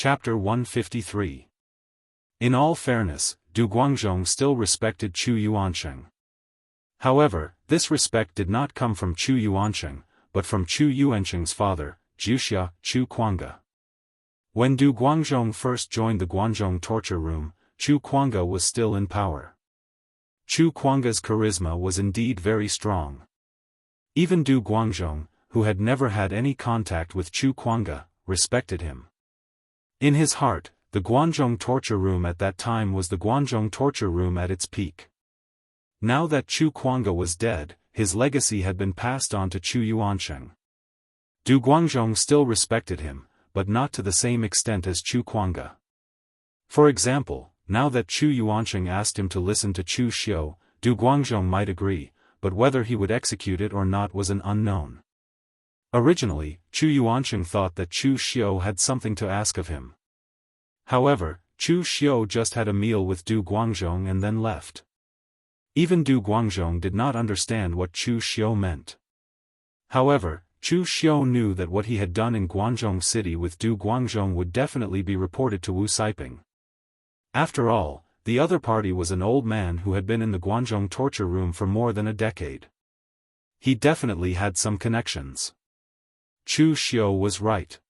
Chapter 153. In all fairness, Du Guangzhong still respected Chu Yuansheng. However, this respect did not come from Chu Yuansheng, but from Chu Yuansheng's father, Wuxia Xianxia. When Du Guangzhong first joined the Guangzhong torture room, Chu Xianxia was still in power. Chu Xianxia's charisma was indeed very strong. Even Du Guangzhong, who had never had any contact with Chu Xianxia, respected him. In his heart, the Guangzhong torture room at that time was the Guangzhong torture room at its peak. Now that Chu Xianxia was dead, his legacy had been passed on to Chu Yuansheng. Du Guangzhong still respected him, but not to the same extent as Chu Xianxia. For example, now that Chu Yuansheng asked him to listen to Chu Xiu, Du Guangzhong might agree, but whether he would execute it or not was an unknown. Originally, Chu Yuansheng thought that Chu Xiu had something to ask of him. However, Chu Xiu just had a meal with Du Guangzhong and then left. Even Du Guangzhong did not understand what Chu Xiu meant. However, Chu Xiu knew that what he had done in Guangzhong City with Du Guangzhong would definitely be reported to Wu Siping. After all, the other party was an old man who had been in the Guangzhong torture room for more than a decade. He definitely had some connections. Chu Xiu was right.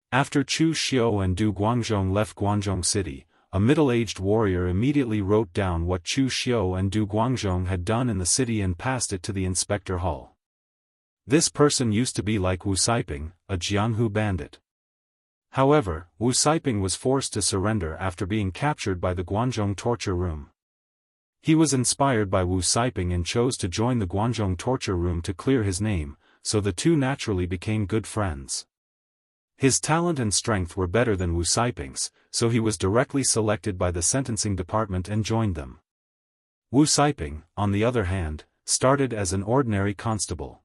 After Chu Xiu and Du Guangzhong left Guangzhong City, a middle-aged warrior immediately wrote down what Chu Xiu and Du Guangzhong had done in the city and passed it to the inspector hall. This person used to be like Wu Siping, a Jianghu bandit. However, Wu Siping was forced to surrender after being captured by the Guangzhong torture room. He was inspired by Wu Siping and chose to join the Guangzhong torture room to clear his name, so the two naturally became good friends. His talent and strength were better than Wu Siping's, so he was directly selected by the sentencing department and joined them. Wu Siping, on the other hand, started as an ordinary constable.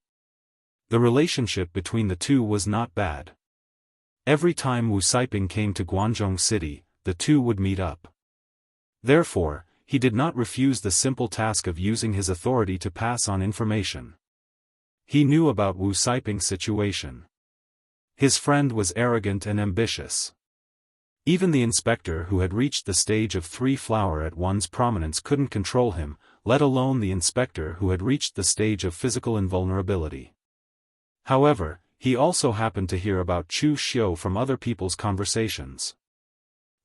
The relationship between the two was not bad. Every time Wu Siping came to Guangzhong City, the two would meet up. Therefore, he did not refuse the simple task of using his authority to pass on information. He knew about Wu Siping's situation. His friend was arrogant and ambitious. Even the inspector who had reached the stage of 3 flower at one's prominence couldn't control him, let alone the inspector who had reached the stage of physical invulnerability. However, he also happened to hear about Chu Xiu from other people's conversations.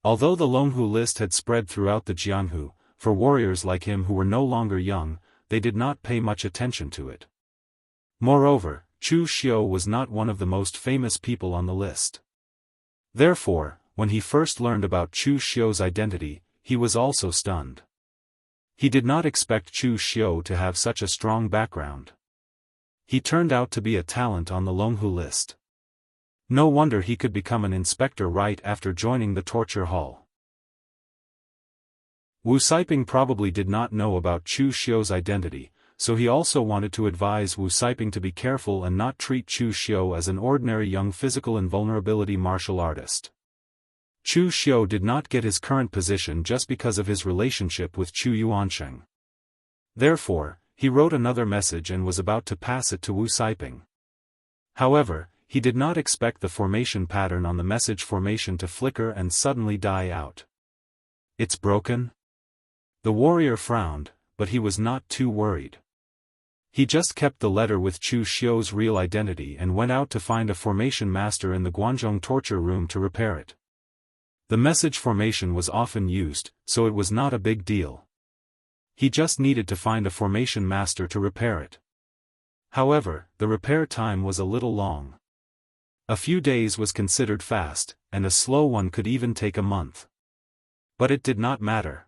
Although the Longhu list had spread throughout the Jianghu, for warriors like him who were no longer young, they did not pay much attention to it. Moreover, Chu Xiu was not one of the most famous people on the list. Therefore, when he first learned about Chu Xiu's identity, he was also stunned. He did not expect Chu Xiu to have such a strong background. He turned out to be a talent on the Longhu list. No wonder he could become an inspector right after joining the torture hall. Wu Siping probably did not know about Chu Xiu's identity, so he also wanted to advise Wu Siping to be careful and not treat Chu Xiu as an ordinary young physical invulnerability martial artist. Chu Xiu did not get his current position just because of his relationship with Chu Yuansheng. Therefore, he wrote another message and was about to pass it to Wu Siping. However, he did not expect the formation pattern on the message formation to flicker and suddenly die out. "It's broken?" The warrior frowned, but he was not too worried. He just kept the letter with Chu Xiu's real identity and went out to find a formation master in the Guangzhong torture room to repair it. The message formation was often used, so it was not a big deal. He just needed to find a formation master to repair it. However, the repair time was a little long. A few days was considered fast, and a slow one could even take a month. But it did not matter.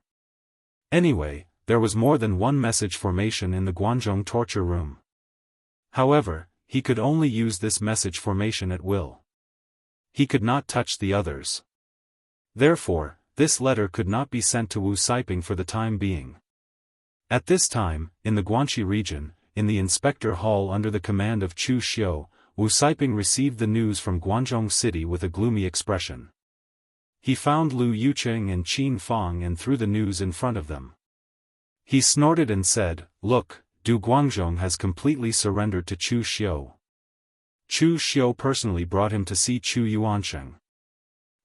Anyway, there was more than one message formation in the Guangzhong torture room. However, he could only use this message formation at will. He could not touch the others. Therefore, this letter could not be sent to Wu Siping for the time being. At this time, in the Guangxi region, in the inspector hall under the command of Chu Xiu, Wu Siping received the news from Guangzhong City with a gloomy expression. He found Lu Yuqing and Qin Fang and threw the news in front of them. He snorted and said, "Look, Du Guangzhong has completely surrendered to Chu Xiu. Chu Xiu personally brought him to see Chu Yuansheng."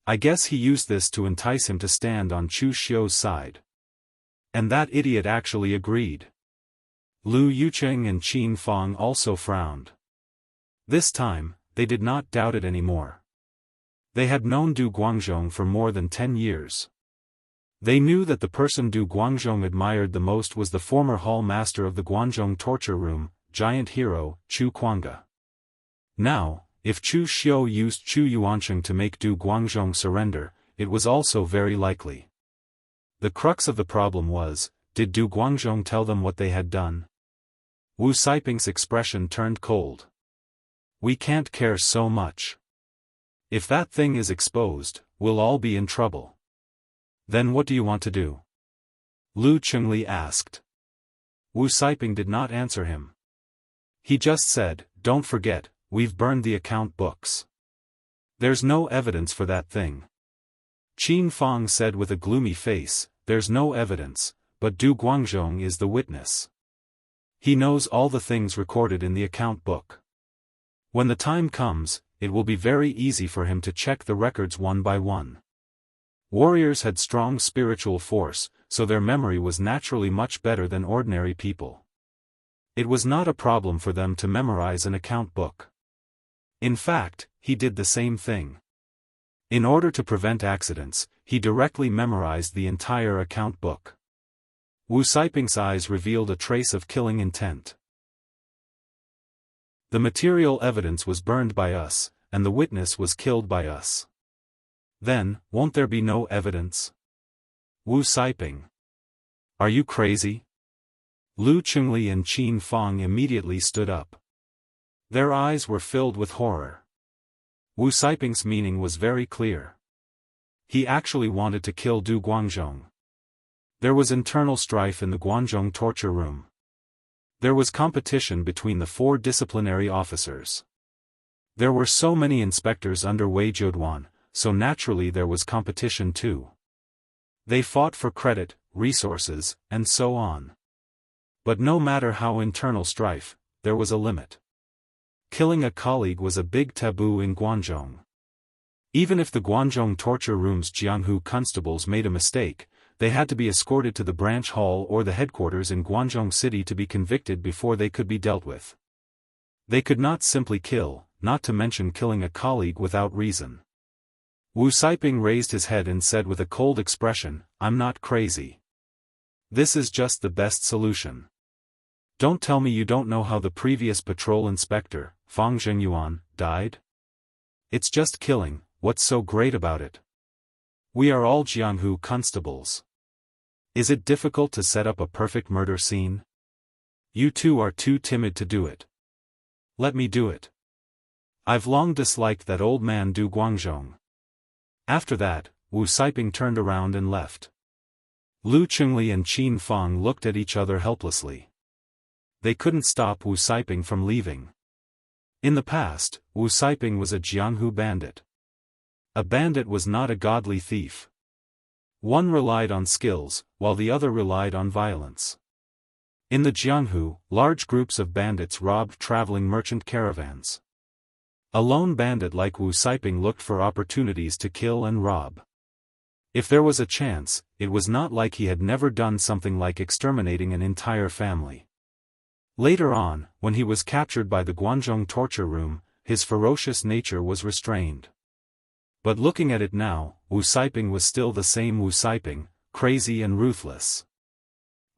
I guess he used this to entice him to stand on Chu Xiu's side. And that idiot actually agreed. Lu Yucheng and Qin Fang also frowned. This time, they did not doubt it anymore. They had known Du Guangzhong for more than 10 years. They knew that the person Du Guangzhong admired the most was the former hall master of the Guangzhong torture room, giant hero, Chu Kuanga. Now, if Chu Xiu used Chu Yuansheng to make Du Guangzhong surrender, it was also very likely. The crux of the problem was, did Du Guangzhong tell them what they had done? Wu Saiping's expression turned cold. We can't care so much. If that thing is exposed, we'll all be in trouble. Then what do you want to do? Lu Chengli asked. Wu Saiping did not answer him. He just said, don't forget, we've burned the account books. There's no evidence for that thing. Qin Fang said with a gloomy face, there's no evidence, but Du Guangzhong is the witness. He knows all the things recorded in the account book. When the time comes, it will be very easy for him to check the records one by one. Warriors had strong spiritual force, so their memory was naturally much better than ordinary people. It was not a problem for them to memorize an account book. In fact, he did the same thing. In order to prevent accidents, he directly memorized the entire account book. Wu Saiping's eyes revealed a trace of killing intent. The material evidence was burned by us, and the witness was killed by us. Then, won't there be no evidence? Wu Saiping. Are you crazy? Lu Chengli and Qin Fang immediately stood up. Their eyes were filled with horror. Wu Saiping's meaning was very clear. He actually wanted to kill Du Guangzhong. There was internal strife in the Guangzhong torture room. There was competition between the 4 disciplinary officers. There were so many inspectors under Wei Zhouduan, so naturally there was competition too. They fought for credit, resources, and so on. But no matter how internal strife, there was a limit. Killing a colleague was a big taboo in Guangzhong. Even if the Guangzhong torture room's Jianghu constables made a mistake, they had to be escorted to the branch hall or the headquarters in Guangzhong City to be convicted before they could be dealt with. They could not simply kill, not to mention killing a colleague without reason. Wu Saiping raised his head and said with a cold expression, I'm not crazy. This is just the best solution. Don't tell me you don't know how the previous patrol inspector, Fang Zhengyuan, died? It's just killing, what's so great about it? We are all Jianghu constables. Is it difficult to set up a perfect murder scene? You two are too timid to do it. Let me do it. I've long disliked that old man Du Guangzhong. After that, Wu Saiping turned around and left. Lu Chengli and Qin Fang looked at each other helplessly. They couldn't stop Wu Saiping from leaving. In the past, Wu Saiping was a Jianghu bandit. A bandit was not a godly thief. One relied on skills, while the other relied on violence. In the Jianghu, large groups of bandits robbed traveling merchant caravans. A lone bandit like Wu Saiping looked for opportunities to kill and rob. If there was a chance, it was not like he had never done something like exterminating an entire family. Later on, when he was captured by the Guangzhong torture room, his ferocious nature was restrained. But looking at it now, Wu Saiping was still the same Wu Saiping, crazy and ruthless.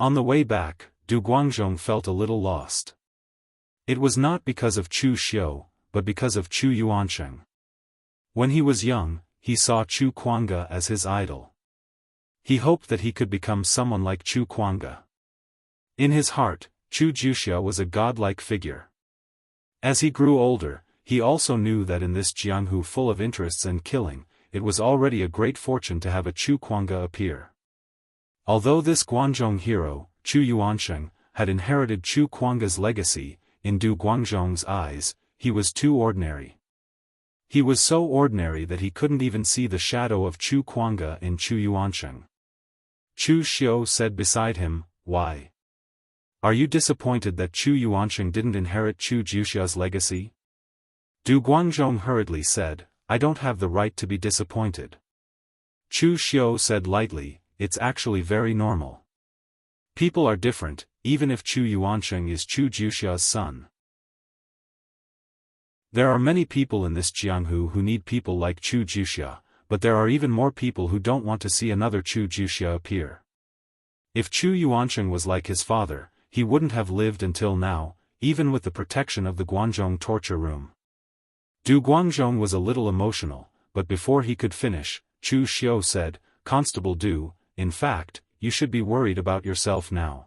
On the way back, Du Guangzhong felt a little lost. It was not because of Chu Xiu, but because of Chu Yuansheng. When he was young, he saw Chu Kuanga as his idol. He hoped that he could become someone like Chu Kuanga. In his heart, Chu Juxia was a godlike figure. As he grew older, he also knew that in this Jianghu full of interests and killing, it was already a great fortune to have a Chu Kuanga appear. Although this Guangzhong hero, Chu Yuansheng, had inherited Chu Kuanga's legacy, in Du Guangzhong's eyes, he was too ordinary. He was so ordinary that he couldn't even see the shadow of Chu Kuanga in Chu Yuansheng. Chu Xiu said beside him, Why? Are you disappointed that Chu Yuansheng didn't inherit Chu Juxia's legacy? Du Guangzhong hurriedly said, I don't have the right to be disappointed. Chu Xiu said lightly, it's actually very normal. People are different, even if Chu Yuansheng is Chu Jiuxia's son. There are many people in this Jianghu who need people like Chu Jiuxia, but there are even more people who don't want to see another Chu Jiuxia appear. If Chu Yuansheng was like his father, he wouldn't have lived until now, even with the protection of the Guangzhong torture room. Du Guangzhong was a little emotional, but before he could finish, Chu Xiu said, Constable Du, in fact, you should be worried about yourself now.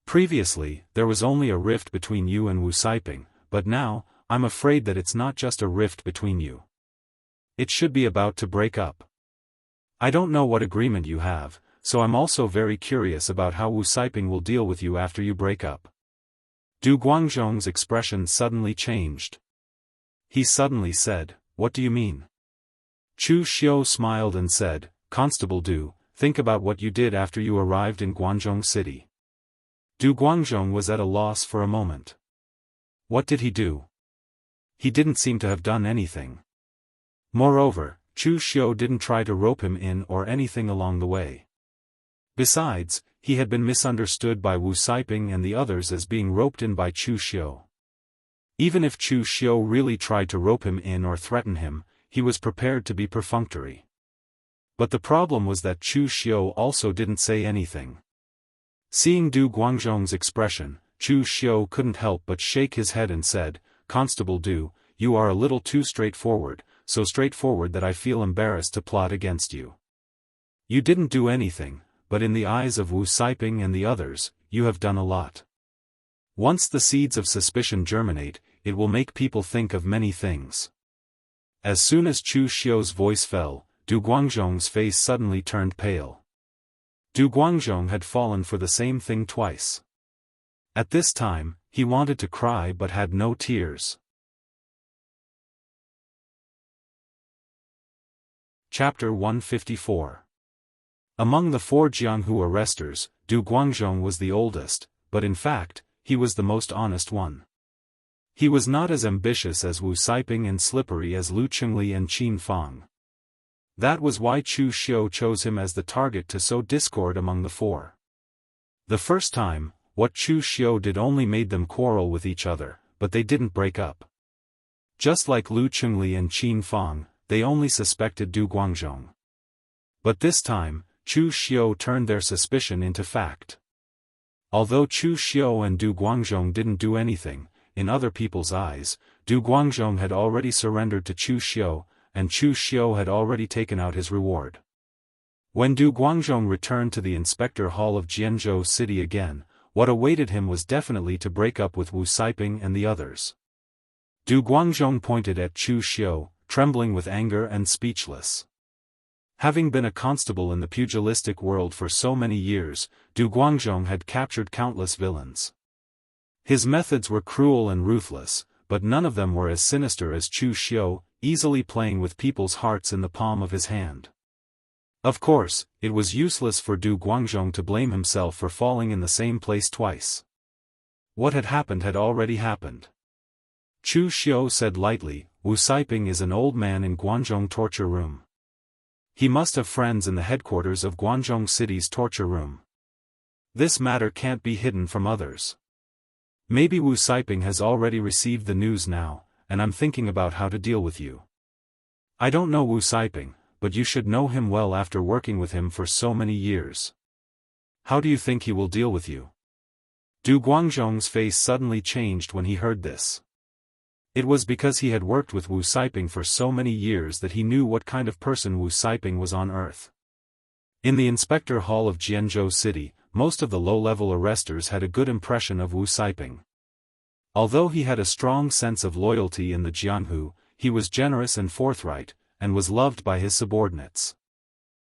Previously, there was only a rift between you and Wu Saiping, but now, I'm afraid that it's not just a rift between you. It should be about to break up. I don't know what agreement you have, so I'm also very curious about how Wu Saiping will deal with you after you break up. Du Guangzhong's expression suddenly changed. He suddenly said, What do you mean? Chu Xiu smiled and said, Constable Du, think about what you did after you arrived in Guangzhong City. Du Guangzhong was at a loss for a moment. What did he do? He didn't seem to have done anything. Moreover, Chu Xiu didn't try to rope him in or anything along the way. Besides, he had been misunderstood by Wu Saiping and the others as being roped in by Chu Xiu. Even if Chu Xiu really tried to rope him in or threaten him, he was prepared to be perfunctory. But the problem was that Chu Xiu also didn't say anything. Seeing Du Guangzhong's expression, Chu Xiu couldn't help but shake his head and said, Constable Du, you are a little too straightforward, so straightforward that I feel embarrassed to plot against you. You didn't do anything, but in the eyes of Wu Saiping and the others, you have done a lot. Once the seeds of suspicion germinate, it will make people think of many things. As soon as Chu Xiu's voice fell, Du Guangzhong's face suddenly turned pale. Du Guangzhong had fallen for the same thing twice. At this time, he wanted to cry but had no tears. Chapter 154. Among the 4 Jianghu arresters, Du Guangzhong was the oldest, but in fact, he was the most honest one. He was not as ambitious as Wu Saiping and slippery as Lu Qingli and Qin Fang. That was why Chu Xiu chose him as the target to sow discord among the 4. The first time, what Chu Xiu did only made them quarrel with each other, but they didn't break up. Just like Lu Qingli and Qin Fang, they only suspected Du Guangzhong. But this time, Chu Xiu turned their suspicion into fact. Although Chu Xiu and Du Guangzhong didn't do anything, in other people's eyes, Du Guangzhong had already surrendered to Chu Xiu, and Chu Xiu had already taken out his reward. When Du Guangzhong returned to the inspector hall of Jianghu City again, what awaited him was definitely to break up with Wu Saiping and the others. Du Guangzhong pointed at Chu Xiu, trembling with anger and speechless. Having been a constable in the pugilistic world for so many years, Du Guangzhong had captured countless villains. His methods were cruel and ruthless, but none of them were as sinister as Chu Xiu, easily playing with people's hearts in the palm of his hand. Of course, it was useless for Du Guangzhong to blame himself for falling in the same place twice. What had already happened. Chu Xiu said lightly, Wu Saiping is an old man in Guangzhong torture room. He must have friends in the headquarters of Guangzhong City's torture room. This matter can't be hidden from others. Maybe Wu Saiping has already received the news now, and I'm thinking about how to deal with you. I don't know Wu Saiping, but you should know him well after working with him for so many years. How do you think he will deal with you? Du Guangzhong's face suddenly changed when he heard this. It was because he had worked with Wu Saiping for so many years that he knew what kind of person Wu Saiping was on earth. In the inspector hall of Jianghu City, most of the low-level arresters had a good impression of Wu Saiping. Although he had a strong sense of loyalty in the Jianghu, he was generous and forthright, and was loved by his subordinates.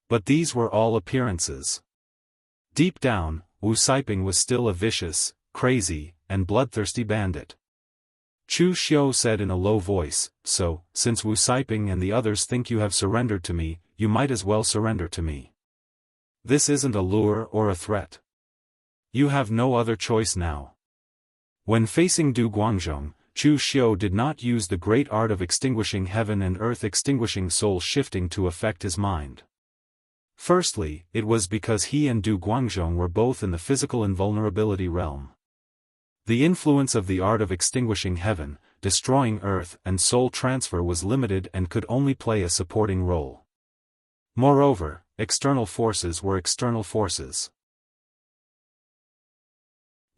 But these were all appearances. Deep down, Wu Saiping was still a vicious, crazy, and bloodthirsty bandit. Chu Xiu said in a low voice, so, since Wu Saiping and the others think you have surrendered to me, you might as well surrender to me. This isn't a lure or a threat. You have no other choice now. When facing Du Guangzhong, Chu Xiu did not use the great art of extinguishing heaven and earth, extinguishing soul shifting to affect his mind. Firstly, it was because he and Du Guangzhong were both in the physical invulnerability realm. The influence of the art of extinguishing heaven, destroying earth and soul transfer was limited and could only play a supporting role. Moreover, external forces were external forces.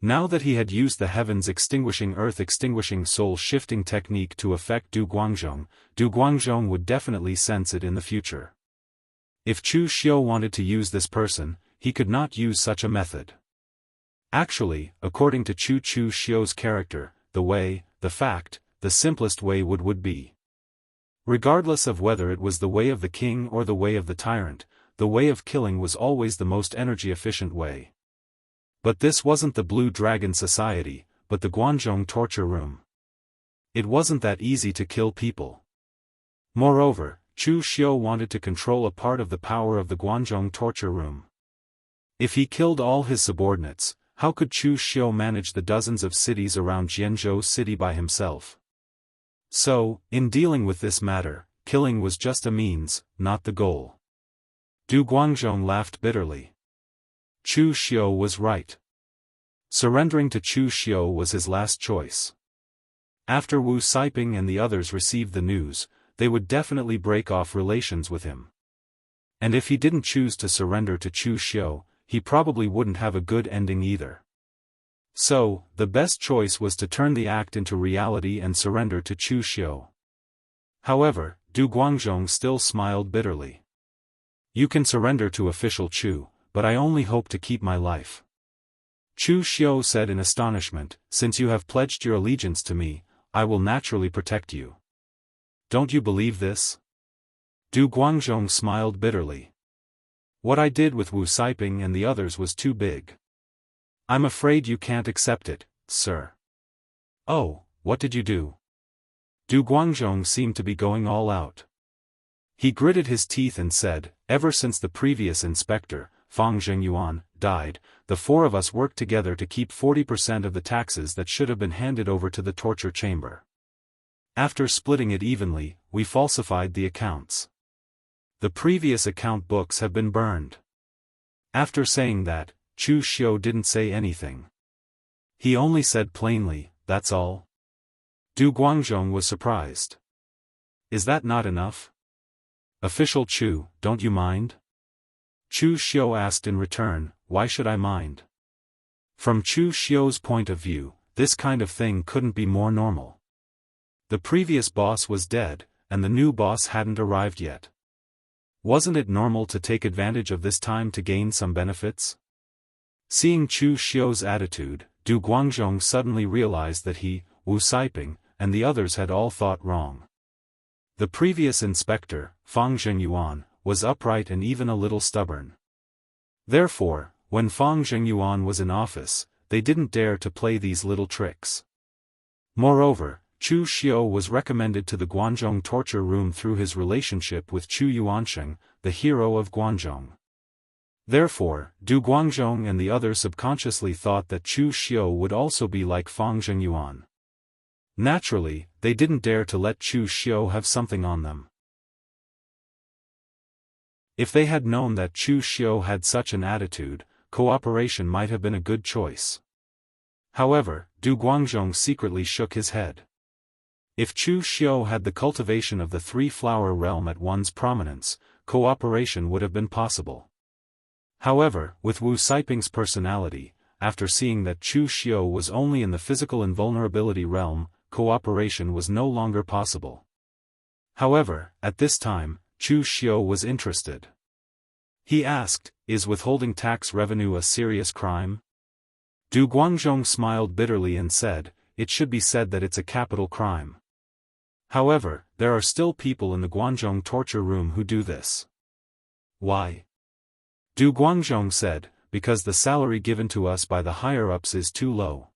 Now that he had used the heavens extinguishing earth extinguishing soul shifting technique to affect Du Guangzhong would definitely sense it in the future. If Chu Xiu wanted to use this person, he could not use such a method. Actually, according to Chu Xiu's character, the way, the fact, the simplest way would be. Regardless of whether it was the way of the king or the way of the tyrant, the way of killing was always the most energy-efficient way. But this wasn't the Blue Dragon Society, but the Guangzhong torture room. It wasn't that easy to kill people. Moreover, Chu Xiu wanted to control a part of the power of the Guangzhong torture room. If he killed all his subordinates, how could Chu Xiu manage the dozens of cities around Jianghu city by himself? So, in dealing with this matter, killing was just a means, not the goal. Du Guangzhong laughed bitterly. Chu Xiu was right. Surrendering to Chu Xiu was his last choice. After Wu Saiping and the others received the news, they would definitely break off relations with him. And if he didn't choose to surrender to Chu Xiu, he probably wouldn't have a good ending either. So, the best choice was to turn the act into reality and surrender to Chu Xiu. However, Du Guangzhong still smiled bitterly. You can surrender to official Chu, but I only hope to keep my life. Chu Xiu said in astonishment, since you have pledged your allegiance to me, I will naturally protect you. Don't you believe this? Du Guangzhong smiled bitterly. What I did with Wu Saiping and the others was too big. I'm afraid you can't accept it, sir. Oh, what did you do? Du Guangzhong seemed to be going all out. He gritted his teeth and said, ever since the previous inspector, Fang Zhengyuan, died, the four of us worked together to keep 40% of the taxes that should have been handed over to the torture chamber. After splitting it evenly, we falsified the accounts. The previous account books have been burned. After saying that, Chu Xiu didn't say anything. He only said plainly, that's all. Du Guangzhong was surprised. Is that not enough? Official Chu, don't you mind? Chu Xiu asked in return, why should I mind? From Chu Xiu's point of view, this kind of thing couldn't be more normal. The previous boss was dead, and the new boss hadn't arrived yet. Wasn't it normal to take advantage of this time to gain some benefits? Seeing Chu Xiu's attitude, Du Guangzhong suddenly realized that he, Wu Saiping, and the others had all thought wrong. The previous inspector, Fang Zhengyuan, was upright and even a little stubborn. Therefore, when Fang Zhengyuan was in office, they didn't dare to play these little tricks. Moreover, Chu Xiu was recommended to the Guangzhong torture room through his relationship with Chu Yuansheng, the hero of Guangzhong. Therefore, Du Guangzhong and the others subconsciously thought that Chu Xiu would also be like Fang Zhengyuan. Naturally, they didn't dare to let Chu Xiu have something on them. If they had known that Chu Xiu had such an attitude, cooperation might have been a good choice. However, Du Guangzhong secretly shook his head. If Chu Xiu had the cultivation of the three-flower realm at one's prominence, cooperation would have been possible. However, with Wu Saiping's personality, after seeing that Chu Xiu was only in the physical invulnerability realm, cooperation was no longer possible. However, at this time, Chu Xiu was interested. He asked, is withholding tax revenue a serious crime? Du Guangzhong smiled bitterly and said, it should be said that it's a capital crime. However, there are still people in the Guangzhong torture room who do this. Why? Du Guangzhong said, because the salary given to us by the higher-ups is too low.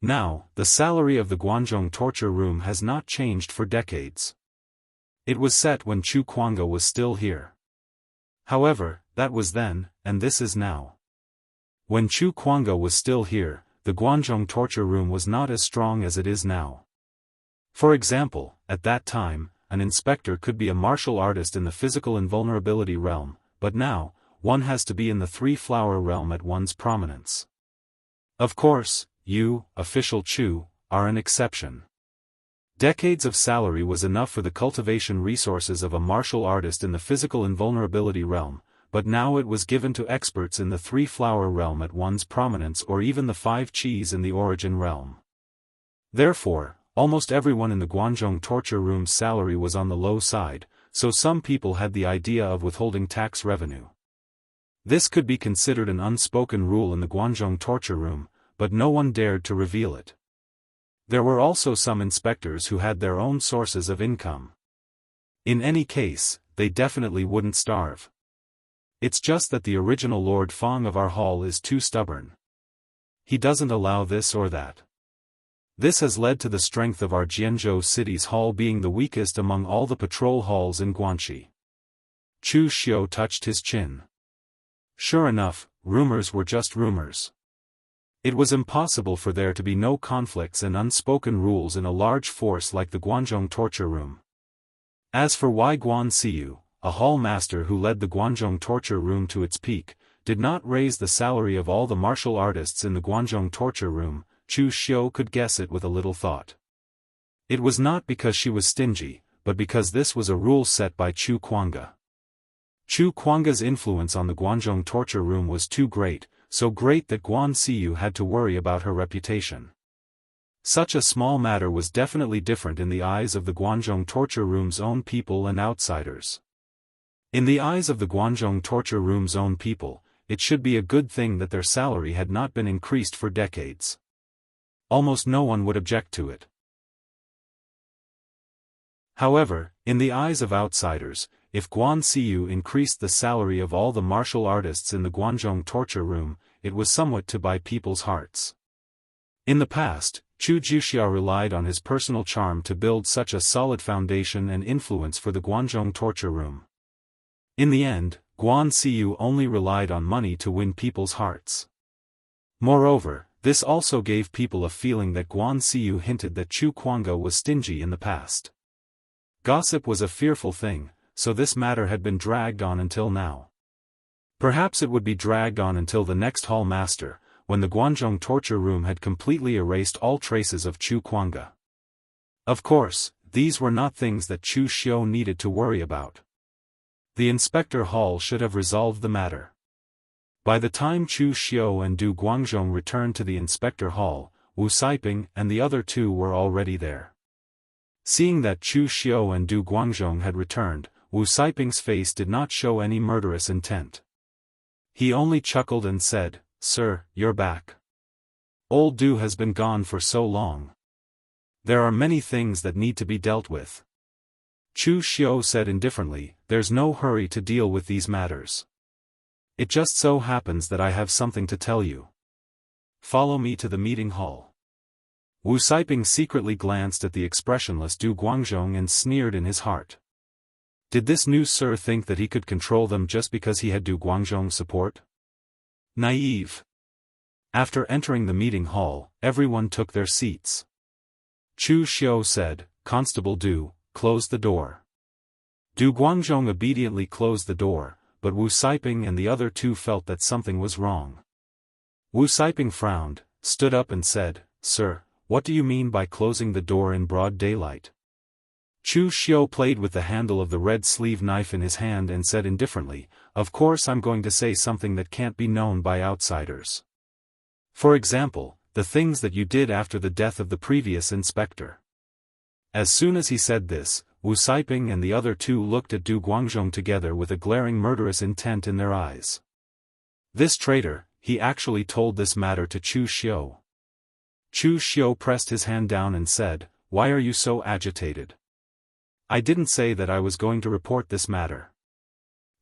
Now, the salary of the Guangzhong torture room has not changed for decades. It was set when Chu Kuanga was still here. However, that was then, and this is now. When Chu Kuanga was still here, the Guangzhong torture room was not as strong as it is now. For example, at that time, an inspector could be a martial artist in the physical invulnerability realm, but now, one has to be in the three-flower realm at one's prominence. Of course, you, official Chu, are an exception. Decades of salary was enough for the cultivation resources of a martial artist in the physical invulnerability realm, but now it was given to experts in the three-flower realm at one's prominence or even the five chis in the origin realm. Therefore, almost everyone in the Guanzhong torture room's salary was on the low side, so some people had the idea of withholding tax revenue. This could be considered an unspoken rule in the Guanzhong torture room, but no one dared to reveal it. There were also some inspectors who had their own sources of income. In any case, they definitely wouldn't starve. It's just that the original Lord Fong of our hall is too stubborn. He doesn't allow this or that. This has led to the strength of our Jianghu city's hall being the weakest among all the patrol halls in Guanxi. Chu Xiu touched his chin. Sure enough, rumors were just rumors. It was impossible for there to be no conflicts and unspoken rules in a large force like the Guanzhong torture room. As for Wei Guanxiu, a hall master who led the Guanzhong torture room to its peak, did not raise the salary of all the martial artists in the Guanzhong torture room, Chu Xiu could guess it with a little thought. It was not because she was stingy, but because this was a rule set by Chu Kuanga. Chu Kuanga's influence on the Guanzhong torture room was too great, so great that Guanxiu had to worry about her reputation. Such a small matter was definitely different in the eyes of the Guanzhong torture room's own people and outsiders. In the eyes of the Guanzhong torture room's own people, it should be a good thing that their salary had not been increased for decades. Almost no one would object to it. However, in the eyes of outsiders, if Guanxiu increased the salary of all the martial artists in the Guanzhong torture room, it was somewhat to buy people's hearts. In the past, Chu Juxia relied on his personal charm to build such a solid foundation and influence for the Guanzhong torture room. In the end, Guanxiu only relied on money to win people's hearts. Moreover, this also gave people a feeling that Guanxiu hinted that Chu Kuanga was stingy in the past. Gossip was a fearful thing, so this matter had been dragged on until now. Perhaps it would be dragged on until the next hall master, when the Guanzhong torture room had completely erased all traces of Chu Kuanga. Of course, these were not things that Chu Xiu needed to worry about. The inspector hall should have resolved the matter. By the time Chu Xiu and Du Guangzhong returned to the inspector hall, Wu Saiping and the other two were already there. Seeing that Chu Xiu and Du Guangzhong had returned, Wu Saiping's face did not show any murderous intent. He only chuckled and said, "Sir, you're back. Old Du has been gone for so long. There are many things that need to be dealt with." Chu Xiu said indifferently, "There's no hurry to deal with these matters. It just so happens that I have something to tell you. Follow me to the meeting hall." Wu Saiping secretly glanced at the expressionless Du Guangzhong and sneered in his heart. Did this new sir think that he could control them just because he had Du Guangzhong's support? Naive. After entering the meeting hall, everyone took their seats. Chu Xiu said, "Constable Du, close the door." Du Guangzhong obediently closed the door, but Wu Saiping and the other two felt that something was wrong. Wu Saiping frowned, stood up and said, "Sir, what do you mean by closing the door in broad daylight?" Chu Xiu played with the handle of the red sleeve knife in his hand and said indifferently, "Of course I'm going to say something that can't be known by outsiders. For example, the things that you did after the death of the previous inspector." As soon as he said this, Wu Saiping and the other two looked at Du Guangzhong together with a glaring murderous intent in their eyes. This traitor, he actually told this matter to Chu Xiu. Chu Xiu pressed his hand down and said, "Why are you so agitated? I didn't say that I was going to report this matter."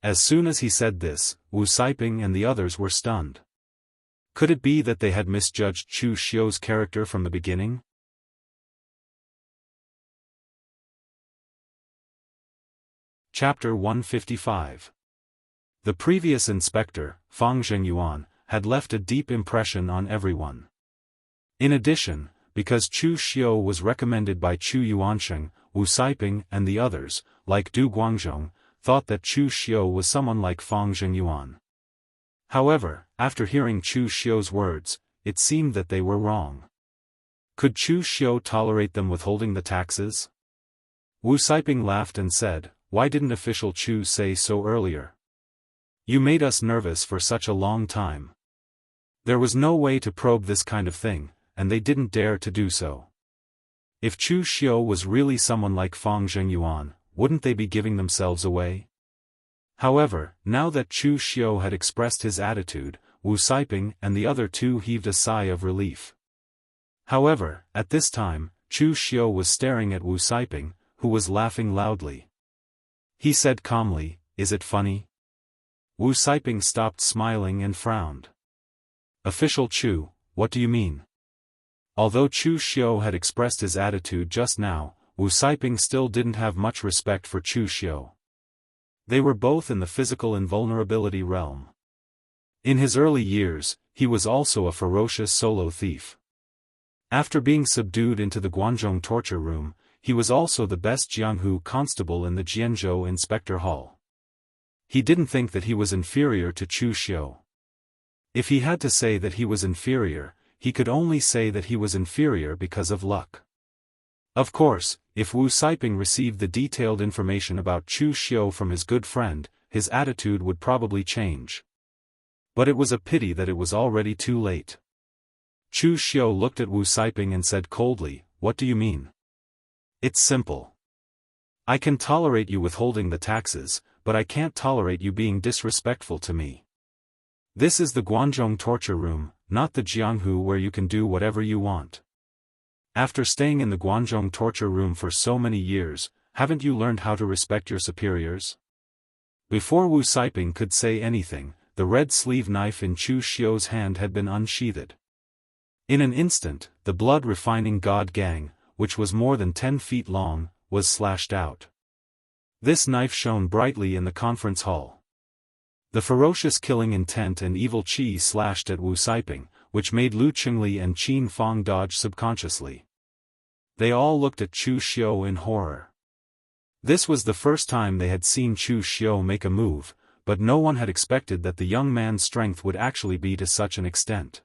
As soon as he said this, Wu Saiping and the others were stunned. Could it be that they had misjudged Chu Xiu's character from the beginning? Chapter 155. The previous inspector, Fang Zhengyuan, had left a deep impression on everyone. In addition, because Chu Xiu was recommended by Chu Yuansheng, Wu Saiping and the others, like Du Guangzhong, thought that Chu Xiu was someone like Fang Zhengyuan. However, after hearing Chu Xiu's words, it seemed that they were wrong. Could Chu Xiu tolerate them withholding the taxes? Wu Siping laughed and said, "Why didn't official Chu say so earlier? You made us nervous for such a long time. There was no way to probe this kind of thing, and they didn't dare to do so. If Chu Xiu was really someone like Fang Zhengyuan, wouldn't they be giving themselves away?" However, now that Chu Xiu had expressed his attitude, Wu Siping and the other two heaved a sigh of relief. However, at this time, Chu Xiu was staring at Wu Siping, who was laughing loudly. He said calmly, "Is it funny?" Wu Siping stopped smiling and frowned. "Official Chu, what do you mean?" Although Chu Xiu had expressed his attitude just now, Wu Siping still didn't have much respect for Chu Xiu. They were both in the physical invulnerability realm. In his early years, he was also a ferocious solo thief. After being subdued into the Guanzhong torture room, he was also the best Jianghu constable in the Jianzhou Inspector Hall. He didn't think that he was inferior to Chu Xiu. If he had to say that he was inferior, he could only say that he was inferior because of luck. Of course, if Wu Siping received the detailed information about Chu Xiu from his good friend, his attitude would probably change. But it was a pity that it was already too late. Chu Xiu looked at Wu Siping and said coldly, "What do you mean?" "It's simple. I can tolerate you withholding the taxes, but I can't tolerate you being disrespectful to me. This is the Guanzhong torture room, not the Jianghu where you can do whatever you want. After staying in the Guanzhong torture room for so many years, haven't you learned how to respect your superiors?" Before Wu Siping could say anything, the red sleeve knife in Chu Xiu's hand had been unsheathed. In an instant, the blood-refining god gang, which was more than 10 feet long, was slashed out. This knife shone brightly in the conference hall. The ferocious killing intent and evil chi slashed at Wu Siping, which made Lu Qingli and Qin Fang dodge subconsciously. They all looked at Chu Xiu in horror. This was the first time they had seen Chu Xiu make a move, but no one had expected that the young man's strength would actually be to such an extent.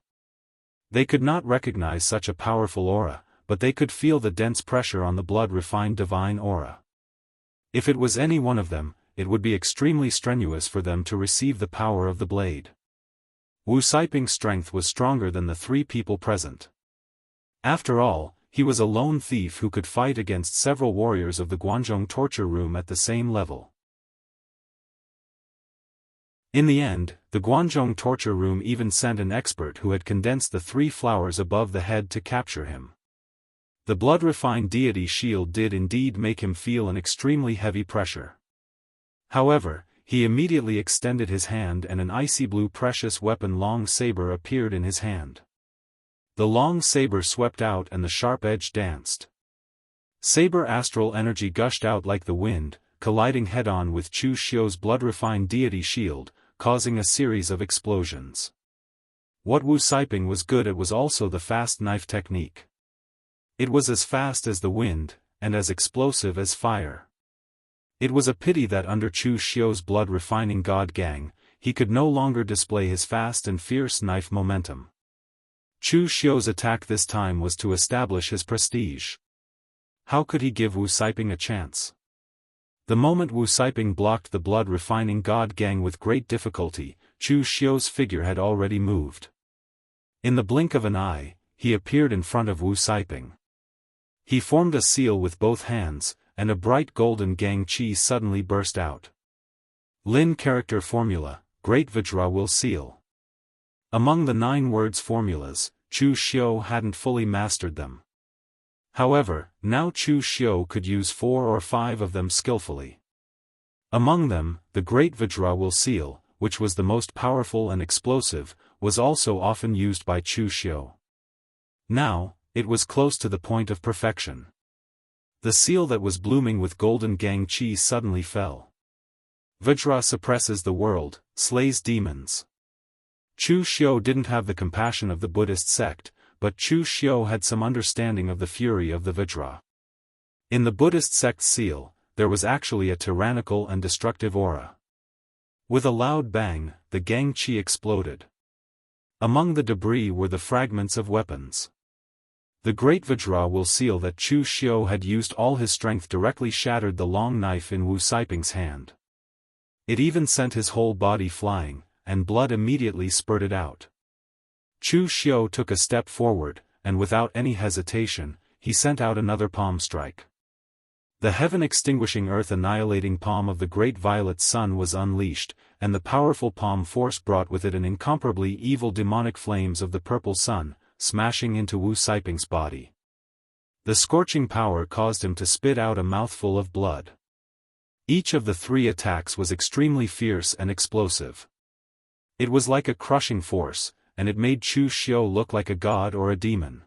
They could not recognize such a powerful aura, but they could feel the dense pressure on the blood-refined divine aura. If it was any one of them, it would be extremely strenuous for them to receive the power of the blade. Wu Siping's strength was stronger than the 3 people present. After all, he was a lone thief who could fight against several warriors of the Guanzhong torture room at the same level. In the end, the Guanzhong torture room even sent an expert who had condensed the 3 flowers above the head to capture him. The blood-refined deity shield did indeed make him feel an extremely heavy pressure. However, he immediately extended his hand and an icy blue precious weapon long saber appeared in his hand. The long saber swept out and the sharp edge danced. Saber astral energy gushed out like the wind, colliding head-on with Chu Xiu's blood-refined deity shield, causing a series of explosions. What Wu Siping was good at was also the fast knife technique. It was as fast as the wind, and as explosive as fire. It was a pity that under Chu Xiu's blood-refining god gang, he could no longer display his fast and fierce knife momentum. Chu Xiu's attack this time was to establish his prestige. How could he give Wu Siping a chance? The moment Wu Siping blocked the blood-refining god gang with great difficulty, Chu Xiu's figure had already moved. In the blink of an eye, he appeared in front of Wu Siping. He formed a seal with both hands, and a bright golden gang chi suddenly burst out. Lin character formula, Great Vajra will seal. Among the 9 words formulas, Chu Xiu hadn't fully mastered them. However, now Chu Xiu could use 4 or 5 of them skillfully. Among them, the Great Vajra will seal, which was the most powerful and explosive, was also often used by Chu Xiu. Now, it was close to the point of perfection. The seal that was blooming with golden gang chi suddenly fell. Vajra suppresses the world, slays demons. Chu Xiu didn't have the compassion of the Buddhist sect, but Chu Xiu had some understanding of the fury of the Vajra. In the Buddhist sect's seal, there was actually a tyrannical and destructive aura. With a loud bang, the Gangqi exploded. Among the debris were the fragments of weapons. The great VajraWill seal that Chu Xiu had used all his strength directly shattered the long knife in Wu Saiping's hand. It even sent his whole body flying, and blood immediately spurted out. Chu Xiu took a step forward, and without any hesitation, he sent out another palm strike. The heaven-extinguishing earth-annihilating palm of the great violet sun was unleashed, and the powerful palm force brought with it an incomparably evil demonic flames of the purple sun, smashing into Wu Saiping's body. The scorching power caused him to spit out a mouthful of blood. Each of the 3 attacks was extremely fierce and explosive. It was like a crushing force, and it made Chu Xiu look like a god or a demon.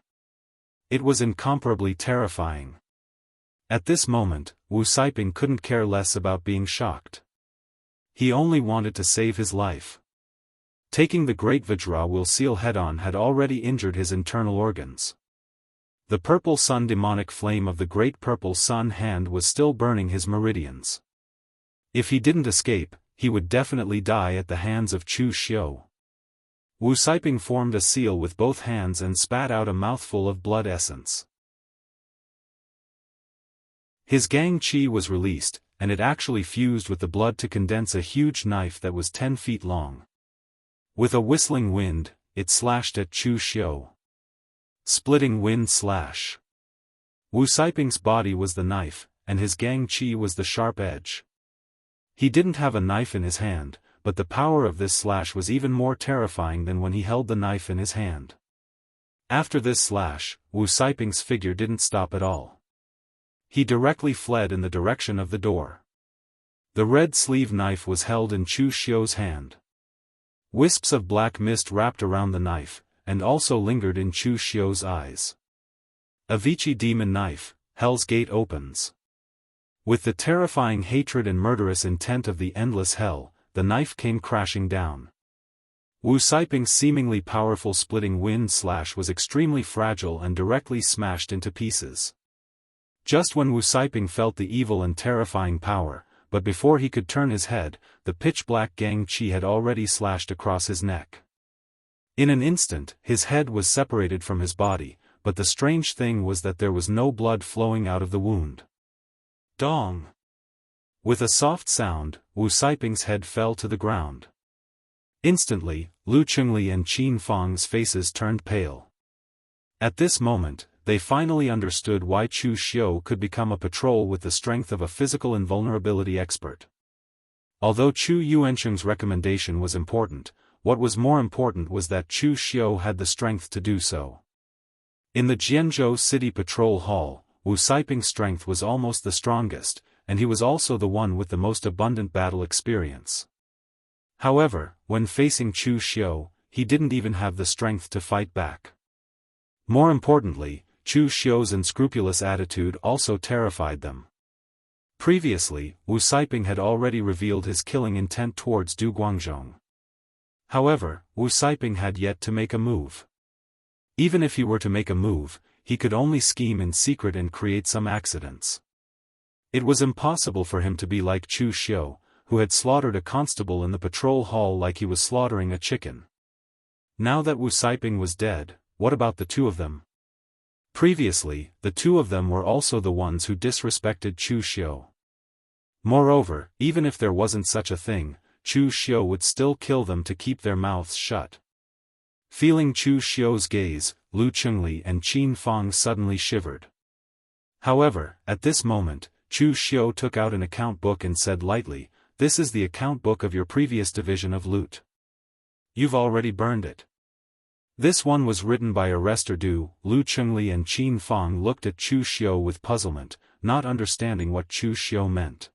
It was incomparably terrifying. At this moment, Wu Saiping couldn't care less about being shocked. He only wanted to save his life. Taking the great VajraWill seal head-on had already injured his internal organs. The purple sun demonic flame of the great purple sun hand was still burning his meridians. If he didn't escape, he would definitely die at the hands of Chu Xiu. Wu Saiping formed a seal with both hands and spat out a mouthful of blood essence. His Gangqi was released, and it actually fused with the blood to condense a huge knife that was 10 feet long. With a whistling wind, it slashed at Chu Xiu. Splitting wind slash. Wu Saiping's body was the knife, and his Gangqi was the sharp edge. He didn't have a knife in his hand, but the power of this slash was even more terrifying than when he held the knife in his hand. After this slash, Wu Saiping's figure didn't stop at all. He directly fled in the direction of the door. The red sleeve knife was held in Chu Xiu's hand. Wisps of black mist wrapped around the knife, and also lingered in Chu Xiu's eyes. Avicii demon knife, Hell's Gate opens. With the terrifying hatred and murderous intent of the endless hell, the knife came crashing down. Wu Saiping's seemingly powerful splitting wind slash was extremely fragile and directly smashed into pieces. Just when Wu Saiping felt the evil and terrifying power, but before he could turn his head, the pitch-black Gangqi had already slashed across his neck. In an instant, his head was separated from his body, but the strange thing was that there was no blood flowing out of the wound. Dong! With a soft sound, Wu Saiping's head fell to the ground. Instantly, Lu Chengli and Qin Fang's faces turned pale. At this moment, they finally understood why Chu Xiu could become a patrol with the strength of a physical invulnerability expert. Although Chu Yuancheng's recommendation was important, what was more important was that Chu Xiu had the strength to do so. In the Jianghu City Patrol Hall, Wu Saiping's strength was almost the strongest, and he was also the one with the most abundant battle experience. However, when facing Chu Xiu, he didn't even have the strength to fight back. More importantly, Chu Xiu's unscrupulous attitude also terrified them. Previously, Wu Saiping had already revealed his killing intent towards Du Guangzhong. However, Wu Saiping had yet to make a move. Even if he were to make a move, he could only scheme in secret and create some accidents. It was impossible for him to be like Chu Xiu, who had slaughtered a constable in the patrol hall like he was slaughtering a chicken. Now that Wu Saiping was dead, what about the two of them? Previously, the two of them were also the ones who disrespected Chu Xiu. Moreover, even if there wasn't such a thing, Chu Xiu would still kill them to keep their mouths shut. Feeling Chu Xiu's gaze, Lu Chengli and Qin Fang suddenly shivered. However, at this moment, Chu Xiu took out an account book and said lightly, "This is the account book of your previous division of loot. You've already burned it." This one was written by Arrestor Du. Lu Chengli and Qin Fang looked at Chu Xiu with puzzlement, not understanding what Chu Xiu meant.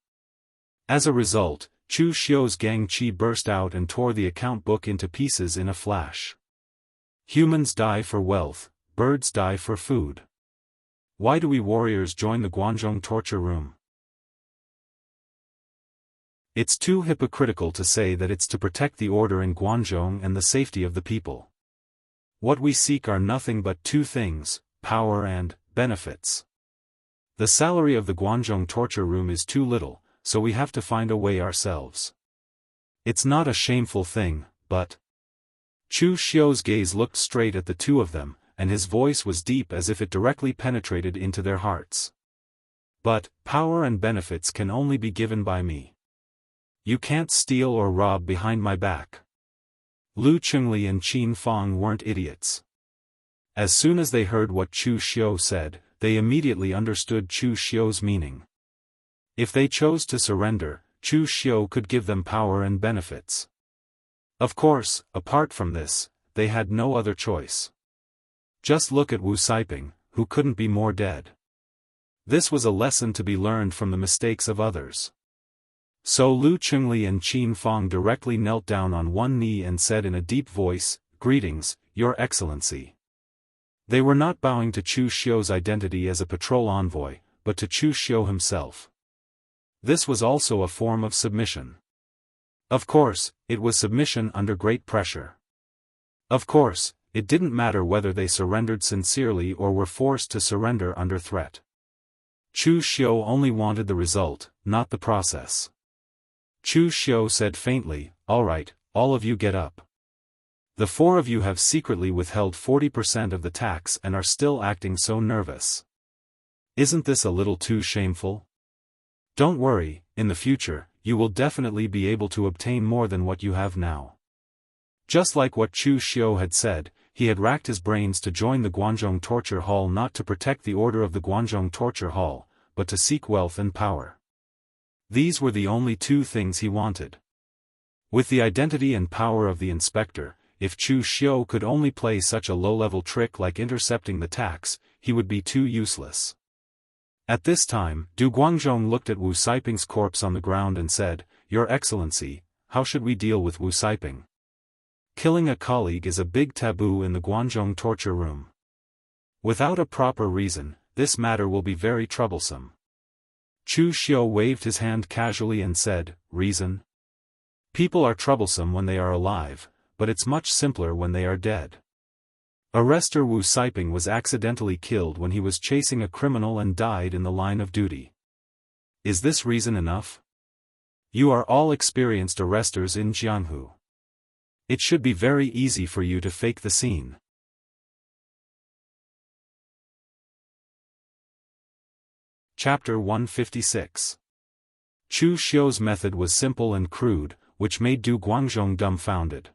As a result, Chu Xiu's Gangqi burst out and tore the account book into pieces in a flash. Humans die for wealth, birds die for food. Why do we warriors join the Guangzhong torture room? It's too hypocritical to say that it's to protect the order in Guangzhong and the safety of the people. What we seek are nothing but two things, power and benefits. The salary of the Guangzhong torture room is too little, so we have to find a way ourselves. It's not a shameful thing, but... Chu Xiu's gaze looked straight at the two of them, and his voice was deep as if it directly penetrated into their hearts. But, power and benefits can only be given by me. You can't steal or rob behind my back. Lu Chengli and Qin Fang weren't idiots. As soon as they heard what Chu Xiu said, they immediately understood Chu Xiu's meaning. If they chose to surrender, Chu Xiu could give them power and benefits. Of course, apart from this, they had no other choice. Just look at Wu Saiping, who couldn't be more dead. This was a lesson to be learned from the mistakes of others. So Lu Chengli and Qin Fang directly knelt down on one knee and said in a deep voice, "Greetings, Your Excellency." They were not bowing to Chu Xiu's identity as a patrol envoy, but to Chu Xiu himself. This was also a form of submission. Of course, it was submission under great pressure. Of course, it didn't matter whether they surrendered sincerely or were forced to surrender under threat. Chu Xiu only wanted the result, not the process. Chu Xiu said faintly, "All right, all of you get up. The four of you have secretly withheld 40% of the tax and are still acting so nervous. Isn't this a little too shameful? Don't worry, in the future, you will definitely be able to obtain more than what you have now." Just like what Chu Xiu had said, he had racked his brains to join the Guangzhong Torture Hall not to protect the order of the Guangzhong Torture Hall, but to seek wealth and power. These were the only two things he wanted. With the identity and power of the inspector, if Chu Xiu could only play such a low-level trick like intercepting the tax, he would be too useless. At this time, Du Guangzhong looked at Wu Saiping's corpse on the ground and said, "Your Excellency, how should we deal with Wu Saiping? Killing a colleague is a big taboo in the Guangzhong torture room. Without a proper reason, this matter will be very troublesome." Chu Xiu waved his hand casually and said, "Reason? People are troublesome when they are alive, but it's much simpler when they are dead. Arrestor Wu Saiping was accidentally killed when he was chasing a criminal and died in the line of duty. Is this reason enough? You are all experienced arresters in Jianghu. It should be very easy for you to fake the scene." Chapter 156. Chu Xiu's method was simple and crude, which made Du Guangzhong dumbfounded.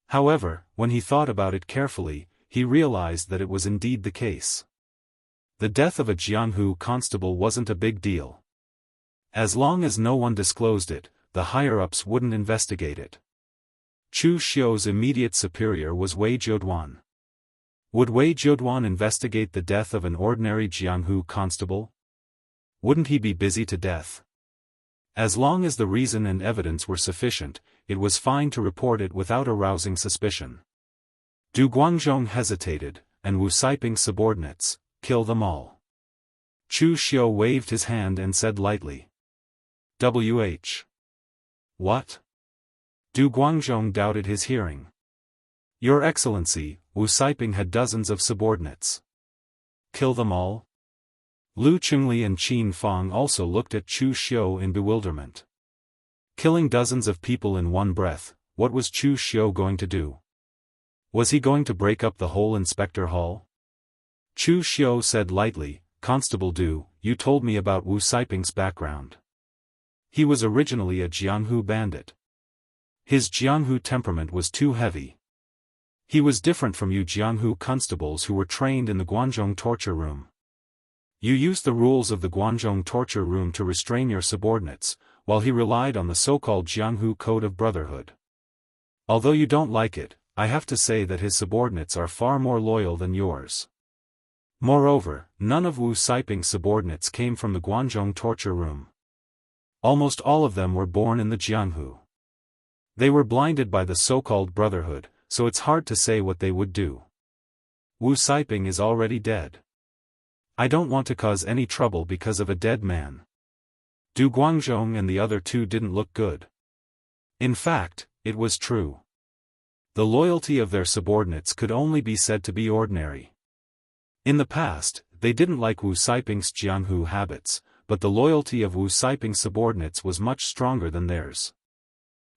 However, when he thought about it carefully, he realized that it was indeed the case. The death of a Jianghu constable wasn't a big deal. As long as no one disclosed it, the higher-ups wouldn't investigate it. Chu Xiu's immediate superior was Wei Zhouduan. Would Wei Zhouduan investigate the death of an ordinary Jianghu constable? Wouldn't he be busy to death? As long as the reason and evidence were sufficient, it was fine to report it without arousing suspicion. Du Guangzhong hesitated, and Wu Saiping's subordinates, "Kill them all." Chu Xiu waved his hand and said lightly, "Wh. What?" Du Guangzhong doubted his hearing. "Your Excellency, Wu Saiping had dozens of subordinates. Kill them all?" Lu Chengli and Qin Fang also looked at Chu Xiu in bewilderment. Killing dozens of people in one breath, what was Chu Xiu going to do? Was he going to break up the whole inspector hall? Chu Xiu said lightly, "Constable Du, you told me about Wu Saiping's background. He was originally a Jianghu bandit. His Jianghu temperament was too heavy. He was different from you Jianghu constables who were trained in the Guangzhong torture room. You used the rules of the Guangzhong torture room to restrain your subordinates, while he relied on the so-called Jianghu Code of Brotherhood. Although you don't like it, I have to say that his subordinates are far more loyal than yours. Moreover, none of Wu Saiping's subordinates came from the Guangzhong torture room. Almost all of them were born in the Jianghu. They were blinded by the so-called Brotherhood, so it's hard to say what they would do. Wu Saiping is already dead. I don't want to cause any trouble because of a dead man." Du Guangzhong and the other two didn't look good. In fact, it was true. The loyalty of their subordinates could only be said to be ordinary. In the past, they didn't like Wu Saiping's Jianghu habits, but the loyalty of Wu Saiping's subordinates was much stronger than theirs.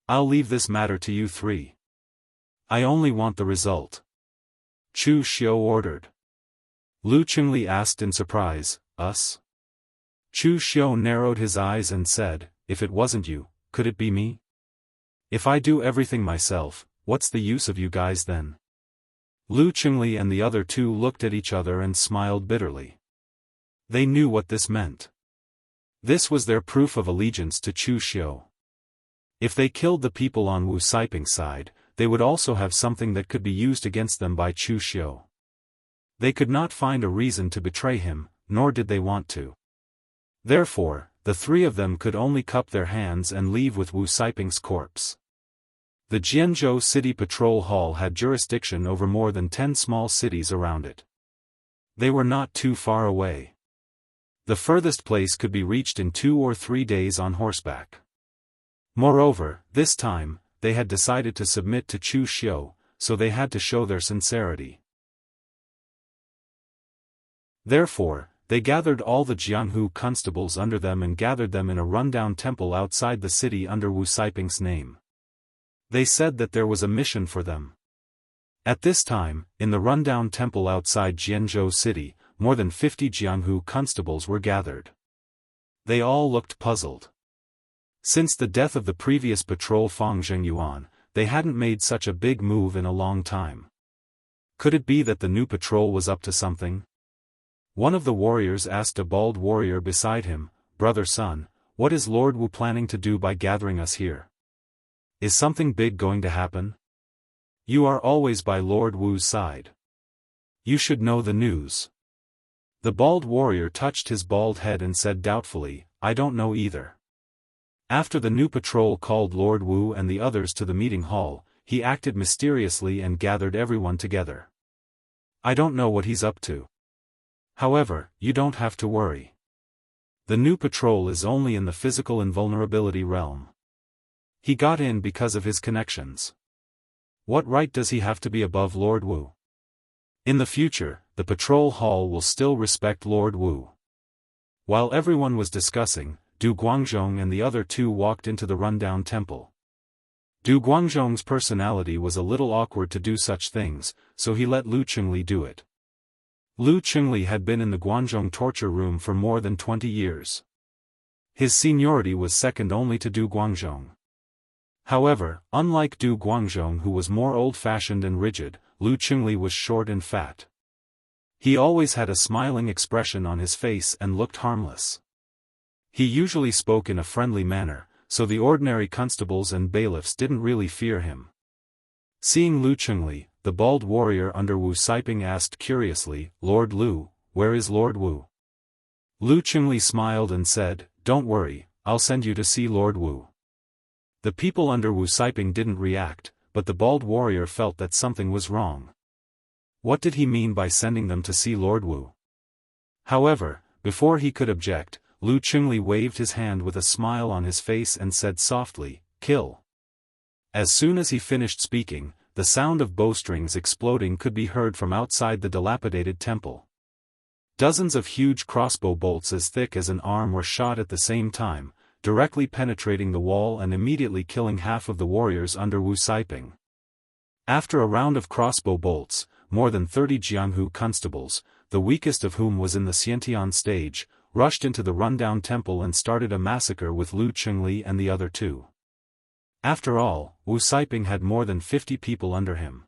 I'll leave this matter to you three. I only want the result. Chu Xiu ordered. Lu Qingli asked in surprise, us? Chu Xiu narrowed his eyes and said, if it wasn't you, could it be me? If I do everything myself, what's the use of you guys then? Lu Qingli and the other two looked at each other and smiled bitterly. They knew what this meant. This was their proof of allegiance to Chu Xiu. If they killed the people on Wu Saiping's side, they would also have something that could be used against them by Chu Xiu. They could not find a reason to betray him, nor did they want to. Therefore, the three of them could only cup their hands and leave with Wu Saiping's corpse. The Jianghu City Patrol Hall had jurisdiction over more than 10 small cities around it. They were not too far away. The furthest place could be reached in 2 or 3 days on horseback. Moreover, this time, they had decided to submit to Chu Xiu, so they had to show their sincerity. Therefore, they gathered all the Jianghu constables under them and gathered them in a rundown temple outside the city under Wu Saiping's name. They said that there was a mission for them. At this time, in the rundown temple outside Jianghu City, more than 50 Jianghu constables were gathered. They all looked puzzled. Since the death of the previous patrol Fang Zhengyuan, they hadn't made such a big move in a long time. Could it be that the new patrol was up to something? One of the warriors asked a bald warrior beside him, "Brother Sun, what is Lord Wu planning to do by gathering us here? Is something big going to happen? You are always by Lord Wu's side. You should know the news." The bald warrior touched his bald head and said doubtfully, "I don't know either." After the new patrol called Lord Wu and the others to the meeting hall, he acted mysteriously and gathered everyone together. "I don't know what he's up to. However, you don't have to worry. The new patrol is only in the physical invulnerability realm. He got in because of his connections. What right does he have to be above Lord Wu? In the future, the patrol hall will still respect Lord Wu." While everyone was discussing, Du Guangzhong and the other two walked into the rundown temple. Du Guangzhong's personality was a little awkward to do such things, so he let Lu Qingli do it. Lu Qingli had been in the Guangzhong torture room for more than 20 years. His seniority was second only to Du Guangzhong. However, unlike Du Guangzhong, who was more old-fashioned and rigid, Lu Qingli was short and fat. He always had a smiling expression on his face and looked harmless. He usually spoke in a friendly manner, so the ordinary constables and bailiffs didn't really fear him. Seeing Lu Qingli, the bald warrior under Wu Saiping asked curiously, "Lord Lu, where is Lord Wu?" Lu Qingli smiled and said, "Don't worry, I'll send you to see Lord Wu." The people under Wu Saiping didn't react, but the bald warrior felt that something was wrong. What did he mean by sending them to see Lord Wu? However, before he could object, Lu Qingli waved his hand with a smile on his face and said softly, "Kill." As soon as he finished speaking, the sound of bowstrings exploding could be heard from outside the dilapidated temple. Dozens of huge crossbow bolts as thick as an arm were shot at the same time, directly penetrating the wall and immediately killing half of the warriors under Wu Saiping. After a round of crossbow bolts, more than 30 Jianghu constables, the weakest of whom was in the Xiantian stage, rushed into the rundown temple and started a massacre with Lu Qingli and the other two. After all, Wu Saiping had more than 50 people under him.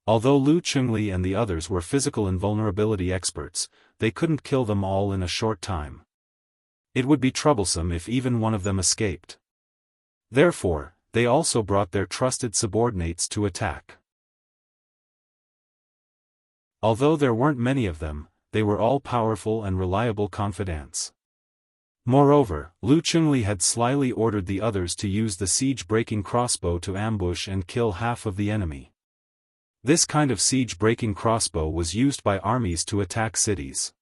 Although Lu Qingli and the others were physical invulnerability experts, they couldn't kill them all in a short time. It would be troublesome if even one of them escaped. Therefore, they also brought their trusted subordinates to attack. Although there weren't many of them, they were all powerful and reliable confidants. Moreover, Lu Qingli had slyly ordered the others to use the siege-breaking crossbow to ambush and kill half of the enemy. This kind of siege-breaking crossbow was used by armies to attack cities.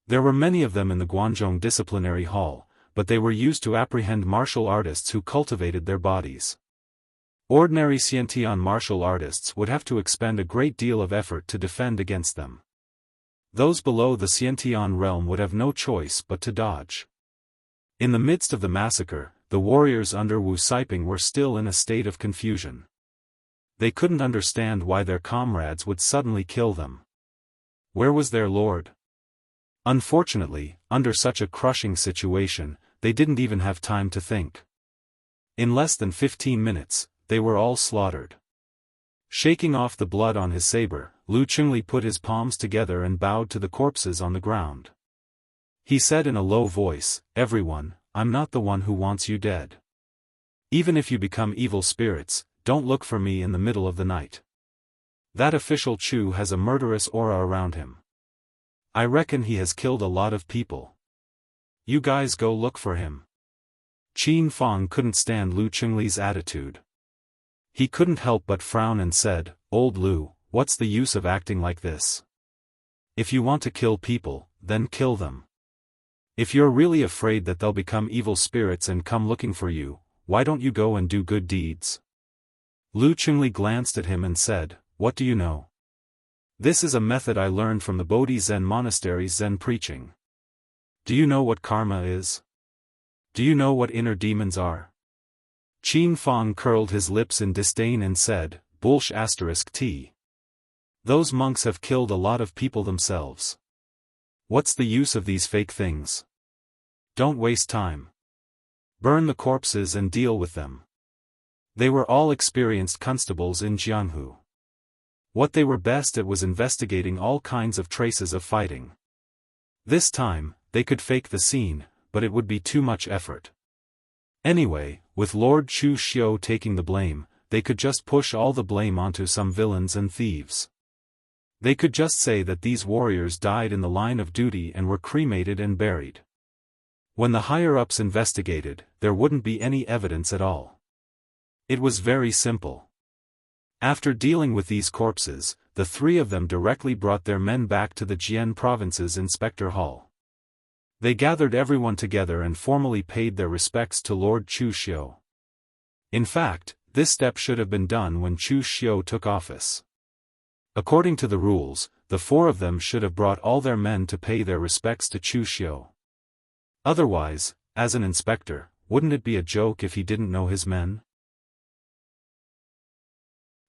There were many of them in the Guangzhong Disciplinary Hall, but they were used to apprehend martial artists who cultivated their bodies. Ordinary Xiantian martial artists would have to expend a great deal of effort to defend against them. Those below the Xiantian realm would have no choice but to dodge. In the midst of the massacre, the warriors under Wu Siping were still in a state of confusion. They couldn't understand why their comrades would suddenly kill them. Where was their lord? Unfortunately, under such a crushing situation, they didn't even have time to think. In less than 15 minutes, they were all slaughtered. Shaking off the blood on his saber, Lu Chunli put his palms together and bowed to the corpses on the ground. He said in a low voice, "Everyone, I'm not the one who wants you dead. Even if you become evil spirits, don't look for me in the middle of the night. That official Chu has a murderous aura around him. I reckon he has killed a lot of people. You guys go look for him." Qin Fang couldn't stand Lu Chunli's attitude. He couldn't help but frown and said, "Old Lu, what's the use of acting like this? If you want to kill people, then kill them. If you're really afraid that they'll become evil spirits and come looking for you, why don't you go and do good deeds?" Lu Chunli glanced at him and said, "What do you know? This is a method I learned from the Bodhi Zen monastery's Zen preaching. Do you know what karma is? Do you know what inner demons are?" Qin Fang curled his lips in disdain and said, "T. Those monks have killed a lot of people themselves. What's the use of these fake things? Don't waste time. Burn the corpses and deal with them." They were all experienced constables in Jianghu. What they were best at was investigating all kinds of traces of fighting. This time, they could fake the scene, but it would be too much effort. Anyway, with Lord Chu Xiu taking the blame, they could just push all the blame onto some villains and thieves. They could just say that these warriors died in the line of duty and were cremated and buried. When the higher-ups investigated, there wouldn't be any evidence at all. It was very simple. After dealing with these corpses, the three of them directly brought their men back to the Jian province's inspector hall. They gathered everyone together and formally paid their respects to Lord Chu Xiu. In fact, this step should have been done when Chu Xiu took office. According to the rules, the four of them should have brought all their men to pay their respects to Chu Xiu. Otherwise, as an inspector, wouldn't it be a joke if he didn't know his men?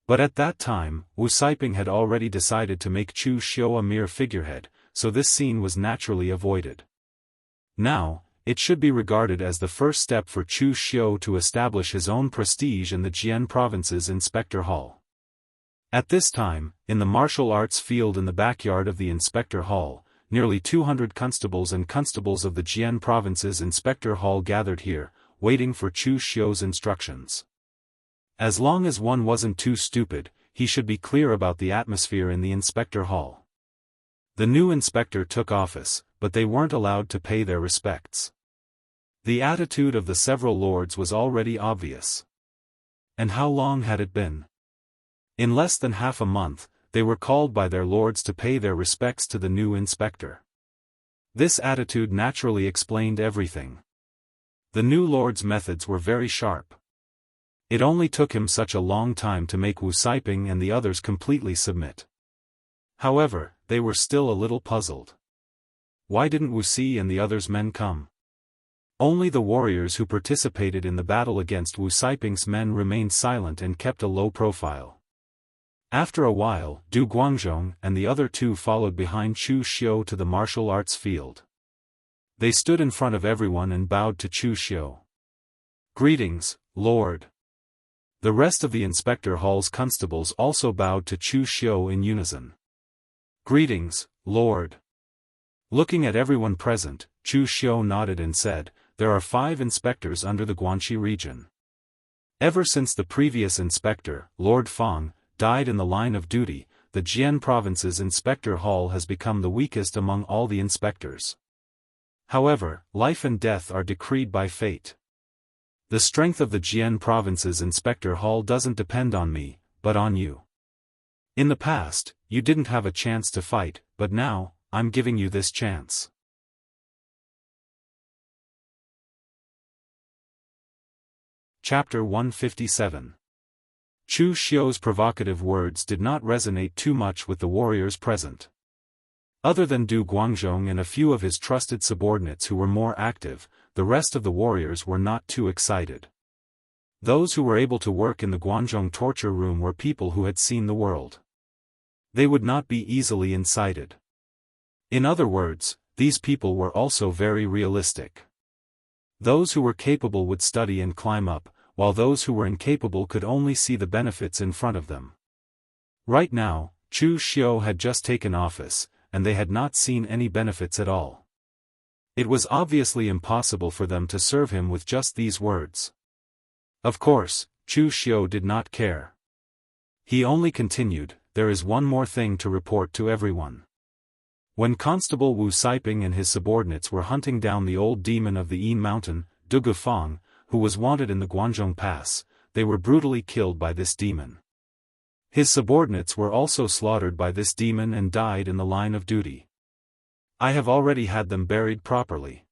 But at that time, Wu Siping had already decided to make Chu Xiu a mere figurehead, so this scene was naturally avoided. Now, it should be regarded as the first step for Chu Xiu to establish his own prestige in the Jian province's inspector hall. At this time, in the martial arts field in the backyard of the inspector hall, nearly 200 constables and constables of the Jian province's inspector hall gathered here, waiting for Chu Xiu's instructions. As long as one wasn't too stupid, he should be clear about the atmosphere in the inspector hall. The new inspector took office, but they weren't allowed to pay their respects. The attitude of the several lords was already obvious. And how long had it been? In less than half a month, they were called by their lords to pay their respects to the new inspector. This attitude naturally explained everything. The new lord's methods were very sharp. It only took him such a long time to make Wu Siping and the others completely submit. However, they were still a little puzzled. Why didn't Wu Si and the others' men come? Only the warriors who participated in the battle against Wu Siping's men remained silent and kept a low profile. After a while, Du Guangzhong and the other two followed behind Chu Xiu to the martial arts field. They stood in front of everyone and bowed to Chu Xiu. "Greetings, Lord." The rest of the inspector hall's constables also bowed to Chu Xiu in unison. "Greetings, Lord." Looking at everyone present, Chu Xiu nodded and said, "There are 5 inspectors under the Guanxi region. Ever since the previous inspector, Lord Fang, died in the line of duty, the Jian province's inspector hall has become the weakest among all the inspectors. However, life and death are decreed by fate. The strength of the Jian province's inspector hall doesn't depend on me, but on you. In the past, you didn't have a chance to fight, but now, I'm giving you this chance." Chapter 157. Chu Xiu's provocative words did not resonate too much with the warriors present. Other than Du Guangzhong and a few of his trusted subordinates who were more active, the rest of the warriors were not too excited. Those who were able to work in the Guangzhong torture room were people who had seen the world. They would not be easily incited. In other words, these people were also very realistic. Those who were capable would study and climb up, while those who were incapable could only see the benefits in front of them. Right now, Chu Xiu had just taken office, and they had not seen any benefits at all. It was obviously impossible for them to serve him with just these words. Of course, Chu Xiu did not care. He only continued, "There is one more thing to report to everyone." When Constable Wu Siping and his subordinates were hunting down the old demon of the Yin Mountain, Du Gufang, who was wanted in the Guangzhong Pass, they were brutally killed by this demon. His subordinates were also slaughtered by this demon and died in the line of duty. I have already had them buried properly.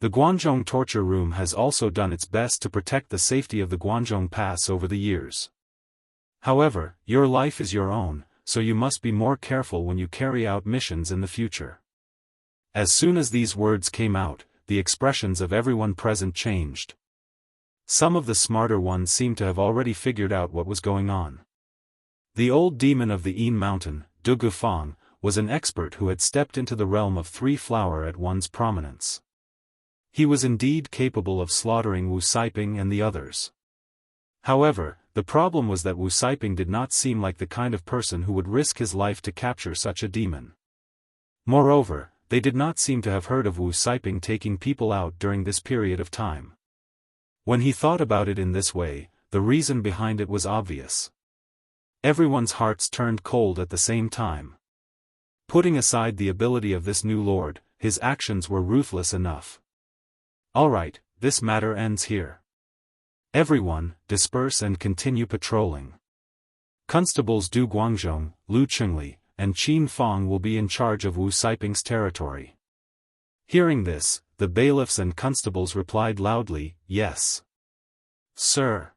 The Guangzhong torture room has also done its best to protect the safety of the Guangzhong Pass over the years. However, your life is your own, so you must be more careful when you carry out missions in the future. As soon as these words came out, the expressions of everyone present changed. Some of the smarter ones seemed to have already figured out what was going on. The old demon of the Yin Mountain, Du Gufang, was an expert who had stepped into the realm of three flower at one's prominence. He was indeed capable of slaughtering Wu Siping and the others. However, the problem was that Wu Siping did not seem like the kind of person who would risk his life to capture such a demon. Moreover, they did not seem to have heard of Wu Siping taking people out during this period of time. When he thought about it in this way, the reason behind it was obvious. Everyone's hearts turned cold at the same time. Putting aside the ability of this new lord, his actions were ruthless enough. Alright, this matter ends here. Everyone, disperse and continue patrolling. Constables Du Guangzhong, Lu Chengli, and Qin Fong will be in charge of Wu Siping's territory. Hearing this, the bailiffs and constables replied loudly, "Yes, sir."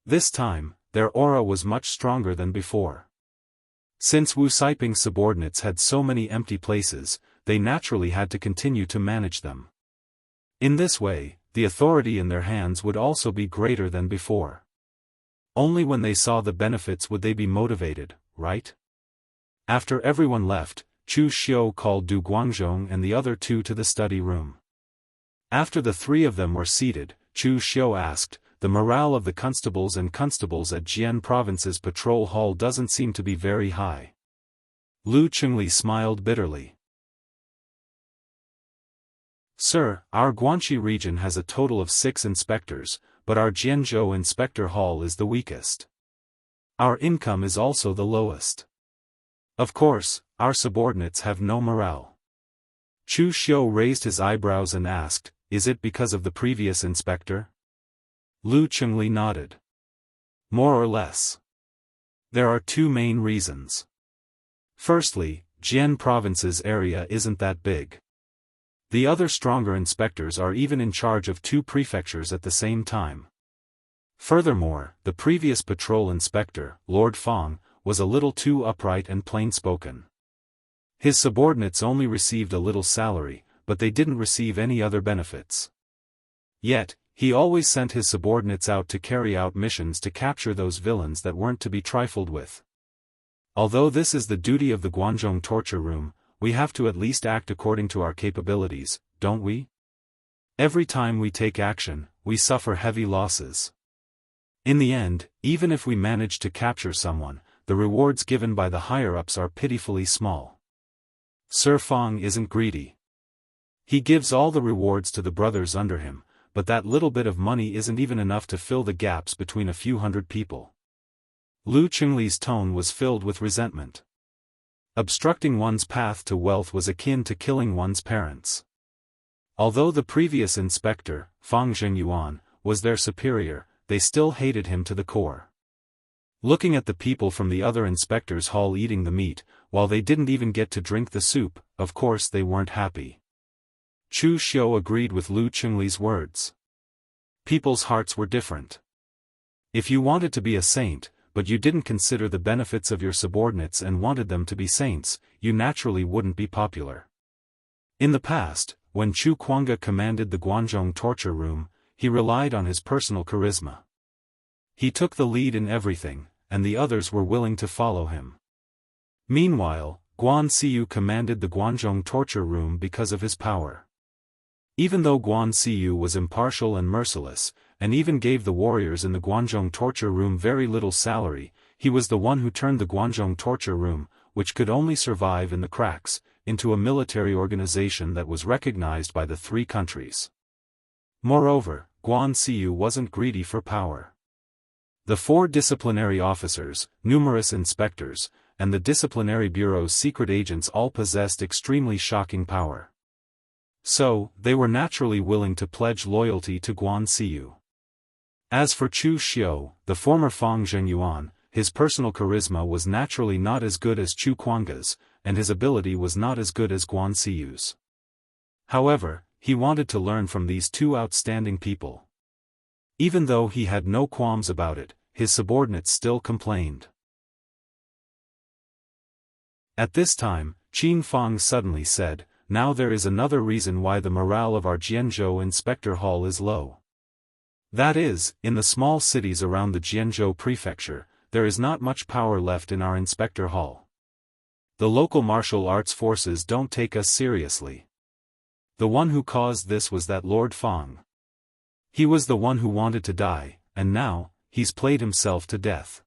This time, their aura was much stronger than before. Since Wu Siping's subordinates had so many empty places, they naturally had to continue to manage them. In this way, the authority in their hands would also be greater than before. Only when they saw the benefits would they be motivated, right? After everyone left, Chu Xiu called Du Guangzhong and the other two to the study room. After the three of them were seated, Chu Xiu asked, "The morale of the constables at Jian Province's patrol hall doesn't seem to be very high." Lu Chengli smiled bitterly. "Sir, our Guanxi region has a total of 6 inspectors, but our Jianzhou inspector hall is the weakest. Our income is also the lowest. Of course, our subordinates have no morale." Chu Xiu raised his eyebrows and asked, "Is it because of the previous inspector?" Lu Chengli nodded. "More or less. There are 2 main reasons. Firstly, Jian Province's area isn't that big. The other stronger inspectors are even in charge of 2 prefectures at the same time. Furthermore, the previous patrol inspector, Lord Fong, was a little too upright and plain-spoken. His subordinates only received a little salary, but they didn't receive any other benefits. Yet, he always sent his subordinates out to carry out missions to capture those villains that weren't to be trifled with. Although this is the duty of the Guangzhong torture room, we have to at least act according to our capabilities, don't we? Every time we take action, we suffer heavy losses. In the end, even if we manage to capture someone, the rewards given by the higher-ups are pitifully small. Sir Fong isn't greedy. He gives all the rewards to the brothers under him, but that little bit of money isn't even enough to fill the gaps between a few hundred people." Lu Chengli's tone was filled with resentment. Obstructing one's path to wealth was akin to killing one's parents. Although the previous inspector, Fang Zhengyuan, was their superior, they still hated him to the core. Looking at the people from the other inspectors' hall eating the meat, while they didn't even get to drink the soup, of course they weren't happy. Chu Xiu agreed with Lu Chengli's words. People's hearts were different. If you wanted to be a saint, but you didn't consider the benefits of your subordinates and wanted them to be saints, you naturally wouldn't be popular. In the past, when Chu Kuanga commanded the Guanzhong torture room, he relied on his personal charisma. He took the lead in everything, and the others were willing to follow him. Meanwhile, Guan Siyu commanded the Guanzhong torture room because of his power. Even though Guan Siyu was impartial and merciless, and even gave the warriors in the Guanzhong torture room very little salary, he was the one who turned the Guanzhong torture room, which could only survive in the cracks, into a military organization that was recognized by the three countries. Moreover, Guan Siyu wasn't greedy for power. The 4 disciplinary officers, numerous inspectors, and the disciplinary bureau's secret agents all possessed extremely shocking power. So, they were naturally willing to pledge loyalty to Guan Siyu. As for Chu Xiu, the former Fang Zhengyuan, his personal charisma was naturally not as good as Chu Kuanga's, and his ability was not as good as Guan Siyu's. However, he wanted to learn from these 2 outstanding people. Even though he had no qualms about it, his subordinates still complained. At this time, Qin Fang suddenly said, "Now there is another reason why the morale of our Jianzhou Inspector Hall is low. That is, in the small cities around the Jianzhou Prefecture, there is not much power left in our Inspector Hall. The local martial arts forces don't take us seriously. The one who caused this was that Lord Fang. He was the one who wanted to die, and now, he's played himself to death."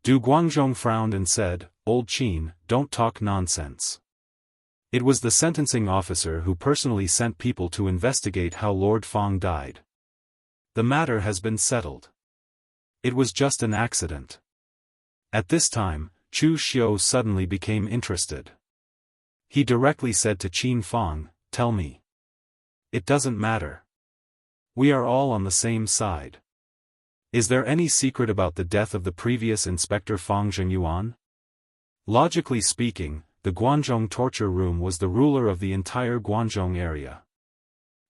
Du Guangzhong frowned and said, "Old Qin, don't talk nonsense. It was the sentencing officer who personally sent people to investigate how Lord Fang died. The matter has been settled. It was just an accident." At this time, Chu Xiu suddenly became interested. He directly said to Qin Fang, "Tell me. It doesn't matter. We are all on the same side. Is there any secret about the death of the previous Inspector Fang Zhengyuan?" Logically speaking, the Guanzhong torture room was the ruler of the entire Guanzhong area.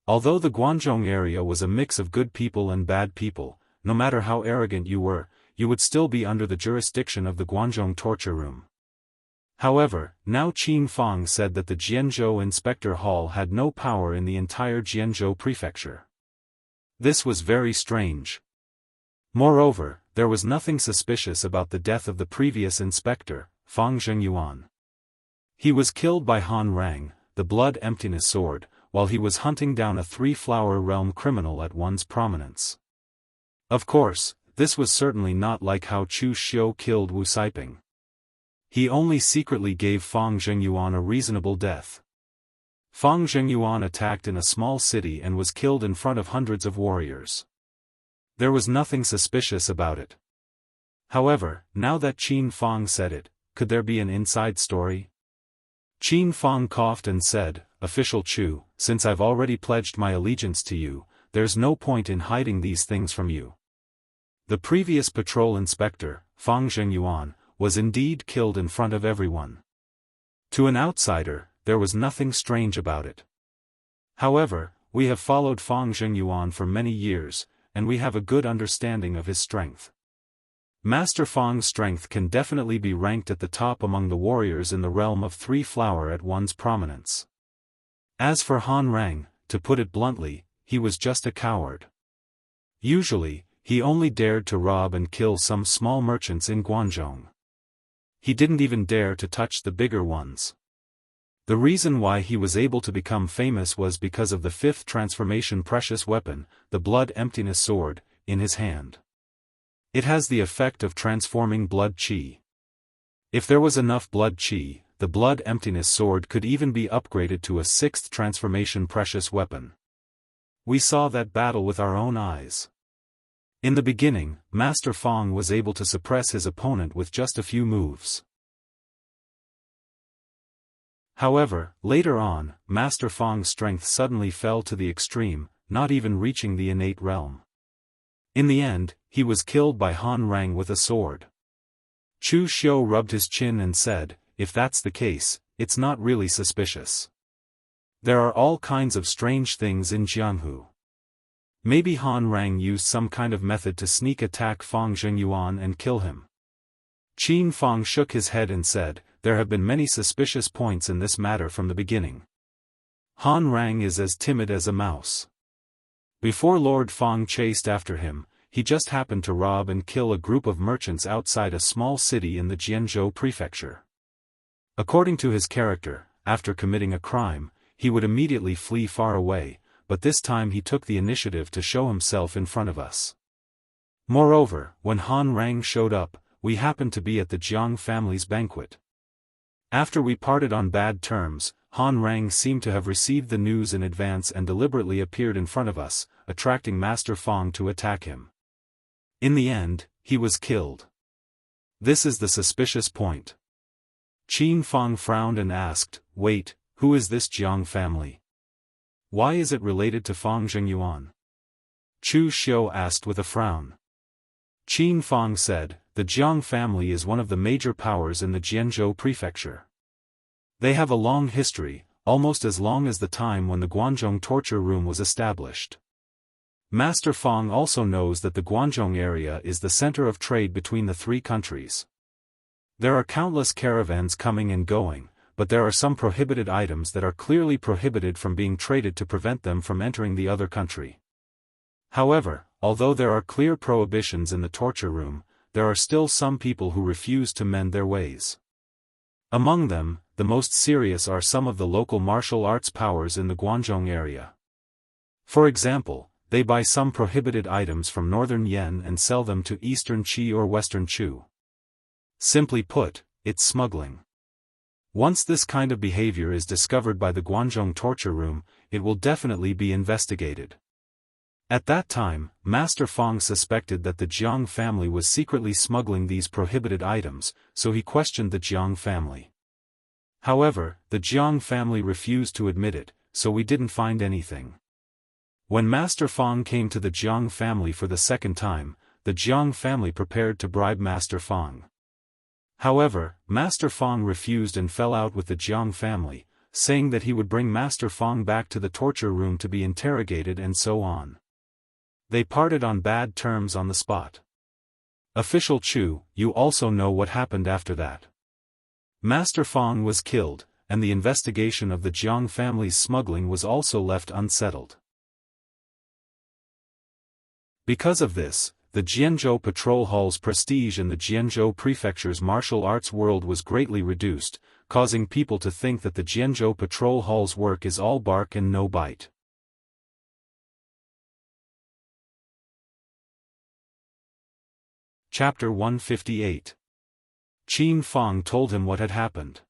Although the Guanzhong area was a mix of good people and bad people, no matter how arrogant you were, you would still be under the jurisdiction of the Guanzhong torture room. However, now Qin Fang said that the Jianzhou Inspector Hall had no power in the entire Jianzhou Prefecture. This was very strange. Moreover, there was nothing suspicious about the death of the previous inspector, Fang Zhengyuan. He was killed by Han Rang, the blood emptiness sword, while he was hunting down a 3-flower realm criminal at one's prominence. Of course, this was certainly not like how Chu Xiu killed Wu Saiping. He only secretly gave Fang Zhengyuan a reasonable death. Fang Zhengyuan attacked in a small city and was killed in front of hundreds of warriors. There was nothing suspicious about it. However, now that Qin Fang said it, could there be an inside story? Qin Fang coughed and said, "Official Chu, since I've already pledged my allegiance to you, there's no point in hiding these things from you. The previous patrol inspector, Fang Zhengyuan, was indeed killed in front of everyone. To an outsider, there was nothing strange about it. However, we have followed Fang Zhengyuan for many years, and we have a good understanding of his strength. Master Fang's strength can definitely be ranked at the top among the warriors in the realm of 3-flower at one's prominence. As for Han Rang, to put it bluntly, he was just a coward. Usually, he only dared to rob and kill some small merchants in Guanzhong. He didn't even dare to touch the bigger ones. The reason why he was able to become famous was because of the 5th transformation precious weapon, the blood emptiness sword, in his hand. It has the effect of transforming blood qi. If there was enough blood qi, the blood emptiness sword could even be upgraded to a 6th transformation precious weapon. We saw that battle with our own eyes. In the beginning, Master Fang was able to suppress his opponent with just a few moves. However, later on, Master Fang's strength suddenly fell to the extreme, not even reaching the innate realm. In the end, he was killed by Han Rang with a sword. Chu Xiu rubbed his chin and said, "If that's the case, it's not really suspicious. There are all kinds of strange things in Jianghu. Maybe Han Rang used some kind of method to sneak attack Fang Zhengyuan and kill him. Qin Fang shook his head and said, there have been many suspicious points in this matter from the beginning. Han Rang is as timid as a mouse. Before Lord Fang chased after him, he just happened to rob and kill a group of merchants outside a small city in the Jianghu prefecture. According to his character, after committing a crime, he would immediately flee far away, but this time he took the initiative to show himself in front of us. Moreover, when Han Rang showed up, we happened to be at the Jiang family's banquet. After we parted on bad terms, Han Rang seemed to have received the news in advance and deliberately appeared in front of us, attracting Master Fang to attack him. In the end, he was killed. This is the suspicious point. Qin Fang frowned and asked, wait, who is this Jiang family? Why is it related to Fang Zhengyuan? Chu Xiu asked with a frown. Qin Fang said, the Jiang family is one of the major powers in the Jianghu prefecture. They have a long history, almost as long as the time when the Guanzhong torture room was established. Master Fang also knows that the Guanzhong area is the center of trade between the three countries. There are countless caravans coming and going, but there are some prohibited items that are clearly prohibited from being traded to prevent them from entering the other country. However, although there are clear prohibitions in the torture room, there are still some people who refuse to mend their ways. Among them, the most serious are some of the local martial arts powers in the Guanzhong area. For example, they buy some prohibited items from northern Yen and sell them to eastern Qi or western Chu. Simply put, it's smuggling. Once this kind of behavior is discovered by the Guanzhong torture room, it will definitely be investigated. At that time, Master Fang suspected that the Jiang family was secretly smuggling these prohibited items, so he questioned the Jiang family. However, the Jiang family refused to admit it, so we didn't find anything. When Master Fang came to the Jiang family for the second time, the Jiang family prepared to bribe Master Fang. However, Master Fang refused and fell out with the Jiang family, saying that he would bring Master Fang back to the torture room to be interrogated and so on. They parted on bad terms on the spot. Official Chu, you also know what happened after that. Master Fang was killed, and the investigation of the Jiang family's smuggling was also left unsettled. Because of this, the Jianghu Patrol Hall's prestige in the Jianghu Prefecture's martial arts world was greatly reduced, causing people to think that the Jianghu Patrol Hall's work is all bark and no bite. Chapter 158. Qin Fang told him what had happened.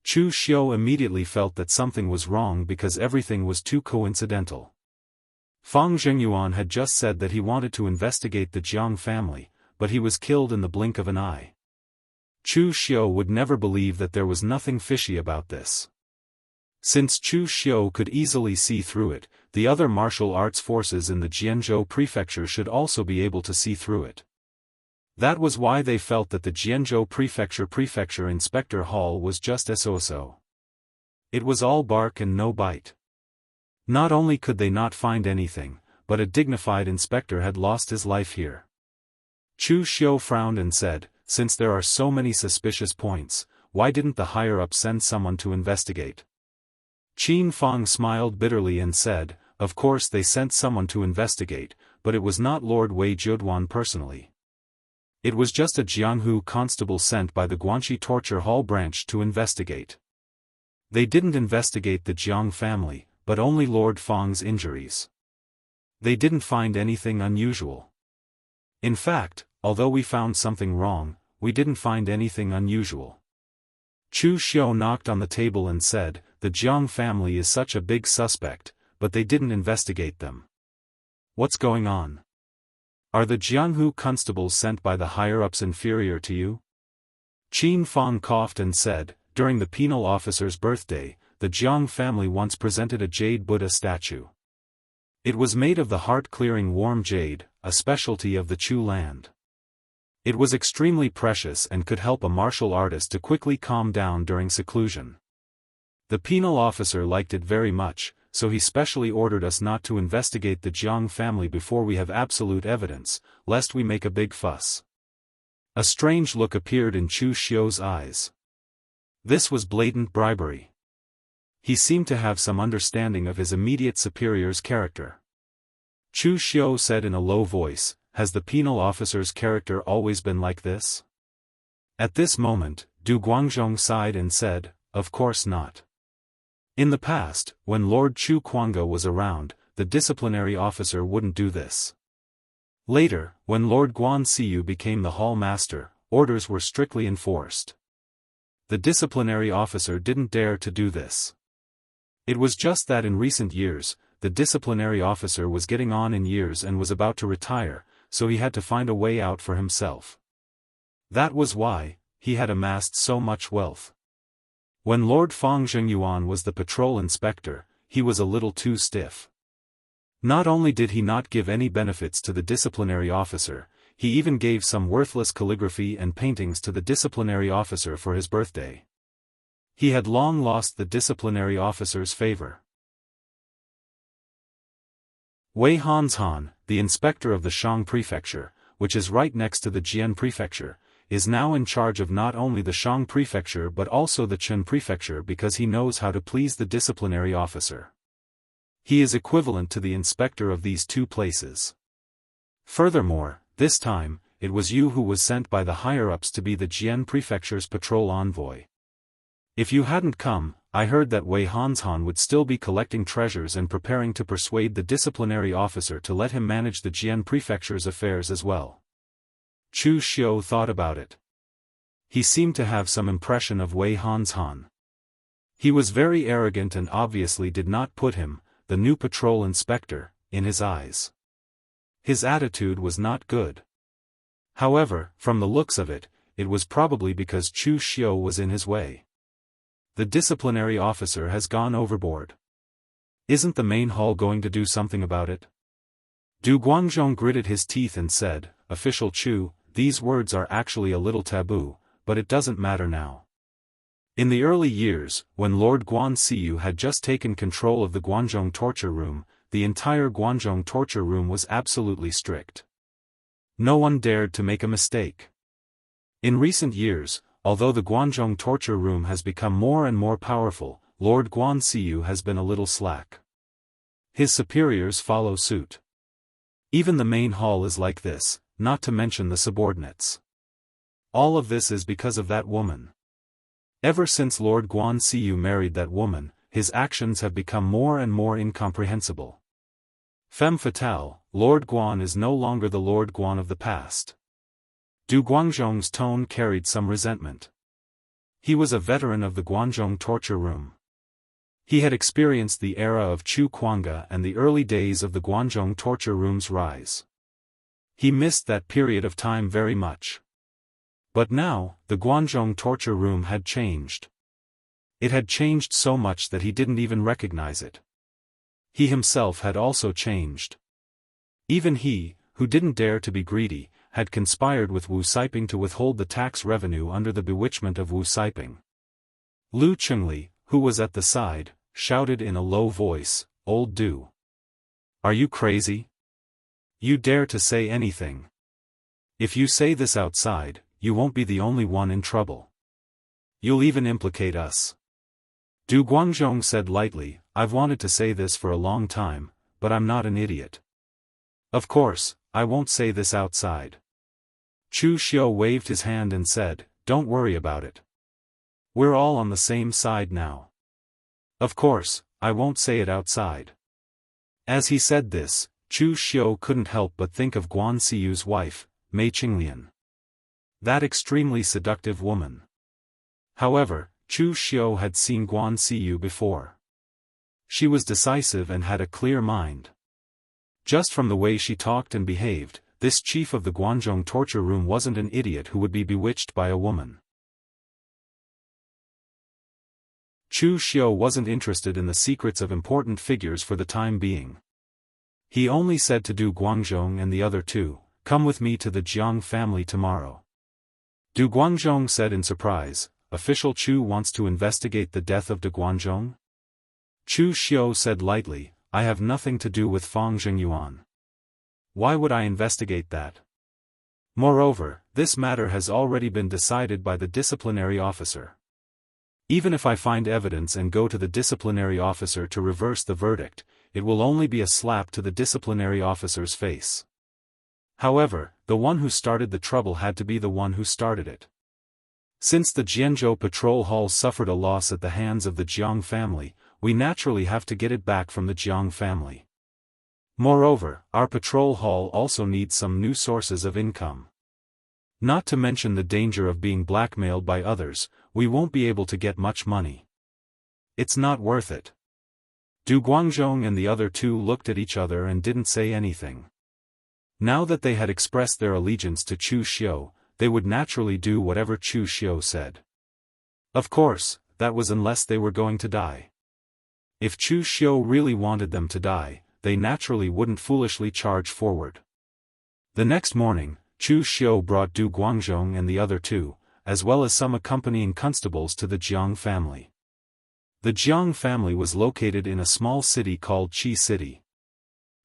Chu Xiu immediately felt that something was wrong because everything was too coincidental. Fang Zhengyuan had just said that he wanted to investigate the Jiang family, but he was killed in the blink of an eye. Chu Xiu would never believe that there was nothing fishy about this. Since Chu Xiu could easily see through it, the other martial arts forces in the Jianghu prefecture should also be able to see through it. That was why they felt that the Jianghu Prefecture Inspector Hall was just so. It was all bark and no bite. Not only could they not find anything, but a dignified inspector had lost his life here. Chu Xiu frowned and said, since there are so many suspicious points, why didn't the higher-ups send someone to investigate? Qin Fang smiled bitterly and said, of course they sent someone to investigate, but it was not Lord Wei Jieduan personally. It was just a Jianghu constable sent by the Guanxi Torture Hall branch to investigate. They didn't investigate the Jiang family, but only Lord Fang's injuries. They didn't find anything unusual. In fact, although we found something wrong, we didn't find anything unusual. Chu Xiu knocked on the table and said, the Jiang family is such a big suspect, but they didn't investigate them. What's going on? Are the Jianghu constables sent by the higher-ups inferior to you? Qin Fang coughed and said, during the penal officer's birthday, the Jiang family once presented a jade Buddha statue. It was made of the heart-clearing warm jade, a specialty of the Chu land. It was extremely precious and could help a martial artist to quickly calm down during seclusion. The penal officer liked it very much, so he specially ordered us not to investigate the Jiang family before we have absolute evidence, lest we make a big fuss. A strange look appeared in Chu Xiu's eyes. This was blatant bribery. He seemed to have some understanding of his immediate superior's character. Chu Xiu said in a low voice, "Has the penal officer's character always been like this?" At this moment, Du Guangzhong sighed and said, "Of course not. In the past, when Lord Chu Kuanga was around, the disciplinary officer wouldn't do this. Later, when Lord Guan Siyu became the hall master, orders were strictly enforced. The disciplinary officer didn't dare to do this. It was just that in recent years, the disciplinary officer was getting on in years and was about to retire, so he had to find a way out for himself. That was why he had amassed so much wealth. When Lord Fang Zhengyuan was the patrol inspector, he was a little too stiff. Not only did he not give any benefits to the disciplinary officer, he even gave some worthless calligraphy and paintings to the disciplinary officer for his birthday. He had long lost the disciplinary officer's favor. Wei Hanshan, the inspector of the Shang prefecture, which is right next to the Jian prefecture, is now in charge of not only the Shang prefecture but also the Chen prefecture because he knows how to please the disciplinary officer. He is equivalent to the inspector of these two places. Furthermore, this time, it was you who was sent by the higher-ups to be the Jian prefecture's patrol envoy. If you hadn't come, I heard that Wei Hanshan would still be collecting treasures and preparing to persuade the disciplinary officer to let him manage the Jian prefecture's affairs as well. Chu Xiu thought about it. He seemed to have some impression of Wei Hanshan. He was very arrogant and obviously did not put him, the new patrol inspector, in his eyes. His attitude was not good. However, from the looks of it, it was probably because Chu Xiu was in his way. The disciplinary officer has gone overboard. Isn't the main hall going to do something about it? Du Guangzhong gritted his teeth and said, "Official Chu, these words are actually a little taboo, but it doesn't matter now. In the early years, when Lord Guan Siyu had just taken control of the Guanzhong torture room, the entire Guanzhong torture room was absolutely strict. No one dared to make a mistake. In recent years, although the Guanzhong torture room has become more and more powerful, Lord Guan Siyu has been a little slack. His superiors follow suit. Even the main hall is like this, not to mention the subordinates. All of this is because of that woman. Ever since Lord Guan Siyu married that woman, his actions have become more and more incomprehensible. Femme fatale, Lord Guan is no longer the Lord Guan of the past." Du Guangzhong's tone carried some resentment. He was a veteran of the Guanzhong torture room. He had experienced the era of Chu Kuanga and the early days of the Guanzhong torture room's rise. He missed that period of time very much. But now, the Guanzhong torture room had changed. It had changed so much that he didn't even recognize it. He himself had also changed. Even he, who didn't dare to be greedy, had conspired with Wu Siping to withhold the tax revenue under the bewitchment of Wu Siping. Lu Chengli, who was at the side, shouted in a low voice, "Old Du! Are you crazy? You dare to say anything? If you say this outside, you won't be the only one in trouble. You'll even implicate us." Du Guangzhong said lightly, "I've wanted to say this for a long time, but I'm not an idiot. Of course, I won't say this outside." Chu Xiu waved his hand and said, "Don't worry about it. We're all on the same side now. Of course, I won't say it outside." As he said this, Chu Xiu couldn't help but think of Guan Siyu's wife, Mei Qinglian. That extremely seductive woman. However, Chu Xiu had seen Guan Siyu before. She was decisive and had a clear mind. Just from the way she talked and behaved, this chief of the Guanzhong torture room wasn't an idiot who would be bewitched by a woman. Chu Xiu wasn't interested in the secrets of important figures for the time being. He only said to Du Guangzhong and the other two, "Come with me to the Jiang family tomorrow." Du Guangzhong said in surprise, "Official Chu wants to investigate the death of Du Guangzhong?" Chu Xiu said lightly, I have nothing to do with Fang Zhengyuan. Why would I investigate that? Moreover, this matter has already been decided by the disciplinary officer. Even if I find evidence and go to the disciplinary officer to reverse the verdict, it will only be a slap to the disciplinary officer's face. However, the one who started the trouble had to be the one who started it. Since the Jianzhou patrol hall suffered a loss at the hands of the Jiang family, we naturally have to get it back from the Jiang family. Moreover, our patrol hall also needs some new sources of income. Not to mention the danger of being blackmailed by others, we won't be able to get much money. It's not worth it. Du Guangzhong and the other two looked at each other and didn't say anything. Now that they had expressed their allegiance to Chu Xiu, they would naturally do whatever Chu Xiu said. Of course, that was unless they were going to die. If Chu Xiu really wanted them to die, they naturally wouldn't foolishly charge forward. The next morning, Chu Xiu brought Du Guangzhong and the other two, as well as some accompanying constables to the Jiang family. The Jiang family was located in a small city called Qi City.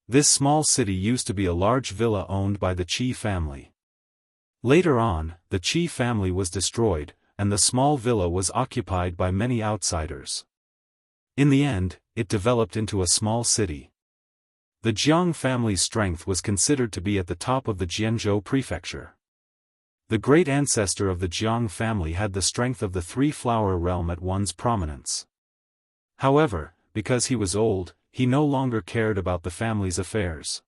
This small city used to be a large villa owned by the Qi family. Later on, the Qi family was destroyed, and the small villa was occupied by many outsiders. In the end, it developed into a small city. The Jiang family's strength was considered to be at the top of the Jianzhou prefecture. The great ancestor of the Jiang family had the strength of the three-flower realm at one's prominence. However, because he was old, he no longer cared about the family's affairs.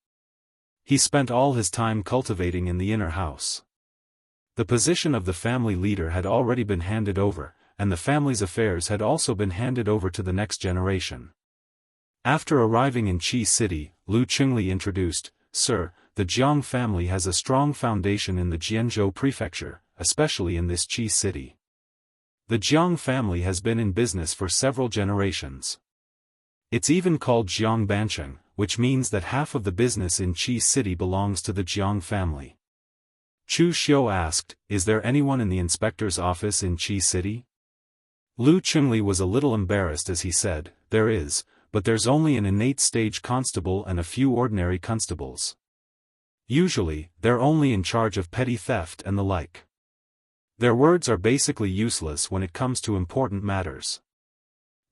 He spent all his time cultivating in the inner house. The position of the family leader had already been handed over, and the family's affairs had also been handed over to the next generation. After arriving in Qi City, Lu Qingli introduced, Sir, the Jiang family has a strong foundation in the Jianzhou prefecture, especially in this Qi City. The Jiang family has been in business for several generations. It's even called Jiang Bansheng, which means that half of the business in Qi City belongs to the Jiang family. Chu Xiu asked, Is there anyone in the inspector's office in Qi City? Lu Qingli was a little embarrassed as he said, There is, but there's only an innate stage constable and a few ordinary constables. Usually, they're only in charge of petty theft and the like. Their words are basically useless when it comes to important matters.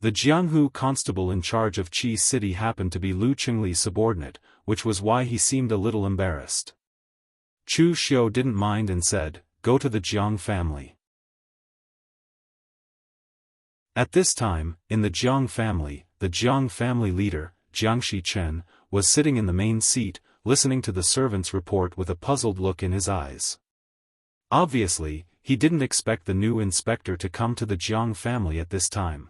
The Jianghu constable in charge of Qi City happened to be Lu Qingli's subordinate, which was why he seemed a little embarrassed. Chu Xiu didn't mind and said, Go to the Jiang family. At this time, in the Jiang family leader, Jiangxi Chen, was sitting in the main seat, listening to the servant's report with a puzzled look in his eyes. Obviously, he didn't expect the new inspector to come to the Jiang family at this time.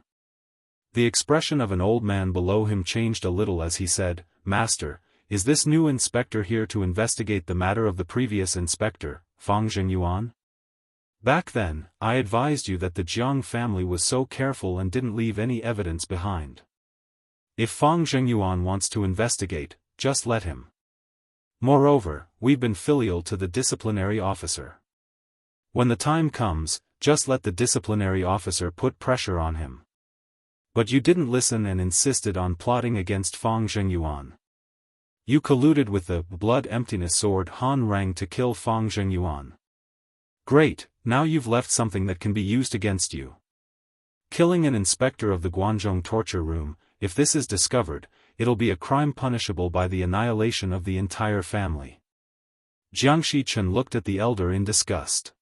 The expression of an old man below him changed a little as he said, Master, is this new inspector here to investigate the matter of the previous inspector, Fang Zhengyuan? Back then, I advised you that the Jiang family was so careful and didn't leave any evidence behind. If Fang Zhengyuan wants to investigate, just let him. Moreover, we've been filial to the disciplinary officer. When the time comes, just let the disciplinary officer put pressure on him. But you didn't listen and insisted on plotting against Fang Zhengyuan. You colluded with the blood-emptiness sword Han Rang to kill Fang Zhengyuan. Great, now you've left something that can be used against you. Killing an inspector of the Guangzhong torture room, if this is discovered, it'll be a crime punishable by the annihilation of the entire family. Jiangxi Chen looked at the elder in disgust.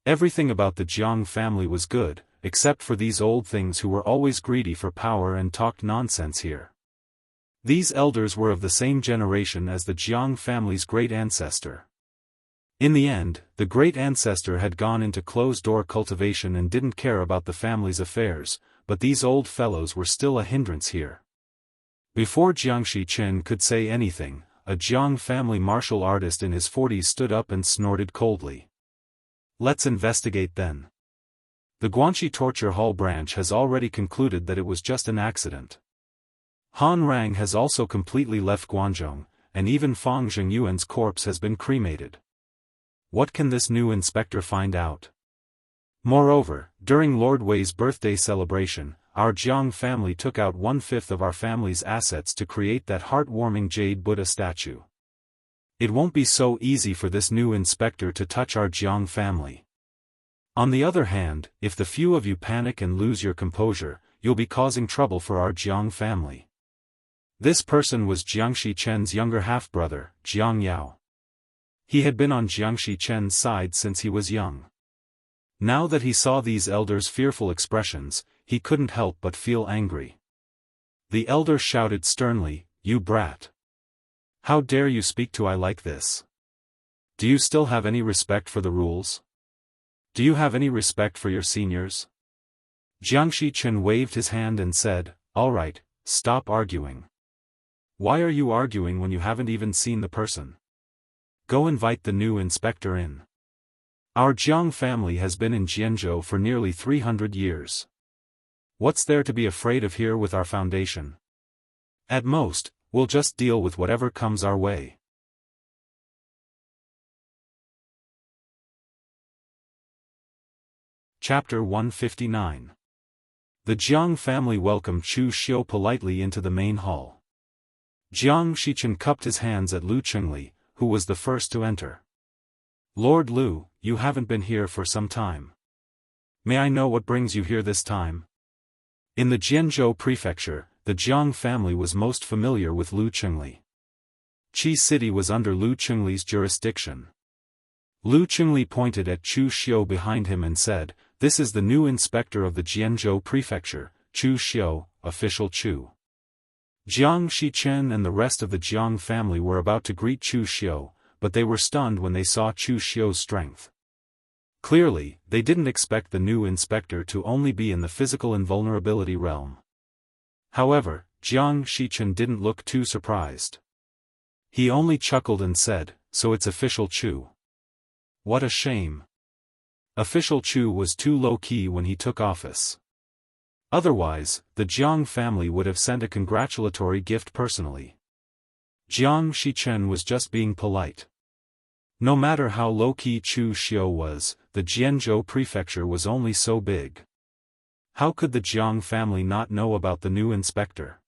Everything about the Jiang family was good, except for these old things who were always greedy for power and talked nonsense here. These elders were of the same generation as the Jiang family's great ancestor. In the end, the great ancestor had gone into closed-door cultivation and didn't care about the family's affairs, but these old fellows were still a hindrance here. Before Jiangxi Chen could say anything, a Jiang family martial artist in his 40s stood up and snorted coldly. Let's investigate then. The Guangxi Torture Hall branch has already concluded that it was just an accident. Han Rang has also completely left Guangzhong, and even Fang Zhengyuan's corpse has been cremated. What can this new inspector find out? Moreover, during Lord Wei's birthday celebration, our Jiang family took out 1/5 of our family's assets to create that heartwarming jade Buddha statue. It won't be so easy for this new inspector to touch our Jiang family. On the other hand, if the few of you panic and lose your composure, you'll be causing trouble for our Jiang family. This person was Jiangxi Chen's younger half-brother, Jiang Yao. He had been on Jiangxi Chen's side since he was young. Now that he saw these elders' fearful expressions, he couldn't help but feel angry. The elder shouted sternly, "You brat! How dare you speak to I like this? Do you still have any respect for the rules? Do you have any respect for your seniors?" Jiangxi Chen waved his hand and said, "All right, stop arguing. Why are you arguing when you haven't even seen the person? Go invite the new inspector in. Our Jiang family has been in Jianghu for nearly 300 years. What's there to be afraid of here with our foundation? At most, we'll just deal with whatever comes our way." Chapter 159. The Jiang family welcomed Chu Xiu politely into the main hall. Jiang Shichen cupped his hands at Lu Chengli, who was the first to enter. "Lord Lu, you haven't been here for some time. May I know what brings you here this time?" In the Jianzhou prefecture, the Jiang family was most familiar with Lu Chengli. Qi City was under Lu Chengli's jurisdiction. Lu Chengli pointed at Chu Xiu behind him and said, "This is the new inspector of the Jianzhou prefecture, Chu Xiu, official Chu." Jiang Shichen and the rest of the Jiang family were about to greet Chu Xiu, but they were stunned when they saw Chu Xiu's strength. Clearly, they didn't expect the new inspector to only be in the physical invulnerability realm. However, Jiang Shichen didn't look too surprised. He only chuckled and said, "So it's official Chu. What a shame. Official Chu was too low-key when he took office. Otherwise, the Jiang family would have sent a congratulatory gift personally." Jiang Shichen was just being polite. No matter how low-key Chu Xiu was, the Jianzhou prefecture was only so big. How could the Jiang family not know about the new inspector?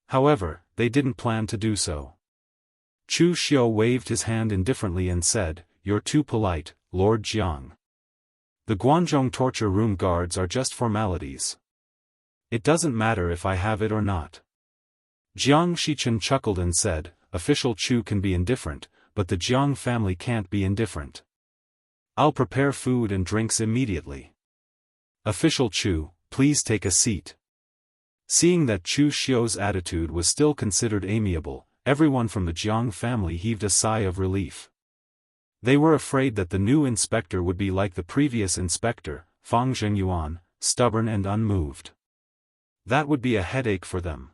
However, they didn't plan to do so. Chu Xiu waved his hand indifferently and said, "You're too polite, Lord Jiang. The Guangzhong torture room guards are just formalities. It doesn't matter if I have it or not." Jiang Shichen chuckled and said, "Official Chu can be indifferent, but the Jiang family can't be indifferent. I'll prepare food and drinks immediately. Official Chu, please take a seat." Seeing that Chu Xiu's attitude was still considered amiable, everyone from the Jiang family heaved a sigh of relief. They were afraid that the new inspector would be like the previous inspector, Fang Zhengyuan, stubborn and unmoved. That would be a headache for them.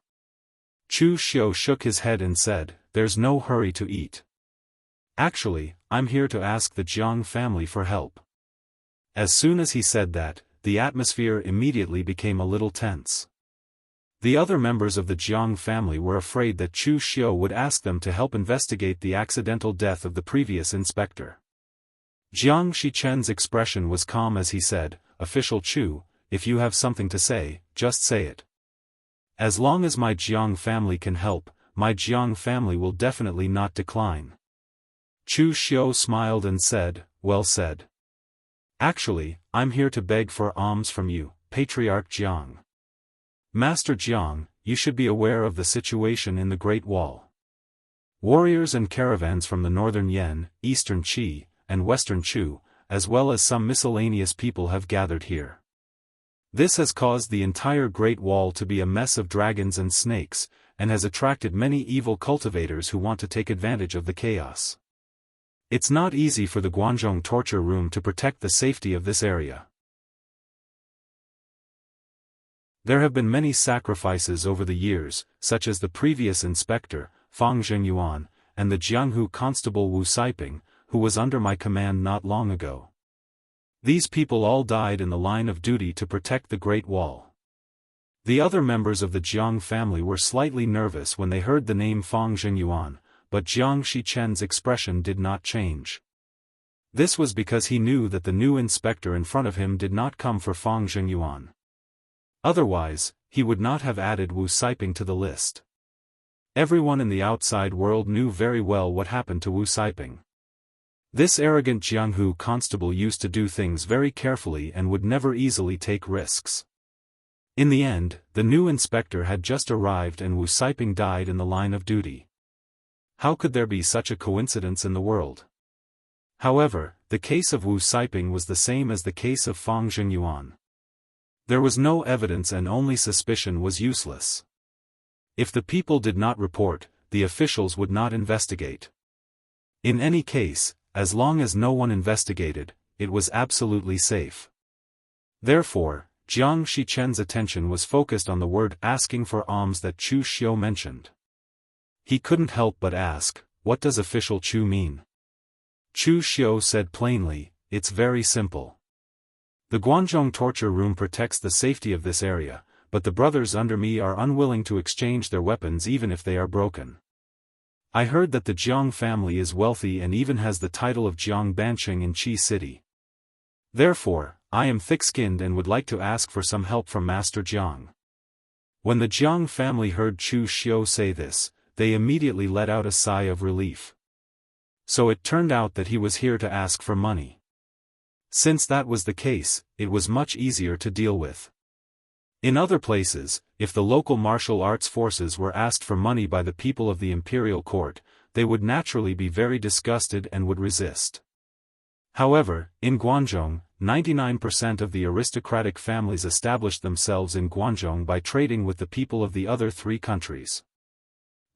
Chu Xiu shook his head and said, "There's no hurry to eat. Actually, I'm here to ask the Jiang family for help." As soon as he said that, the atmosphere immediately became a little tense. The other members of the Jiang family were afraid that Chu Xiu would ask them to help investigate the accidental death of the previous inspector. Jiang Shichen's expression was calm as he said, "Official Chu, if you have something to say, just say it. As long as my Jiang family can help, my Jiang family will definitely not decline." Chu Xiu smiled and said, "Well said. Actually, I'm here to beg for alms from you, Patriarch Jiang. Master Jiang, you should be aware of the situation in the Great Wall. Warriors and caravans from the northern Yan, eastern Qi, and western Chu, as well as some miscellaneous people have gathered here. This has caused the entire Great Wall to be a mess of dragons and snakes, and has attracted many evil cultivators who want to take advantage of the chaos. It's not easy for the Guangzhong torture room to protect the safety of this area. There have been many sacrifices over the years, such as the previous inspector, Fang Zhengyuan, and the Jianghu constable Wu Saiping, who was under my command not long ago. These people all died in the line of duty to protect the Great Wall." The other members of the Jiang family were slightly nervous when they heard the name Fang Zhengyuan, but Jiang Shichen's expression did not change. This was because he knew that the new inspector in front of him did not come for Fang Zhengyuan. Otherwise, he would not have added Wu Siping to the list. Everyone in the outside world knew very well what happened to Wu Siping. This arrogant Jianghu constable used to do things very carefully and would never easily take risks. In the end, the new inspector had just arrived and Wu Siping died in the line of duty. How could there be such a coincidence in the world? However, the case of Wu Siping was the same as the case of Fang Xingyuan. There was no evidence and only suspicion was useless. If the people did not report, the officials would not investigate. In any case, as long as no one investigated, it was absolutely safe. Therefore, Jiang Shichen's attention was focused on the word asking for alms that Chu Xiu mentioned. He couldn't help but ask, what does official Chu mean? Chu Xiu said plainly, it's very simple. The Guanzhong torture room protects the safety of this area, but the brothers under me are unwilling to exchange their weapons even if they are broken. I heard that the Jiang family is wealthy and even has the title of Jiang Banqing in Qi City. Therefore, I am thick-skinned and would like to ask for some help from Master Jiang. When the Jiang family heard Chu Xiu say this, they immediately let out a sigh of relief. So it turned out that he was here to ask for money. Since that was the case, it was much easier to deal with. In other places, if the local martial arts forces were asked for money by the people of the imperial court, they would naturally be very disgusted and would resist. However, in Guanzhong, 99% of the aristocratic families established themselves in Guanzhong by trading with the people of the other three countries.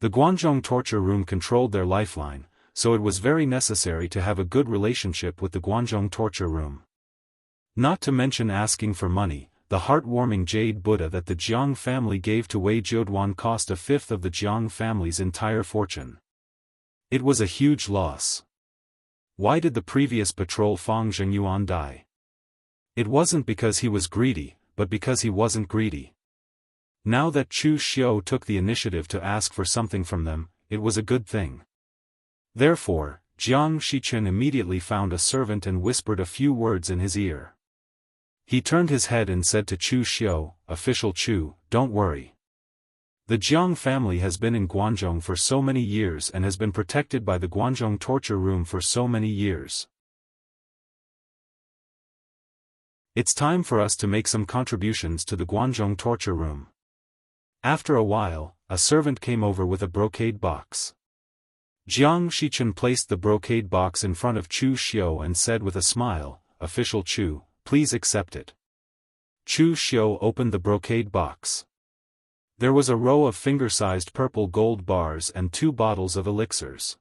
The Guanzhong torture room controlled their lifeline, so it was very necessary to have a good relationship with the Guanzhong torture room. Not to mention asking for money, the heartwarming jade Buddha that the Jiang family gave to Wei Jiuduan cost a fifth of the Jiang family's entire fortune. It was a huge loss. Why did the previous patrol Fang Xingyuan die? It wasn't because he was greedy, but because he wasn't greedy. Now that Chu Xiu took the initiative to ask for something from them, it was a good thing. Therefore, Jiang Shichen immediately found a servant and whispered a few words in his ear. He turned his head and said to Chu Xiu, "Official Chu, don't worry. The Jiang family has been in Guanzhong for so many years and has been protected by the Guanzhong torture room for so many years. It's time for us to make some contributions to the Guanzhong torture room." After a while, a servant came over with a brocade box. Jiang Shichen placed the brocade box in front of Chu Xiu and said with a smile, "Official Chu, please accept it." Chu Xiu opened the brocade box. There was a row of finger-sized purple gold bars and 2 bottles of elixirs.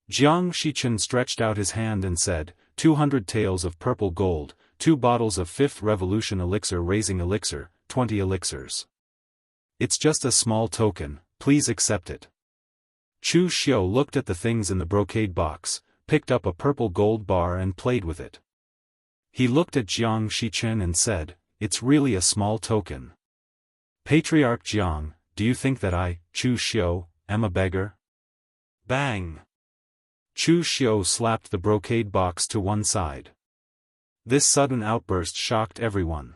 Jiang Shichen stretched out his hand and said, 200 taels of purple gold, 2 bottles of 5th Revolution elixir raising elixir, 20 elixirs. It's just a small token, please accept it. Chu Xiu looked at the things in the brocade box, picked up a purple gold bar and played with it. He looked at Jiang Shichen and said, "It's really a small token. Patriarch Jiang, do you think that I, Chu Xiu, am a beggar?" Bang! Chu Xiu slapped the brocade box to one side. This sudden outburst shocked everyone.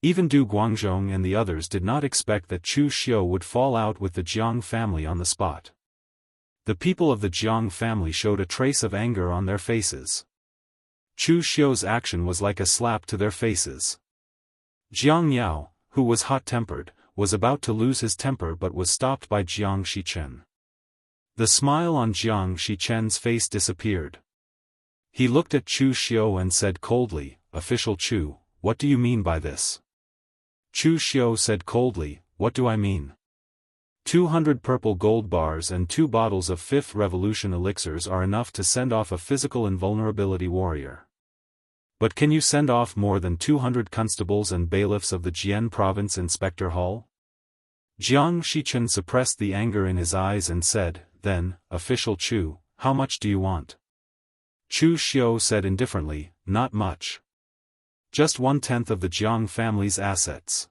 Even Du Guangzhong and the others did not expect that Chu Xiu would fall out with the Jiang family on the spot. The people of the Jiang family showed a trace of anger on their faces. Chu Xiu's action was like a slap to their faces. Jiang Yao, who was hot-tempered, was about to lose his temper but was stopped by Jiang Shichen. The smile on Jiang Shichen's face disappeared. He looked at Chu Xiu and said coldly, "Official Chu, what do you mean by this?" Chu Xiu said coldly, "What do I mean? 200 purple gold bars and 2 bottles of 5th Revolution elixirs are enough to send off a physical invulnerability warrior. But can you send off more than 200 constables and bailiffs of the Jian Province Inspector Hall?" Jiang Shichen suppressed the anger in his eyes and said, "Then, Official Chu, how much do you want?" Chu Xiu said indifferently, "Not much. Just 1/10 of the Jiang family's assets."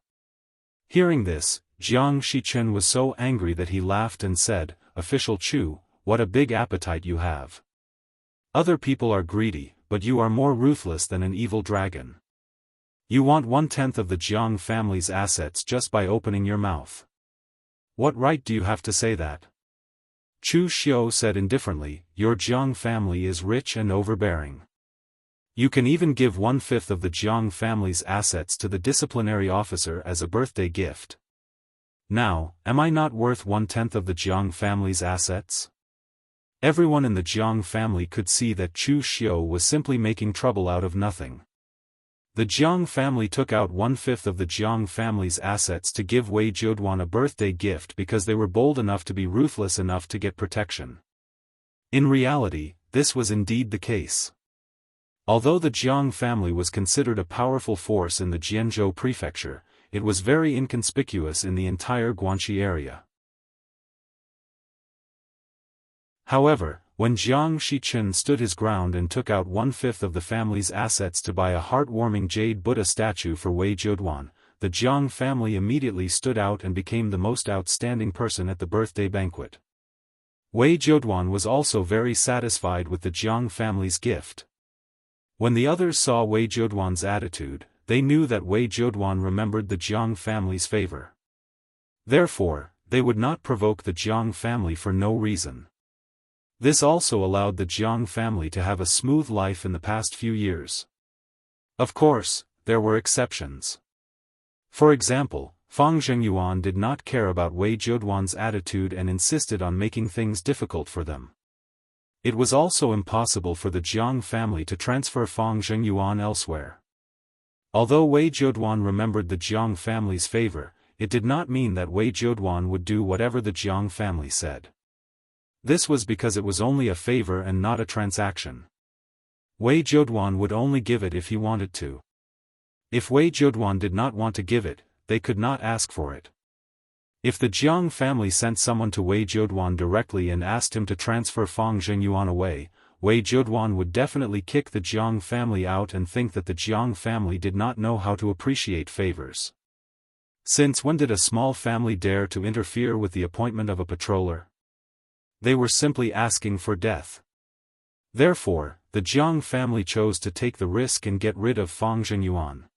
Hearing this, Jiang Shichen was so angry that he laughed and said, "Official Chu, what a big appetite you have. Other people are greedy, but you are more ruthless than an evil dragon. You want 1/10 of the Jiang family's assets just by opening your mouth. What right do you have to say that? Chu Xiu said indifferently, your Jiang family is rich and overbearing. You can even give 1/5 of the Jiang family's assets to the disciplinary officer as a birthday gift. Now, am I not worth 1/10 of the Jiang family's assets? Everyone in the Jiang family could see that Chu Xiu was simply making trouble out of nothing. The Jiang family took out 1/5 of the Jiang family's assets to give Wei Zhouduan a birthday gift because they were bold enough to be ruthless enough to get protection. In reality, this was indeed the case. Although the Jiang family was considered a powerful force in the Jianzhou prefecture, it was very inconspicuous in the entire Guanxi area. However, when Jiang Shichen stood his ground and took out 1/5 of the family's assets to buy a heartwarming jade Buddha statue for Wei Zhouduan, the Jiang family immediately stood out and became the most outstanding person at the birthday banquet. Wei Zhouduan was also very satisfied with the Jiang family's gift. When the others saw Wei Zhouduan's attitude, they knew that Wei Zhouduan remembered the Jiang family's favor. Therefore, they would not provoke the Jiang family for no reason. This also allowed the Jiang family to have a smooth life in the past few years. Of course, there were exceptions. For example, Fang Zhengyuan did not care about Wei Zhouduan's attitude and insisted on making things difficult for them. It was also impossible for the Jiang family to transfer Fang Zhengyuan elsewhere. Although Wei Zhouduan remembered the Jiang family's favor, it did not mean that Wei Zhouduan would do whatever the Jiang family said. This was because it was only a favor and not a transaction. Wei Zhouduan would only give it if he wanted to. If Wei Zhouduan did not want to give it, they could not ask for it. If the Jiang family sent someone to Wei Zhouduan directly and asked him to transfer Fang Zhengyuan away, Wei Zhouduan would definitely kick the Jiang family out and think that the Jiang family did not know how to appreciate favors. Since when did a small family dare to interfere with the appointment of a patroller? They were simply asking for death. Therefore, the Jiang family chose to take the risk and get rid of Fang Zhengyuan.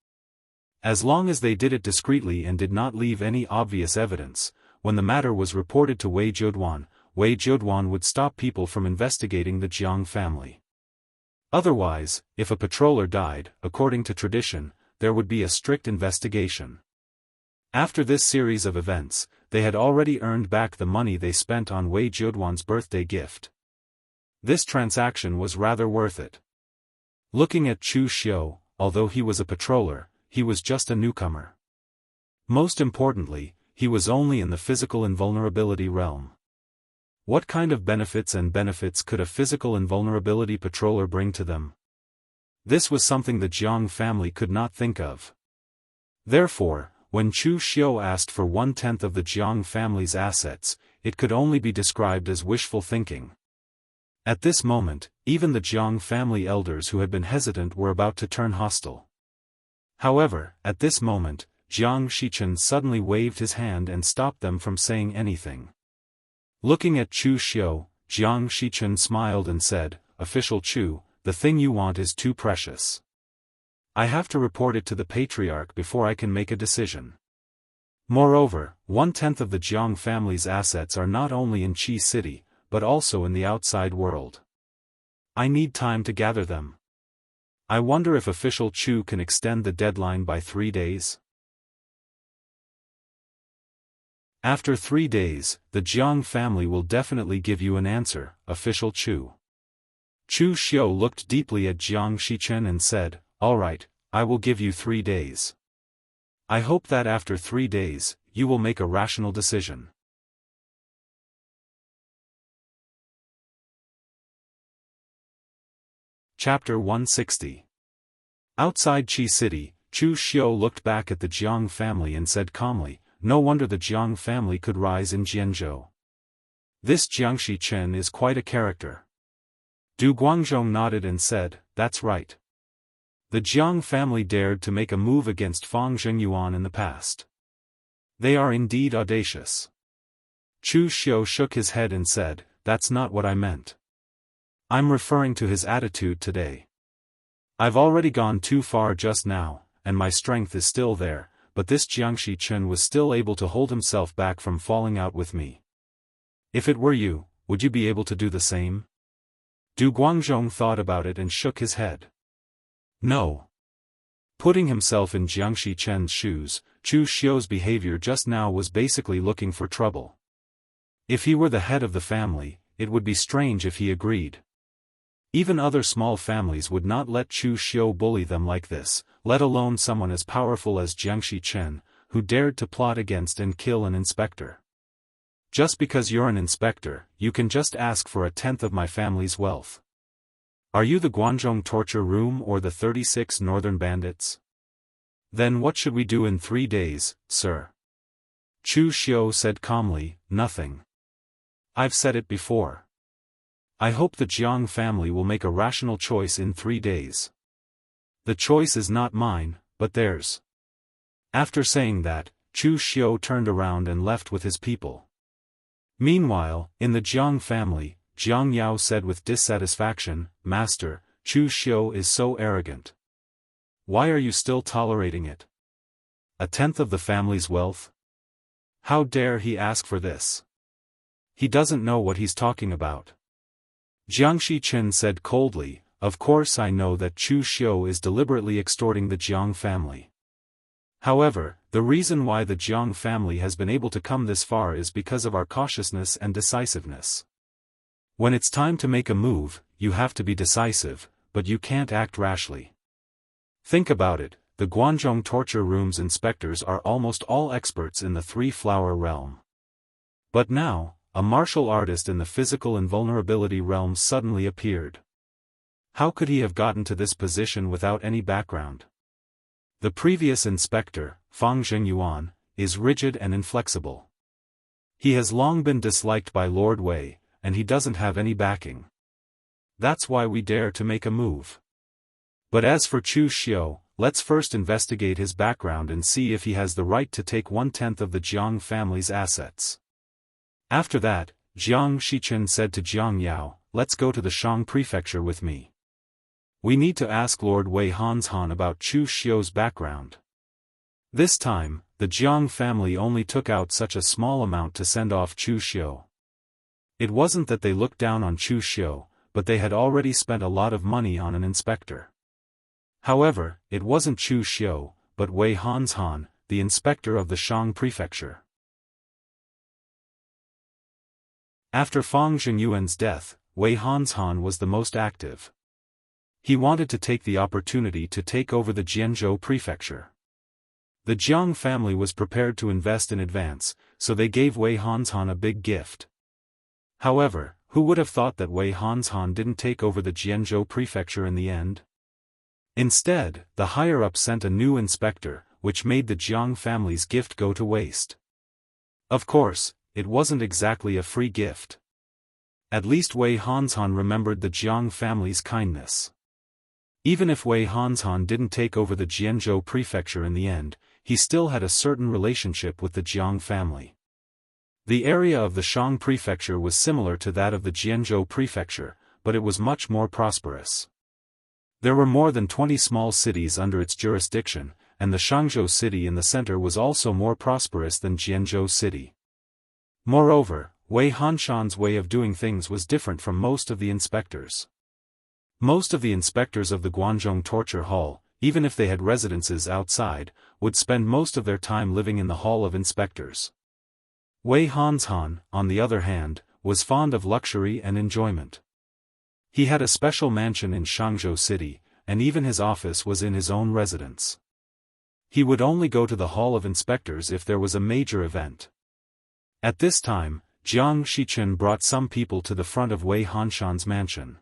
As long as they did it discreetly and did not leave any obvious evidence, when the matter was reported to Wei Zhouduan would stop people from investigating the Jiang family. Otherwise, if a patroller died, according to tradition, there would be a strict investigation. After this series of events, they had already earned back the money they spent on Wei Zhouduan's birthday gift. This transaction was rather worth it. Looking at Chu Xiu, although he was a patroller, he was just a newcomer. Most importantly, he was only in the physical invulnerability realm. What kind of benefits could a physical invulnerability patroller bring to them? This was something the Jiang family could not think of. Therefore, when Chu Xiu asked for 1/10 of the Jiang family's assets, it could only be described as wishful thinking. At this moment, even the Jiang family elders who had been hesitant were about to turn hostile. However, at this moment, Jiang Shichen suddenly waved his hand and stopped them from saying anything. Looking at Chu Xiu, Jiang Shichen smiled and said, "Official Chu, the thing you want is too precious. I have to report it to the Patriarch before I can make a decision. Moreover, 1/10 of the Jiang family's assets are not only in Qi City, but also in the outside world. I need time to gather them. I wonder if official Chu can extend the deadline by 3 days? After 3 days, the Jiang family will definitely give you an answer, official Chu." Chu Xiu looked deeply at Jiang Shichen and said, "All right, I will give you 3 days. I hope that after 3 days, you will make a rational decision." Chapter 160. Outside Qi City, Chu Xiu looked back at the Jiang family and said calmly, "No wonder the Jiang family could rise in Jianzhou. This Jiangxi Chen is quite a character." Du Guangzhong nodded and said, "That's right. The Jiang family dared to make a move against Fang Zhengyuan in the past. They are indeed audacious." Chu Xiu shook his head and said, "That's not what I meant. I'm referring to his attitude today. I've already gone too far just now, and my strength is still there, but this Jiangshi Chen was still able to hold himself back from falling out with me. If it were you, would you be able to do the same? Du Guangzhong thought about it and shook his head. No. Putting himself in Jiangshi Chen's shoes, Chu Xiu's behavior just now was basically looking for trouble. If he were the head of the family, it would be strange if he agreed. Even other small families would not let Chu Xiu bully them like this, let alone someone as powerful as Jiangshi Chen, who dared to plot against and kill an inspector. Just because you're an inspector, you can just ask for a tenth of my family's wealth. Are you the Guangzhong torture room or the 36 northern bandits? Then what should we do in 3 days, sir? Chu Xiu said calmly, nothing. I've said it before. I hope the Jiang family will make a rational choice in 3 days. The choice is not mine, but theirs. After saying that, Chu Xiu turned around and left with his people. Meanwhile, in the Jiang family, Jiang Yao said with dissatisfaction, Master, Chu Xiu is so arrogant. Why are you still tolerating it? A tenth of the family's wealth? How dare he ask for this? He doesn't know what he's talking about. Jiangshi Chen said coldly, of course I know that Chu Xiu is deliberately extorting the Jiang family. However, the reason why the Jiang family has been able to come this far is because of our cautiousness and decisiveness. When it's time to make a move, you have to be decisive, but you can't act rashly. Think about it, the Guangzhong torture room's inspectors are almost all experts in the three-flower realm. But now, a martial artist in the physical invulnerability realm suddenly appeared. How could he have gotten to this position without any background? The previous inspector, Fang Zhengyuan, is rigid and inflexible. He has long been disliked by Lord Wei, and he doesn't have any backing. That's why we dare to make a move. But as for Chu Xiu, let's first investigate his background and see if he has the right to take 1/10 of the Jiang family's assets. After that, Jiang Shichen said to Jiang Yao, let's go to the Shang prefecture with me. We need to ask Lord Wei Hanshan about Chu Xiu's background. This time, the Jiang family only took out such a small amount to send off Chu Xiu. It wasn't that they looked down on Chu Xiu, but they had already spent a lot of money on an inspector. However, it wasn't Chu Xiu, but Wei Hanshan, the inspector of the Shang prefecture. After Fang Zhengyuan's death, Wei Hanshan was the most active. He wanted to take the opportunity to take over the Jianzhou prefecture. The Jiang family was prepared to invest in advance, so they gave Wei Hanshan a big gift. However, who would have thought that Wei Hanshan didn't take over the Jianzhou prefecture in the end? Instead, the higher-ups sent a new inspector, which made the Jiang family's gift go to waste. Of course, it wasn't exactly a free gift. At least Wei Hanshan remembered the Jiang family's kindness. Even if Wei Hanshan didn't take over the Jianzhou prefecture in the end, he still had a certain relationship with the Jiang family. The area of the Shang prefecture was similar to that of the Jianzhou prefecture, but it was much more prosperous. There were more than 20 small cities under its jurisdiction, and the Shangzhou city in the center was also more prosperous than Jianzhou city. Moreover, Wei Hanshan's way of doing things was different from most of the inspectors. Most of the inspectors of the Guangzhong torture hall, even if they had residences outside, would spend most of their time living in the hall of inspectors. Wei Hanshan, on the other hand, was fond of luxury and enjoyment. He had a special mansion in Shangzhou city, and even his office was in his own residence. He would only go to the hall of inspectors if there was a major event. At this time, Jiang Shichen brought some people to the front of Wei Hanshan's mansion.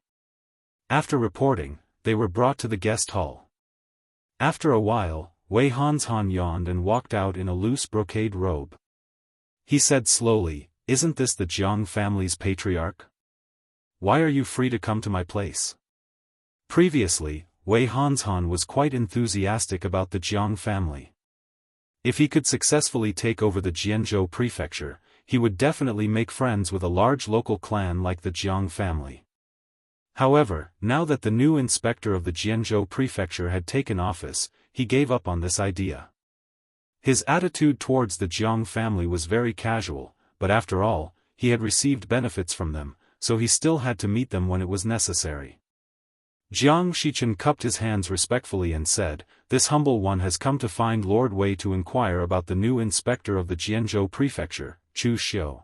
After reporting, they were brought to the guest hall. After a while, Wei Hanshan yawned and walked out in a loose brocade robe. He said slowly, "Isn't this the Jiang family's patriarch? Why are you free to come to my place?" Previously, Wei Hanshan was quite enthusiastic about the Jiang family. If he could successfully take over the Jianzhou prefecture, he would definitely make friends with a large local clan like the Jiang family. However, now that the new inspector of the Jianzhou prefecture had taken office, he gave up on this idea. His attitude towards the Jiang family was very casual, but after all, he had received benefits from them, so he still had to meet them when it was necessary. Jiang Shichen cupped his hands respectfully and said, "This humble one has come to find Lord Wei to inquire about the new inspector of the Jianzhou prefecture, Chu Xiu.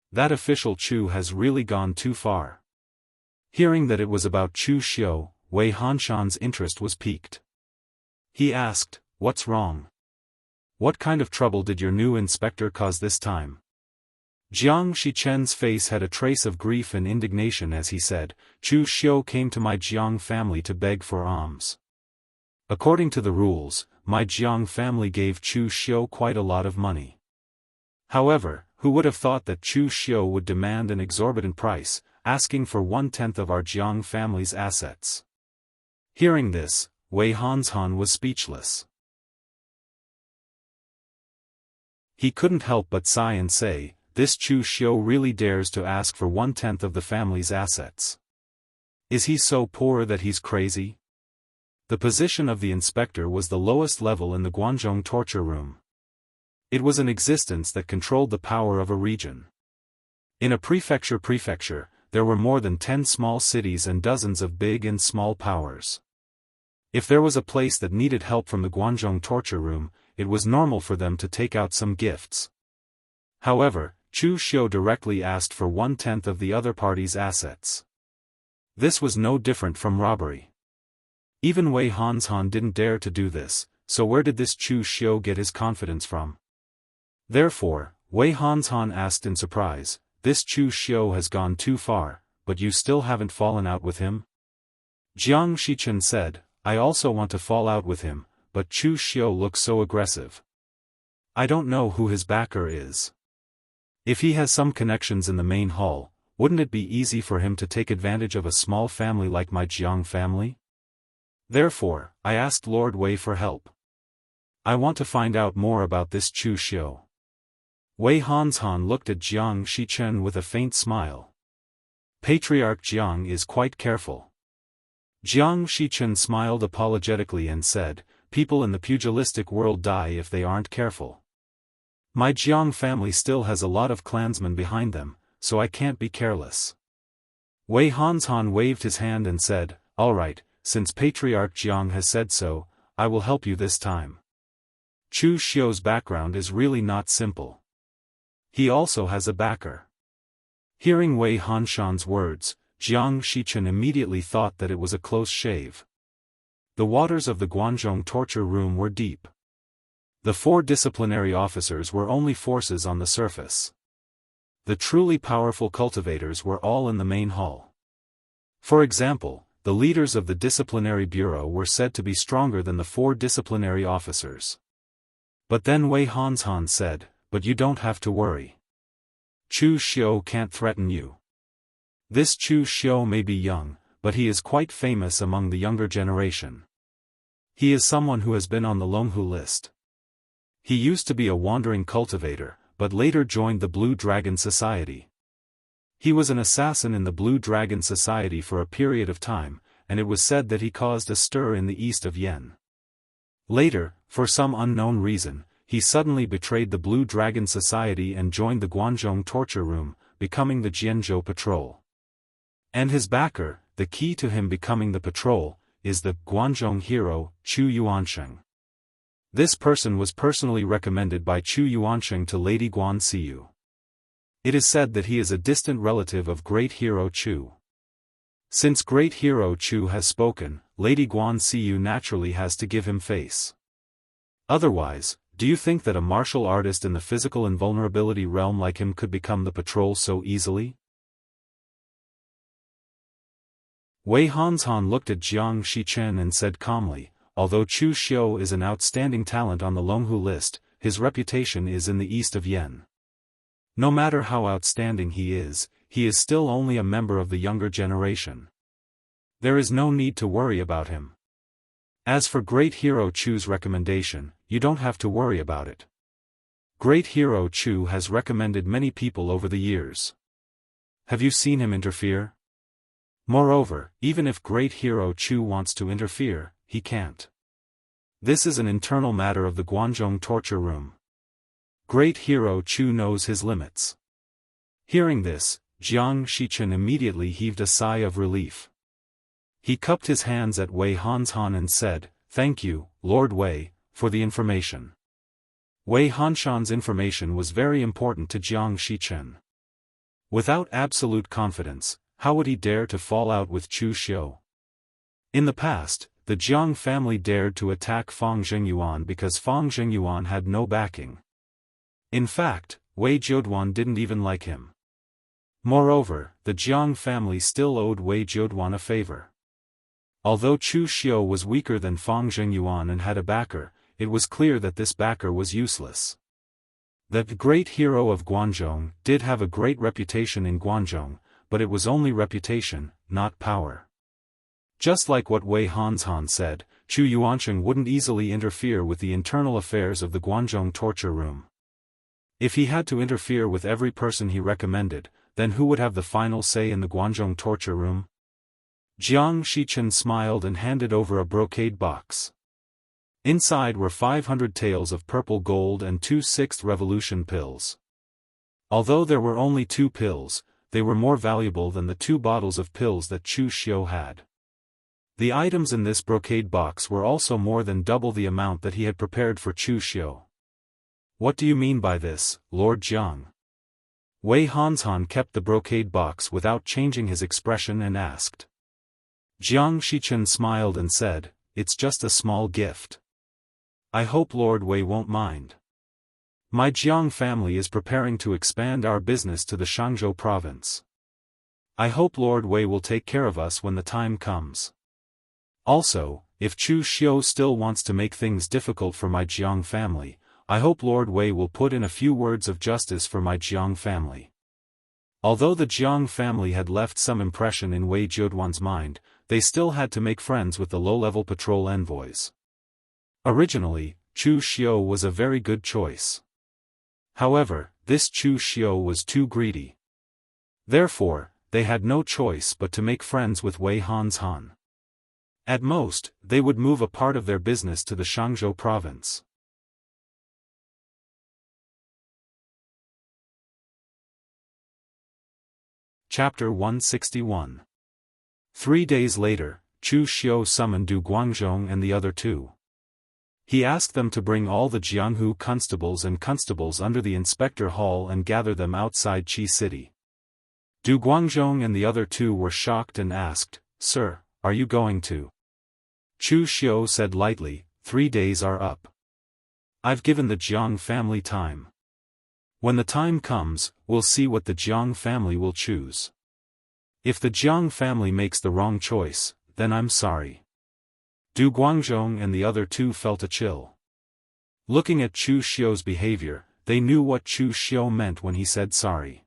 That official Chu has really gone too far." Hearing that it was about Chu Xiu, Wei Hanshan's interest was piqued. He asked, "What's wrong? What kind of trouble did your new inspector cause this time?" Jiang Shichen's face had a trace of grief and indignation as he said, "Chu Xiu came to my Jiang family to beg for alms. According to the rules, my Jiang family gave Chu Xiu quite a lot of money. However, who would have thought that Chu Xiu would demand an exorbitant price, asking for 1/10 of our Jiang family's assets?" Hearing this, Wei Hanshan was speechless. He couldn't help but sigh and say, "This Chu Xiu really dares to ask for 1/10 of the family's assets. Is he so poor that he's crazy?" The position of the inspector was the lowest level in the Guanzhong torture room. It was an existence that controlled the power of a region. In a prefecture, there were more than 10 small cities and dozens of big and small powers. If there was a place that needed help from the Guanzhong torture room, it was normal for them to take out some gifts. However, Chu Xiu directly asked for 1/10 of the other party's assets. This was no different from robbery. Even Wei Hanshan didn't dare to do this, so where did this Chu Xiu get his confidence from? Therefore, Wei Hanshan asked in surprise, "This Chu Xiu has gone too far, but you still haven't fallen out with him?" Jiang Shichen said, "I also want to fall out with him, but Chu Xiu looks so aggressive. I don't know who his backer is. If he has some connections in the main hall, wouldn't it be easy for him to take advantage of a small family like my Jiang family? Therefore, I asked Lord Wei for help. I want to find out more about this Chu Xiu." Wei Hanshan looked at Jiang Shichen with a faint smile. "Patriarch Jiang is quite careful." Jiang Shichen smiled apologetically and said, "People in the pugilistic world die if they aren't careful. My Jiang family still has a lot of clansmen behind them, so I can't be careless." Wei Hanshan waved his hand and said, "All right, since Patriarch Jiang has said so, I will help you this time. Chu Xiu's background is really not simple. He also has a backer." Hearing Wei Hanshan's words, Jiang Shichen immediately thought that it was a close shave. The waters of the Guanzhong torture room were deep. The 4 disciplinary officers were only forces on the surface. The truly powerful cultivators were all in the main hall. For example, the leaders of the disciplinary bureau were said to be stronger than the 4 disciplinary officers. But then Wei Hanshan said, "But you don't have to worry. Chu Xiu can't threaten you. This Chu Xiu may be young, but he is quite famous among the younger generation. He is someone who has been on the Longhu list. He used to be a wandering cultivator, but later joined the Blue Dragon Society. He was an assassin in the Blue Dragon Society for a period of time, and it was said that he caused a stir in the east of Yen. Later, for some unknown reason, he suddenly betrayed the Blue Dragon Society and joined the Guanzhong torture room, becoming the Jianzhou patrol. And his backer, the key to him becoming the patrol, is the Guanzhong hero, Chu Yuansheng. This person was personally recommended by Chu Yuansheng to Lady Guanxiu. It is said that he is a distant relative of great hero Chu. Since great hero Chu has spoken, Lady Guanxiu naturally has to give him face. Otherwise, do you think that a martial artist in the physical invulnerability realm like him could become the patrol so easily? Wei Hanshan looked at Jiang Shichen and said calmly, "Although Chu Xiu is an outstanding talent on the Longhu list, his reputation is in the east of Yen. No matter how outstanding he is still only a member of the younger generation. There is no need to worry about him. As for great hero Chu's recommendation, you don't have to worry about it. Great hero Chu has recommended many people over the years. Have you seen him interfere? Moreover, even if great hero Chu wants to interfere, he can't. This is an internal matter of the Guanzhong torture room. Great hero Chu knows his limits. Hearing this, Jiang Shichen immediately heaved a sigh of relief. He cupped his hands at Wei Hanshan and said, "Thank you, Lord Wei, for the information." Wei Hanshan's information was very important to Jiang Shichen. Without absolute confidence, how would he dare to fall out with Chu Xiu? In the past, the Jiang family dared to attack Fang Zhengyuan because Fang Zhengyuan had no backing. In fact, Wei Jiuduan didn't even like him. Moreover, the Jiang family still owed Wei Jiuduan a favor. Although Chu Xiu was weaker than Fang Zhengyuan and had a backer, it was clear that this backer was useless. The great hero of Guanzhong did have a great reputation in Guanzhong, but it was only reputation, not power. Just like what Wei Hanshan said, Chu Yuancheng wouldn't easily interfere with the internal affairs of the Guanzhong torture room. If he had to interfere with every person he recommended, then who would have the final say in the Guanzhong torture room? Jiang Shichen smiled and handed over a brocade box. Inside were 500 taels of purple gold and 2 sixth revolution pills. Although there were only 2 pills, they were more valuable than the 2 bottles of pills that Chu Xiu had. The items in this brocade box were also more than double the amount that he had prepared for Chu Xiu. "What do you mean by this, Lord Jiang?" Wei Hanshan kept the brocade box without changing his expression and asked. Jiang Shichen smiled and said, "It's just a small gift. I hope Lord Wei won't mind. My Jiang family is preparing to expand our business to the Shangzhou province. I hope Lord Wei will take care of us when the time comes. Also, if Chu Xiu still wants to make things difficult for my Jiang family, I hope Lord Wei will put in a few words of justice for my Jiang family." Although the Jiang family had left some impression in Wei Jiuduan's mind, they still had to make friends with the low-level patrol envoys. Originally, Chu Xiu was a very good choice. However, this Chu Xiu was too greedy. Therefore, they had no choice but to make friends with Wei Hanshan. At most, they would move a part of their business to the Shangzhou province. Chapter 161. 3 days later, Chu Xiu summoned Du Guangzhong and the other 2. He asked them to bring all the Jianghu constables and constables under the inspector hall and gather them outside Qi City. Du Guangzhong and the other 2 were shocked and asked, "Sir, are you going to?" Chu Xiu said lightly, 3 days are up. I've given the Jiang family time. When the time comes, we'll see what the Jiang family will choose. If the Jiang family makes the wrong choice, then I'm sorry. Du Guangzhong and the other 2 felt a chill. Looking at Chu Xiu's behavior, they knew what Chu Xiu meant when he said sorry.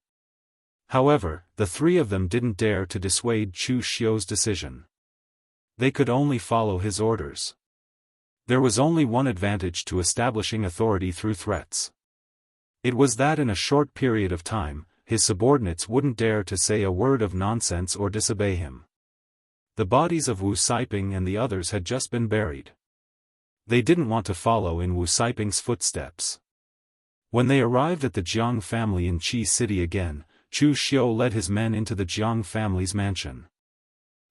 However, the 3 of them didn't dare to dissuade Chu Xiu's decision. They could only follow his orders. There was only one advantage to establishing authority through threats. It was that in a short period of time, his subordinates wouldn't dare to say a word of nonsense or disobey him. The bodies of Wu Siping and the others had just been buried. They didn't want to follow in Wu Siping's footsteps. When they arrived at the Jiang family in Qi City again, Chu Xiu led his men into the Jiang family's mansion.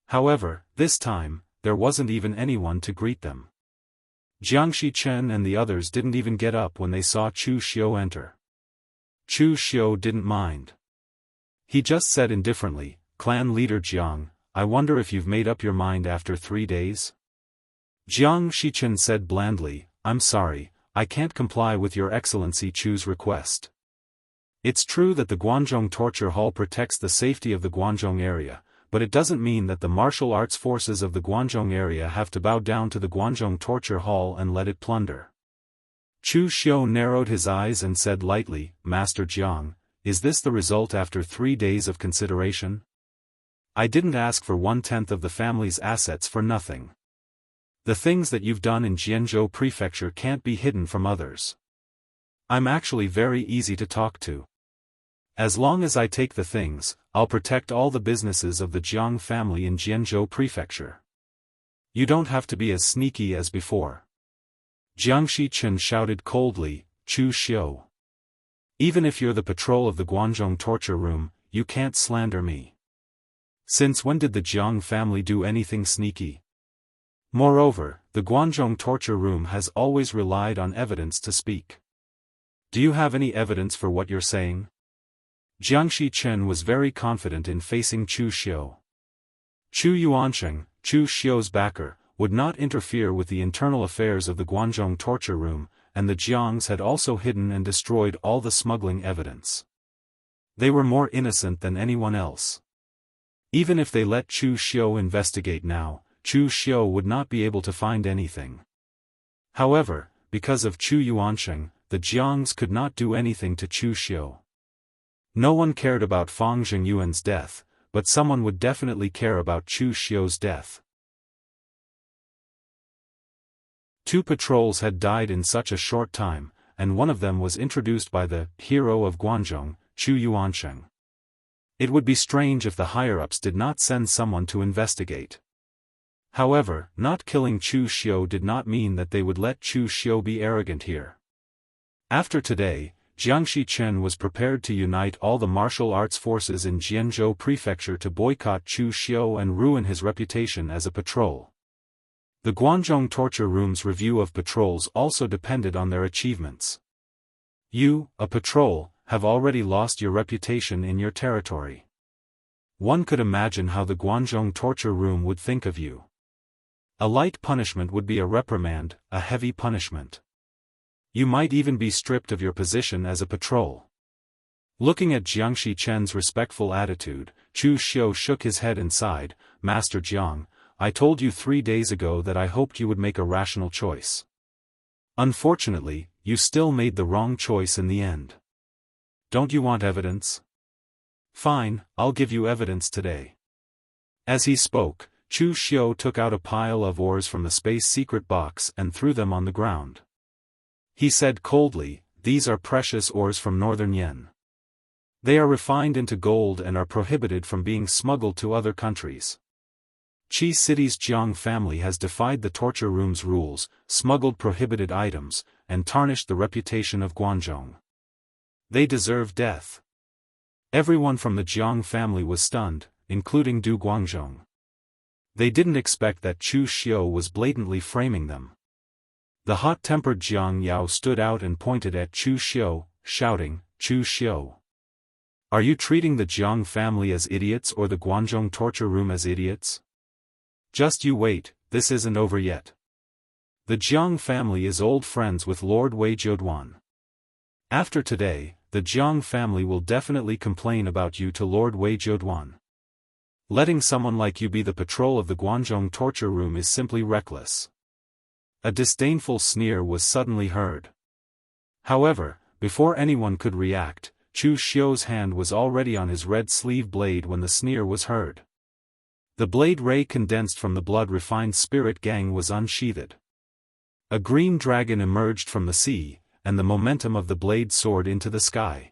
However, this time, there wasn't even anyone to greet them. Jiang Shichen and the others didn't even get up when they saw Chu Xiu enter. Chu Xiu didn't mind. He just said indifferently, "Clan leader Jiang, I wonder if you've made up your mind after 3 days?" Jiang Shichen said blandly, "I'm sorry, I can't comply with your Excellency Chu's request. It's true that the Guanzhong Torture Hall protects the safety of the Guanzhong area, but it doesn't mean that the martial arts forces of the Guanzhong area have to bow down to the Guanzhong Torture Hall and let it plunder." Chu Xiu narrowed his eyes and said lightly, "Master Jiang, is this the result after 3 days of consideration? I didn't ask for 1/10 of the family's assets for nothing. The things that you've done in Jianzhou Prefecture can't be hidden from others. I'm actually very easy to talk to. As long as I take the things, I'll protect all the businesses of the Jiang family in Jianzhou Prefecture. You don't have to be as sneaky as before." Jianghu Chen shouted coldly, Chu Xiu. Even if you're the patrol of the Guangzhong torture room, you can't slander me. Since when did the Jiang family do anything sneaky? Moreover, the Guangzhong torture room has always relied on evidence to speak. Do you have any evidence for what you're saying? Jianghu Chen was very confident in facing Chu Xiu. Chu Yuansheng, Chu Xiu's backer, would not interfere with the internal affairs of the Guangzhong torture room, and the Jiangs had also hidden and destroyed all the smuggling evidence. They were more innocent than anyone else. Even if they let Chu Xiu investigate now, Chu Xiu would not be able to find anything. However, because of Chu Yuansheng, the Jiangs could not do anything to Chu Xiu. No one cared about Fang Zhengyuan's death, but someone would definitely care about Chu Xiu's death. 2 patrols had died in such a short time, and one of them was introduced by the hero of Guangzhong, Chu Yuansheng. It would be strange if the higher-ups did not send someone to investigate. However, not killing Chu Xiu did not mean that they would let Chu Xiu be arrogant here. After today, Jianghu Chen was prepared to unite all the martial arts forces in Jianzhou Prefecture to boycott Chu Xiu and ruin his reputation as a patrol. The Guangzhong torture room's review of patrols also depended on their achievements. You, a patrol, have already lost your reputation in your territory. One could imagine how the Guangzhong torture room would think of you. A light punishment would be a reprimand, a heavy punishment. You might even be stripped of your position as a patrol. Looking at Jianghu Chen's respectful attitude, Chu Xiu shook his head and sighed, Master Jiang, I told you 3 days ago that I hoped you would make a rational choice. Unfortunately, you still made the wrong choice in the end. Don't you want evidence? Fine, I'll give you evidence today. As he spoke, Chu Xiu took out a pile of ores from the space secret box and threw them on the ground. He said coldly, these are precious ores from northern Yen. They are refined into gold and are prohibited from being smuggled to other countries. Qi City's Jiang family has defied the torture room's rules, smuggled prohibited items, and tarnished the reputation of Guangzhong. They deserve death. Everyone from the Jiang family was stunned, including Du Guangzhong. They didn't expect that Chu Xiu was blatantly framing them. The hot-tempered Jiang Yao stood out and pointed at Chu Xiu, shouting, Chu Xiu. Are you treating the Jiang family as idiots or the Guangzhong torture room as idiots? Just you wait, this isn't over yet. The Jiang family is old friends with Lord Wei Jiuduan. After today, the Jiang family will definitely complain about you to Lord Wei Jiuduan. Letting someone like you be the patrol of the Guangzhong torture room is simply reckless. A disdainful sneer was suddenly heard. However, before anyone could react, Chu Xiu's hand was already on his red sleeve blade when the sneer was heard. The blade ray condensed from the blood-refined spirit gang was unsheathed. A green dragon emerged from the sea, and the momentum of the blade soared into the sky.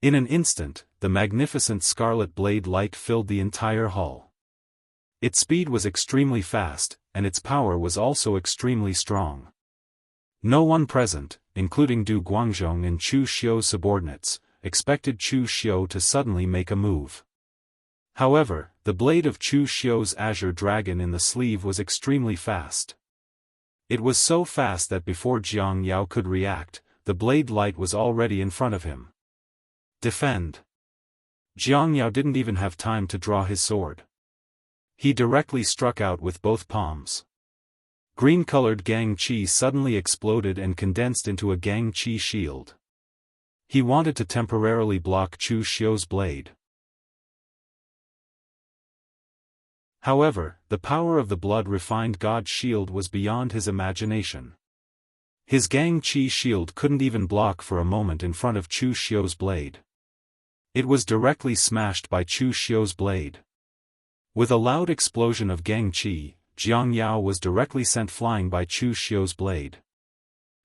In an instant, the magnificent scarlet blade light filled the entire hall. Its speed was extremely fast, and its power was also extremely strong. No one present, including Du Guangzhong and Chu Xiu's subordinates, expected Chu Xiu to suddenly make a move. However, the blade of Chu Xiu's azure dragon in the sleeve was extremely fast. It was so fast that before Jiang Yao could react, the blade light was already in front of him. Defend! Jiang Yao didn't even have time to draw his sword. He directly struck out with both palms. Green-colored Gang Qi suddenly exploded and condensed into a Gang Qi shield. He wanted to temporarily block Chu Xiu's blade. However, the power of the blood-refined god shield was beyond his imagination. His Gang Qi shield couldn't even block for a moment in front of Chu Xiu's blade. It was directly smashed by Chu Xiu's blade. With a loud explosion of Gang Qi, Jiang Yao was directly sent flying by Chu Xiu's blade.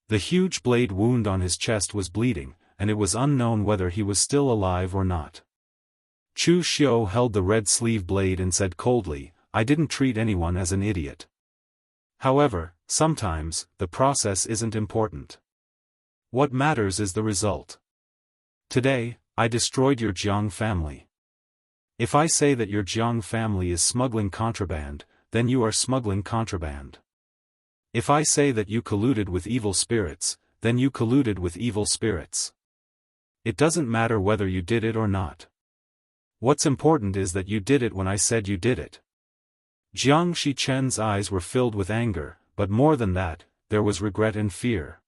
The huge blade wound on his chest was bleeding, and it was unknown whether he was still alive or not. Chu Xiu held the red sleeve blade and said coldly, I didn't treat anyone as an idiot. However, sometimes, the process isn't important. What matters is the result. Today, I destroyed your Jiang family. If I say that your Jiang family is smuggling contraband, then you are smuggling contraband. If I say that you colluded with evil spirits, then you colluded with evil spirits. It doesn't matter whether you did it or not. What's important is that you did it when I said you did it. Jiang Xianxia's eyes were filled with anger, but more than that, there was regret and fear.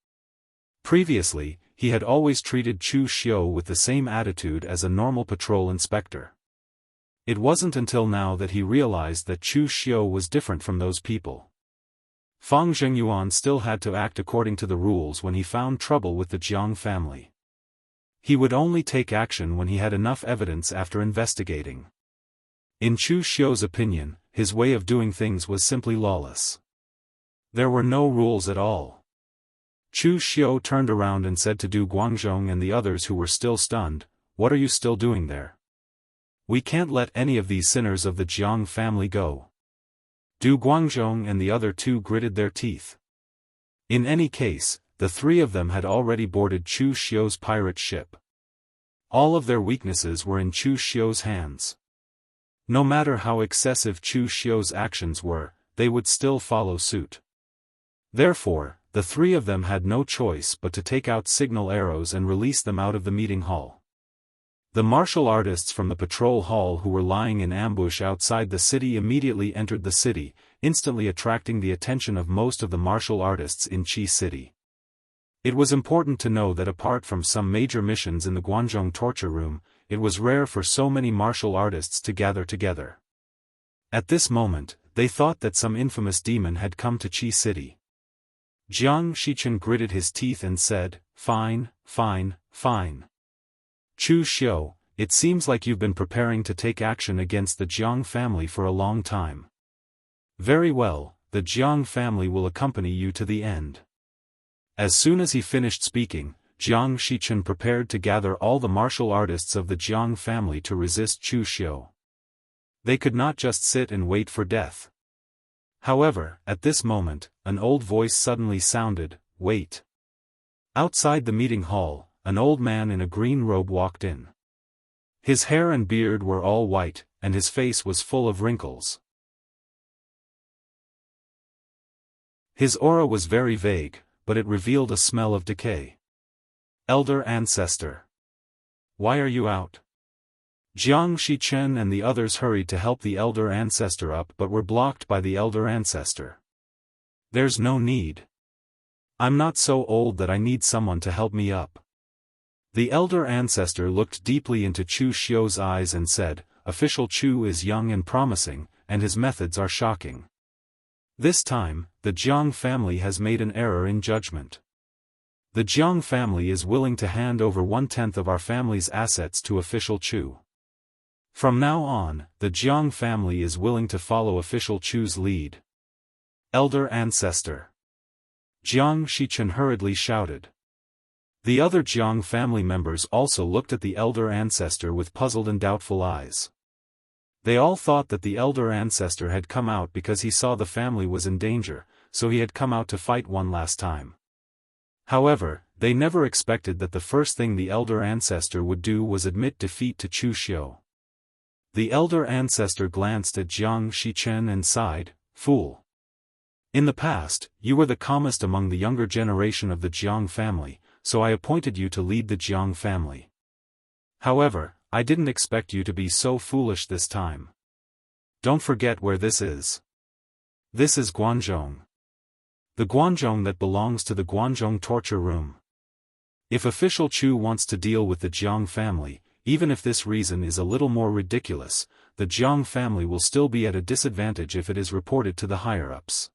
Previously, he had always treated Chu Xiu with the same attitude as a normal patrol inspector. It wasn't until now that he realized that Chu Xiu was different from those people. Fang Zhengyuan still had to act according to the rules when he found trouble with the Jiang family. He would only take action when he had enough evidence after investigating. In Chu Xiu's opinion, his way of doing things was simply lawless. There were no rules at all. Chu Xiu turned around and said to Du Guangzhong and the others who were still stunned, "What are you still doing there? We can't let any of these sinners of the Jiang family go." Du Guangzhong and the other two gritted their teeth. In any case, the three of them had already boarded Chu Xiu's pirate ship. All of their weaknesses were in Chu Xiu's hands. No matter how excessive Chu Xiu's actions were, they would still follow suit. Therefore, the three of them had no choice but to take out signal arrows and release them out of the meeting hall. The martial artists from the patrol hall who were lying in ambush outside the city immediately entered the city, instantly attracting the attention of most of the martial artists in Qi City. It was important to know that apart from some major missions in the Guangzhong torture room, it was rare for so many martial artists to gather together. At this moment, they thought that some infamous demon had come to Qi City. Jiang Xichen gritted his teeth and said, "Fine, fine, fine. Chu Xiu, it seems like you've been preparing to take action against the Jiang family for a long time. Very well, the Jiang family will accompany you to the end." As soon as he finished speaking, Jiang Xichen prepared to gather all the martial artists of the Jiang family to resist Chu Xiu. They could not just sit and wait for death. However, at this moment, an old voice suddenly sounded, "Wait." Outside the meeting hall, an old man in a green robe walked in. His hair and beard were all white, and his face was full of wrinkles. His aura was very vague, but it revealed a smell of decay. "Elder Ancestor. Why are you out?" Jiang Xichen and the others hurried to help the Elder Ancestor up but were blocked by the Elder Ancestor. "There's no need. I'm not so old that I need someone to help me up." The Elder Ancestor looked deeply into Chu Xiu's eyes and said, "Official Chu is young and promising, and his methods are shocking. This time, the Jiang family has made an error in judgment. The Jiang family is willing to hand over 1/10 of our family's assets to Official Chu. From now on, the Jiang family is willing to follow Official Chu's lead." "Elder Ancestor!" Jiang Xichen hurriedly shouted. The other Jiang family members also looked at the Elder Ancestor with puzzled and doubtful eyes. They all thought that the Elder Ancestor had come out because he saw the family was in danger, so he had come out to fight one last time. However, they never expected that the first thing the Elder Ancestor would do was admit defeat to Chu Xiu. The Elder Ancestor glanced at Jiang Xichen and sighed, "Fool. In the past, you were the calmest among the younger generation of the Jiang family, so I appointed you to lead the Jiang family. However, I didn't expect you to be so foolish this time. Don't forget where this is. This is Guangzhong. The Guangzhong that belongs to the Guangzhong torture room. If Official Chu wants to deal with the Jiang family, even if this reason is a little more ridiculous, the Jiang family will still be at a disadvantage if it is reported to the higher-ups.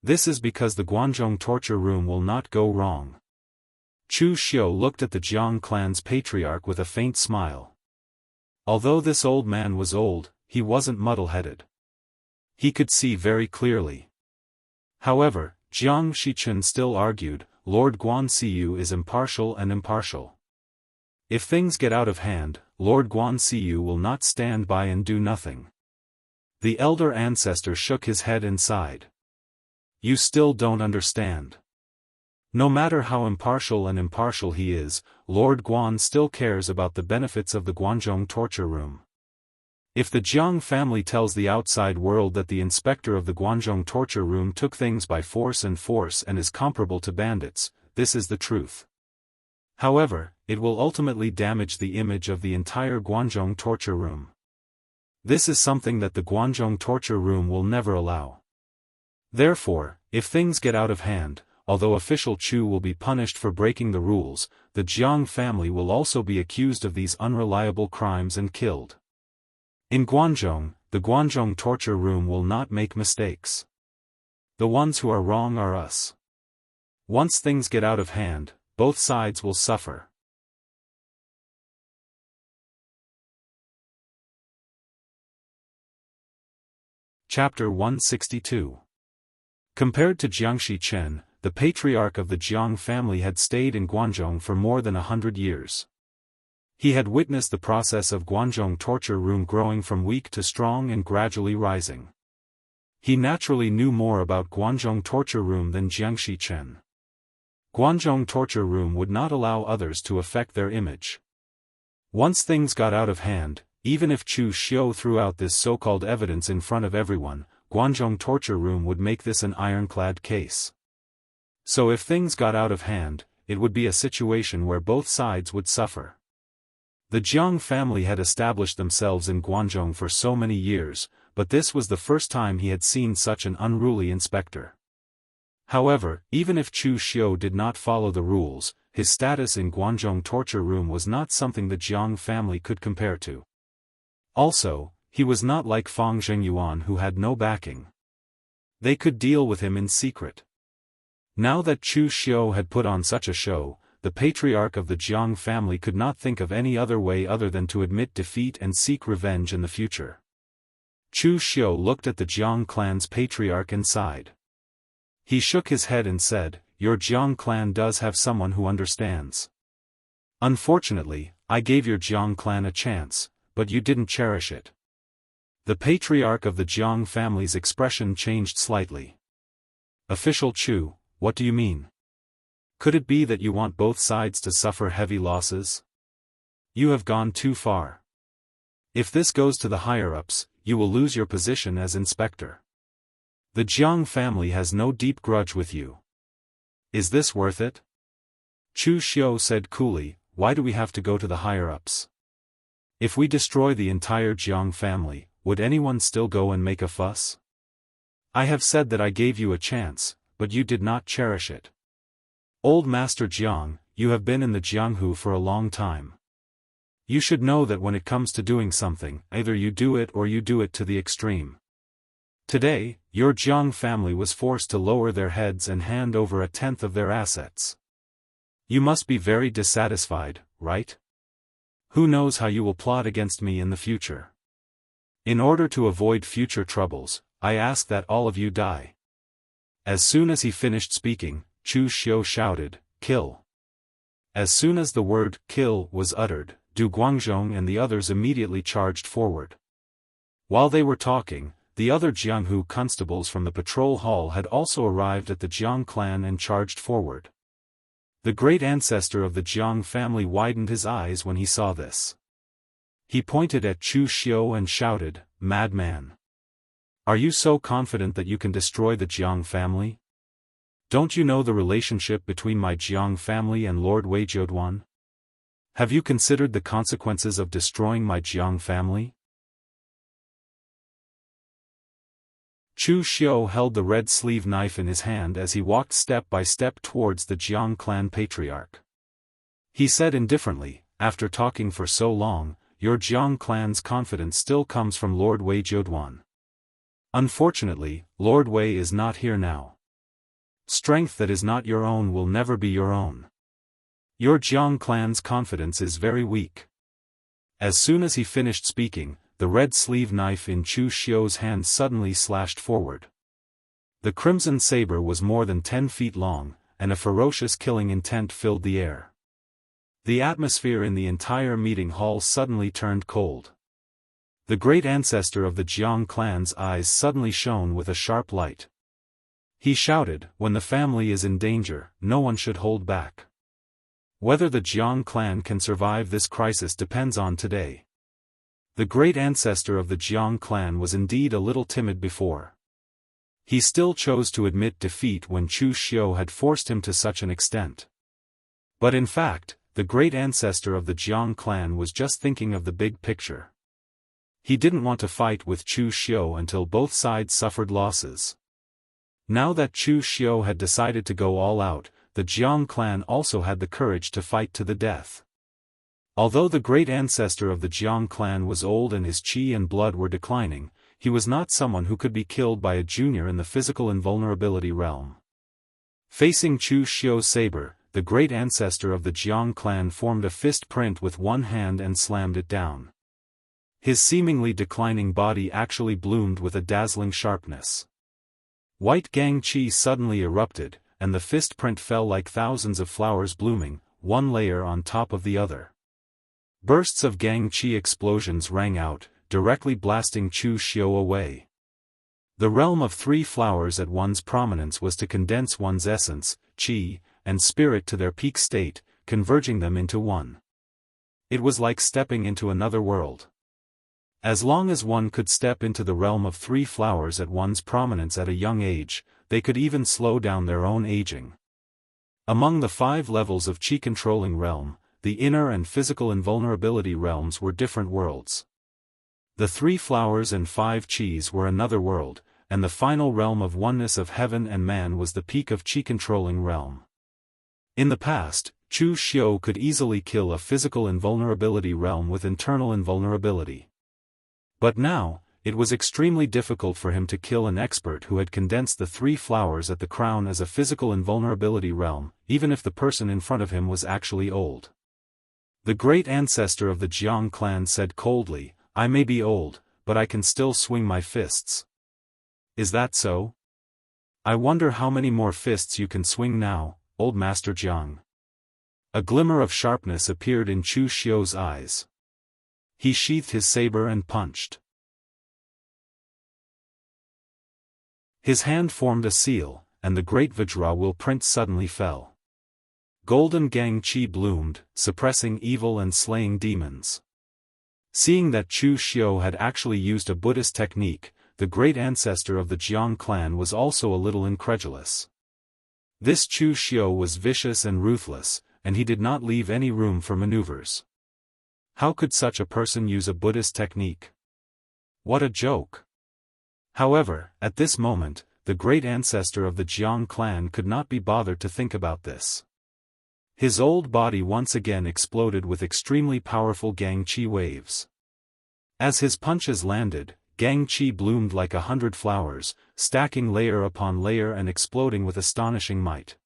This is because the Guangzhong torture room will not go wrong." Chu Xiu looked at the Jiang clan's patriarch with a faint smile. Although this old man was old, he wasn't muddle-headed. He could see very clearly. However, Jiang Xichen still argued, "Lord Guanxiyu is impartial and impartial. If things get out of hand, Lord Guanxiyu will not stand by and do nothing." The Elder Ancestor shook his head and sighed. You still don't understand. No matter how impartial he is, Lord Guan still cares about the benefits of the Guanzhong torture room. If the Jiang family tells the outside world that the inspector of the Guanzhong torture room took things by force and is comparable to bandits, this is the truth. However, it will ultimately damage the image of the entire Guanzhong torture room. This is something that the Guanzhong torture room will never allow. Therefore, if things get out of hand, although official Chu will be punished for breaking the rules, the Jiang family will also be accused of these unreliable crimes and killed. In Guanzhong, the Guanzhong torture room will not make mistakes. The ones who are wrong are us. Once things get out of hand, both sides will suffer. Chapter 162. Compared to Jiangxi Chen, the patriarch of the Jiang family had stayed in Guanzhong for more than 100 years. He had witnessed the process of Guanzhong torture room growing from weak to strong and gradually rising. He naturally knew more about Guanzhong torture room than Jiangxi Chen. Guanzhong torture room would not allow others to affect their image. Once things got out of hand, even if Chu Xiu threw out this so-called evidence in front of everyone, Guanzhong torture room would make this an ironclad case. So if things got out of hand, it would be a situation where both sides would suffer. The Jiang family had established themselves in Guanzhong for so many years, but this was the first time he had seen such an unruly inspector. However, even if Chu Xiu did not follow the rules, his status in Guanzhong torture room was not something the Jiang family could compare to. Also, he was not like Fang Zhengyuan who had no backing. They could deal with him in secret. Now that Chu Xiu had put on such a show, the patriarch of the Jiang family could not think of any other way other than to admit defeat and seek revenge in the future. Chu Xiu looked at the Jiang clan's patriarch and sighed. He shook his head and said, "Your Jiang clan does have someone who understands. Unfortunately, I gave your Jiang clan a chance, but you didn't cherish it." The patriarch of the Jiang family's expression changed slightly. "Official Chu, what do you mean? Could it be that you want both sides to suffer heavy losses? You have gone too far. If this goes to the higher-ups, you will lose your position as inspector. The Jiang family has no deep grudge with you. Is this worth it?" Chu Xiu said coolly, "Why do we have to go to the higher-ups? If we destroy the entire Jiang family, would anyone still go and make a fuss? I have said that I gave you a chance, but you did not cherish it. Old Master Jiang, you have been in the Jianghu for a long time. You should know that when it comes to doing something, either you do it or you do it to the extreme. Today, your Jiang family was forced to lower their heads and hand over 1/10 of their assets. You must be very dissatisfied, right? Who knows how you will plot against me in the future? In order to avoid future troubles, I ask that all of you die." As soon as he finished speaking, Chu Xiu shouted, "Kill." As soon as the word "kill" was uttered, Du Guangzhong and the others immediately charged forward. While they were talking, the other Jianghu constables from the patrol hall had also arrived at the Jiang clan and charged forward. The great ancestor of the Jiang family widened his eyes when he saw this. He pointed at Chu Xiu and shouted, "Madman! Are you so confident that you can destroy the Jiang family? Don't you know the relationship between my Jiang family and Lord Wei Jiuduan? Have you considered the consequences of destroying my Jiang family?" Chu Xiu held the red sleeve knife in his hand as he walked step by step towards the Jiang clan patriarch. He said indifferently, "After talking for so long, your Jiang clan's confidence still comes from Lord Wei Jiuduan. Unfortunately, Lord Wei is not here now. Strength that is not your own will never be your own. Your Jiang clan's confidence is very weak." As soon as he finished speaking, the red sleeve knife in Chu Xiu's hand suddenly slashed forward. The crimson saber was more than 10 feet long, and a ferocious killing intent filled the air. The atmosphere in the entire meeting hall suddenly turned cold. The great ancestor of the Jiang clan's eyes suddenly shone with a sharp light. He shouted, when the family is in danger, no one should hold back. Whether the Jiang clan can survive this crisis depends on today. The great ancestor of the Jiang clan was indeed a little timid before. He still chose to admit defeat when Chu Xiu had forced him to such an extent. But in fact, the great ancestor of the Jiang clan was just thinking of the big picture. He didn't want to fight with Chu Xiu until both sides suffered losses. Now that Chu Xiu had decided to go all out, the Jiang clan also had the courage to fight to the death. Although the great ancestor of the Jiang clan was old and his qi and blood were declining, he was not someone who could be killed by a junior in the physical invulnerability realm. Facing Chu Xiu's saber, the great ancestor of the Jiang clan formed a fist print with one hand and slammed it down. His seemingly declining body actually bloomed with a dazzling sharpness. White gang qi suddenly erupted, and the fist print fell like thousands of flowers blooming, one layer on top of the other. Bursts of gang qi explosions rang out, directly blasting Chu Xiu away. The realm of three flowers at one's prominence was to condense one's essence, qi, and spirit to their peak state, converging them into one. It was like stepping into another world. As long as one could step into the realm of three flowers at one's prominence at a young age, they could even slow down their own aging. Among the 5 levels of qi-controlling realm, the inner and physical invulnerability realms were different worlds. The 3 flowers and 5 qis were another world, and the final realm of oneness of heaven and man was the peak of qi-controlling realm. In the past, Chu Xiu could easily kill a physical invulnerability realm with internal invulnerability. But now, it was extremely difficult for him to kill an expert who had condensed the 3 flowers at the crown as a physical invulnerability realm, even if the person in front of him was actually old. The great ancestor of the Jiang clan said coldly, "I may be old, but I can still swing my fists." "Is that so? I wonder how many more fists you can swing now, old Master Jiang." A glimmer of sharpness appeared in Chu Xiu's eyes. He sheathed his saber and punched. His hand formed a seal, and the great Vajrawill print suddenly fell. Golden gang qi bloomed, suppressing evil and slaying demons. Seeing that Chu Xiu had actually used a Buddhist technique, the great ancestor of the Jiang clan was also a little incredulous. This Chu Xiu was vicious and ruthless, and he did not leave any room for maneuvers. How could such a person use a Buddhist technique? What a joke! However, at this moment, the great ancestor of the Jiang clan could not be bothered to think about this. His old body once again exploded with extremely powerful gang qi waves. As his punches landed, gang qi bloomed like 100 flowers, stacking layer upon layer and exploding with astonishing might.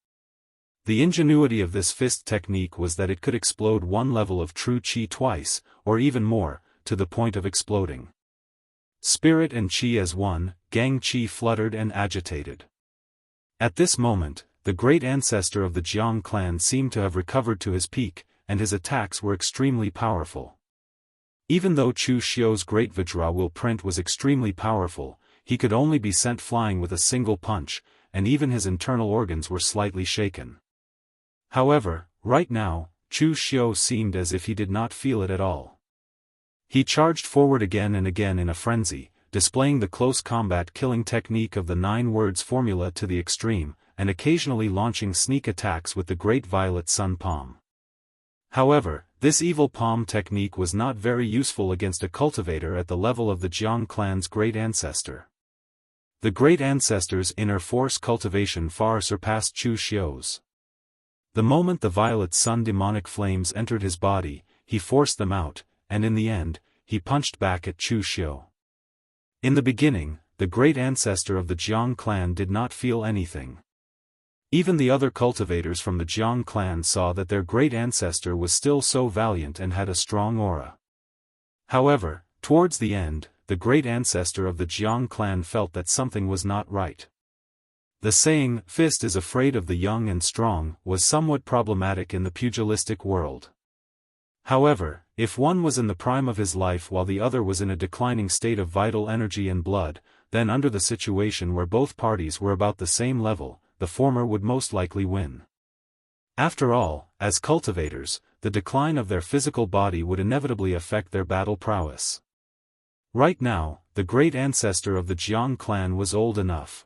The ingenuity of this fist technique was that it could explode one level of true qi twice, or even more, to the point of exploding. Spirit and qi as one, gang qi fluttered and agitated. At this moment, the great ancestor of the Jiang clan seemed to have recovered to his peak, and his attacks were extremely powerful. Even though Chu Xiu's great Vajrawill print was extremely powerful, he could only be sent flying with a single punch, and even his internal organs were slightly shaken. However, right now, Chu Xiu seemed as if he did not feel it at all. He charged forward again and again in a frenzy, displaying the close combat killing technique of the 9 words formula to the extreme, and occasionally launching sneak attacks with the great violet sun palm. However, this evil palm technique was not very useful against a cultivator at the level of the Jiang clan's great ancestor. The great ancestor's inner force cultivation far surpassed Chu Xiu's. The moment the violet sun demonic flames entered his body, he forced them out, and in the end, he punched back at Chu Xiu. In the beginning, the great ancestor of the Jiang clan did not feel anything. Even the other cultivators from the Jiang clan saw that their great ancestor was still so valiant and had a strong aura. However, towards the end, the great ancestor of the Jiang clan felt that something was not right. The saying, "Fist is afraid of the young and strong," was somewhat problematic in the pugilistic world. However, If one was in the prime of his life while the other was in a declining state of vital energy and blood, then under the situation where both parties were about the same level, the former would most likely win. After all, as cultivators, the decline of their physical body would inevitably affect their battle prowess. Right now, the great ancestor of the Jiang clan was old enough.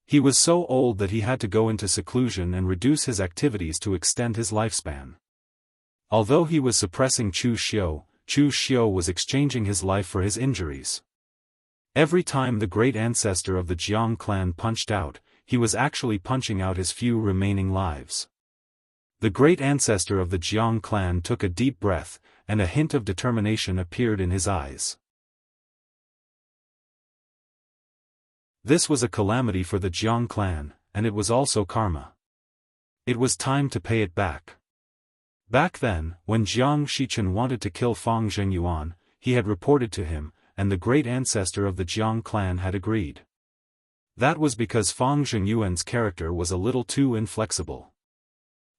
He was so old that he had to go into seclusion and reduce his activities to extend his lifespan. Although he was suppressing Chu Xiu was exchanging his life for his injuries. Every time the great ancestor of the Jiang clan punched out, he was actually punching out his few remaining lives. The great ancestor of the Jiang clan took a deep breath, and a hint of determination appeared in his eyes. This was a calamity for the Jiang clan, and it was also karma. It was time to pay it back. Back then, when Jiang Shichen wanted to kill Fang Zhengyuan, he had reported to him, and the great ancestor of the Jiang clan had agreed. That was because Fang Zhengyuan's character was a little too inflexible.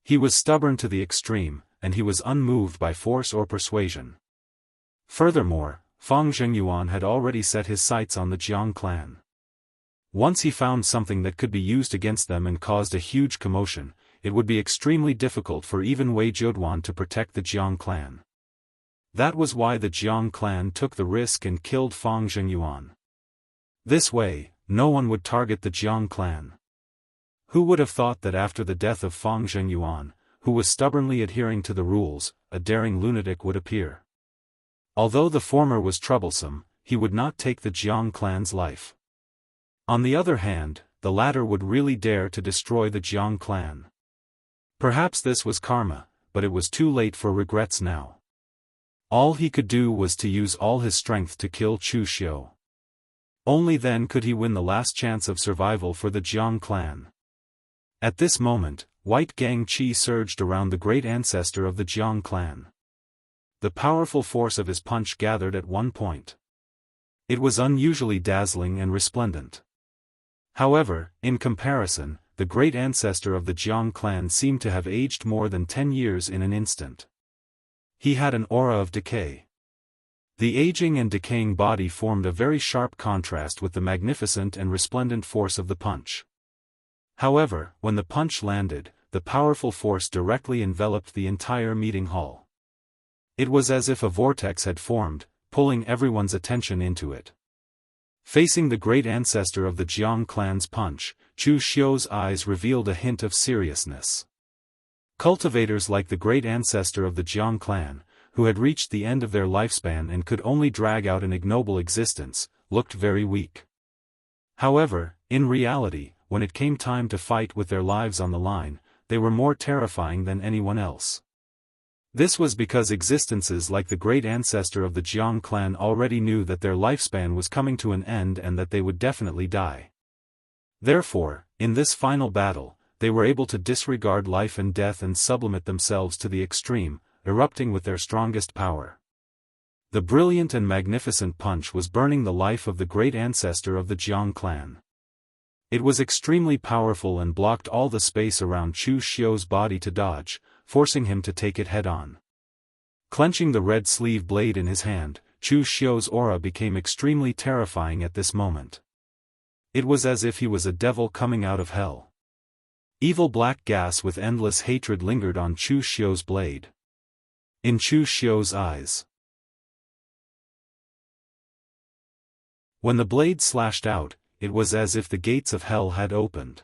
He was stubborn to the extreme, and he was unmoved by force or persuasion. Furthermore, Fang Zhengyuan had already set his sights on the Jiang clan. Once he found something that could be used against them and caused a huge commotion, it would be extremely difficult for even Wei Zhouduan to protect the Jiang clan. That was why the Jiang clan took the risk and killed Fang Zhengyuan. This way, no one would target the Jiang clan. Who would have thought that after the death of Fang Zhengyuan, who was stubbornly adhering to the rules, a daring lunatic would appear. Although the former was troublesome, he would not take the Jiang clan's life. On the other hand, the latter would really dare to destroy the Jiang clan. Perhaps this was karma, but it was too late for regrets now. All he could do was to use all his strength to kill Chu Xiu. Only then could he win the last chance of survival for the Jiang clan. At this moment, white gang qi surged around the great ancestor of the Jiang clan. The powerful force of his punch gathered at one point. It was unusually dazzling and resplendent. However, in comparison, the great ancestor of the Jiang clan seemed to have aged more than 10 years in an instant. He had an aura of decay. The aging and decaying body formed a very sharp contrast with the magnificent and resplendent force of the punch. However, when the punch landed, the powerful force directly enveloped the entire meeting hall. It was as if a vortex had formed, pulling everyone's attention into it. Facing the great ancestor of the Jiang clan's punch, Chu Xiu's eyes revealed a hint of seriousness. Cultivators like the great ancestor of the Jiang clan, who had reached the end of their lifespan and could only drag out an ignoble existence, looked very weak. However, in reality, when it came time to fight with their lives on the line, they were more terrifying than anyone else. This was because existences like the great ancestor of the Jiang clan already knew that their lifespan was coming to an end and that they would definitely die. Therefore, in this final battle, they were able to disregard life and death and sublimate themselves to the extreme, erupting with their strongest power. The brilliant and magnificent punch was burning the life of the great ancestor of the Jiang clan. It was extremely powerful and blocked all the space around Chu Xiu's body to dodge, forcing him to take it head-on. Clenching the red sleeve blade in his hand, Chu Xiu's aura became extremely terrifying at this moment. It was as if he was a devil coming out of hell. Evil black gas with endless hatred lingered on Chu Xiu's blade. In Chu Xiu's eyes. When the blade slashed out, it was as if the gates of hell had opened.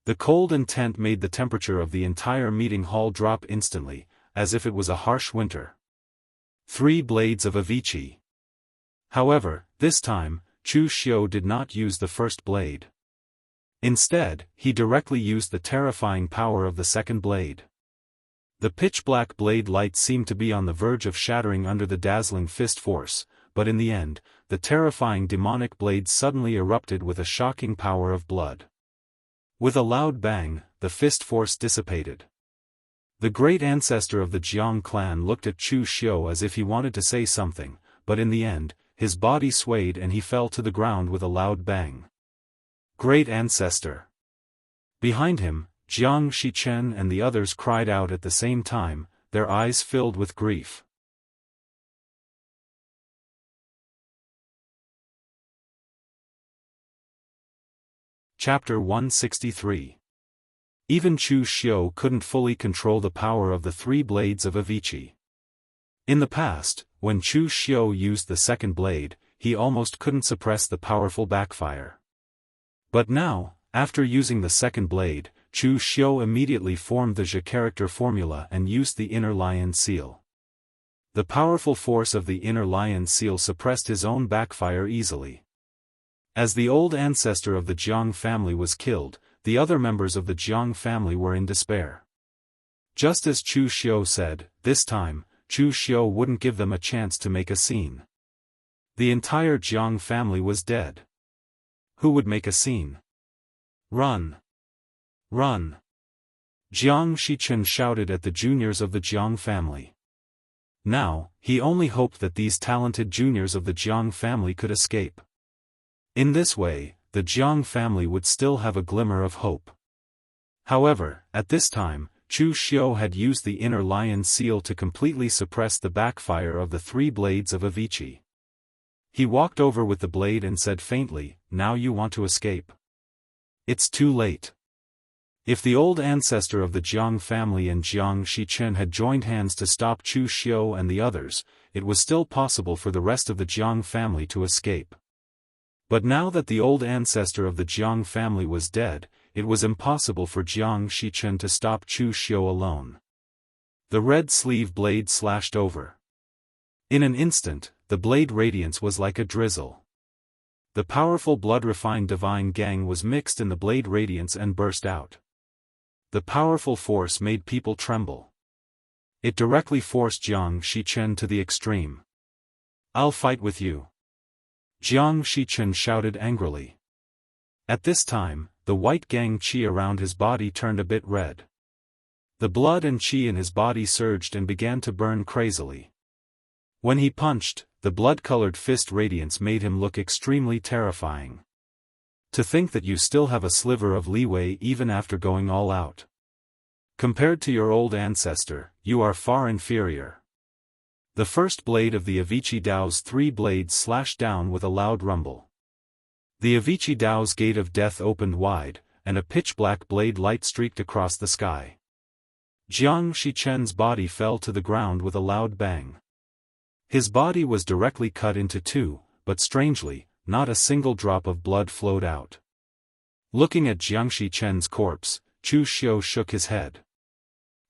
The cold intent made the temperature of the entire meeting hall drop instantly, as if it was a harsh winter. 3 blades of Avicii. However, this time, Chu Xiu did not use the first blade. Instead, he directly used the terrifying power of the second blade. The pitch-black blade light seemed to be on the verge of shattering under the dazzling fist force, but in the end, the terrifying demonic blade suddenly erupted with a shocking power of blood. With a loud bang, the fist force dissipated. The great ancestor of the Jiang clan looked at Chu Xiu as if he wanted to say something, but in the end, his body swayed and he fell to the ground with a loud bang. Great ancestor! Behind him, Jiang Shichen and the others cried out at the same time, their eyes filled with grief. Chapter 163. Even Chu Xiu couldn't fully control the power of the three blades of Avici. In the past, when Chu Xiu used the second blade, he almost couldn't suppress the powerful backfire. But now, after using the second blade, Chu Xiu immediately formed the Zhe character formula and used the inner lion seal. The powerful force of the inner lion seal suppressed his own backfire easily. As the old ancestor of the Jiang family was killed, the other members of the Jiang family were in despair. Just as Chu Xiu said, this time, Chu Xiu wouldn't give them a chance to make a scene. The entire Jiang family was dead. Who would make a scene? Run! Run! Jiang Shichen shouted at the juniors of the Jiang family. Now, he only hoped that these talented juniors of the Jiang family could escape. In this way, the Jiang family would still have a glimmer of hope. However, at this time, Chu Xiu had used the inner lion seal to completely suppress the backfire of the three blades of Avici. He walked over with the blade and said faintly, "Now you want to escape. It's too late." If the old ancestor of the Jiang family and Jiang Shichen had joined hands to stop Chu Xiu and the others, it was still possible for the rest of the Jiang family to escape. But now that the old ancestor of the Jiang family was dead, it was impossible for Jiang Shichen to stop Chu Xiu alone. The red sleeve blade slashed over. In an instant, the blade radiance was like a drizzle. The powerful blood-refined divine gang was mixed in the blade radiance and burst out. The powerful force made people tremble. It directly forced Jiang Shichen to the extreme. "I'll fight with you!" Jiang Shichen shouted angrily. At this time, the white gang qi around his body turned a bit red. The blood and qi in his body surged and began to burn crazily. When he punched, the blood-colored fist radiance made him look extremely terrifying. To think that you still have a sliver of leeway even after going all out. Compared to your old ancestor, you are far inferior. The first blade of the Avici Dao's three blades slashed down with a loud rumble. The Avici Dao's gate of death opened wide, and a pitch-black blade light streaked across the sky. Jiang Shichen's body fell to the ground with a loud bang. His body was directly cut into two, but strangely, not a single drop of blood flowed out. Looking at Jiang Shichen's corpse, Chu Xiu shook his head.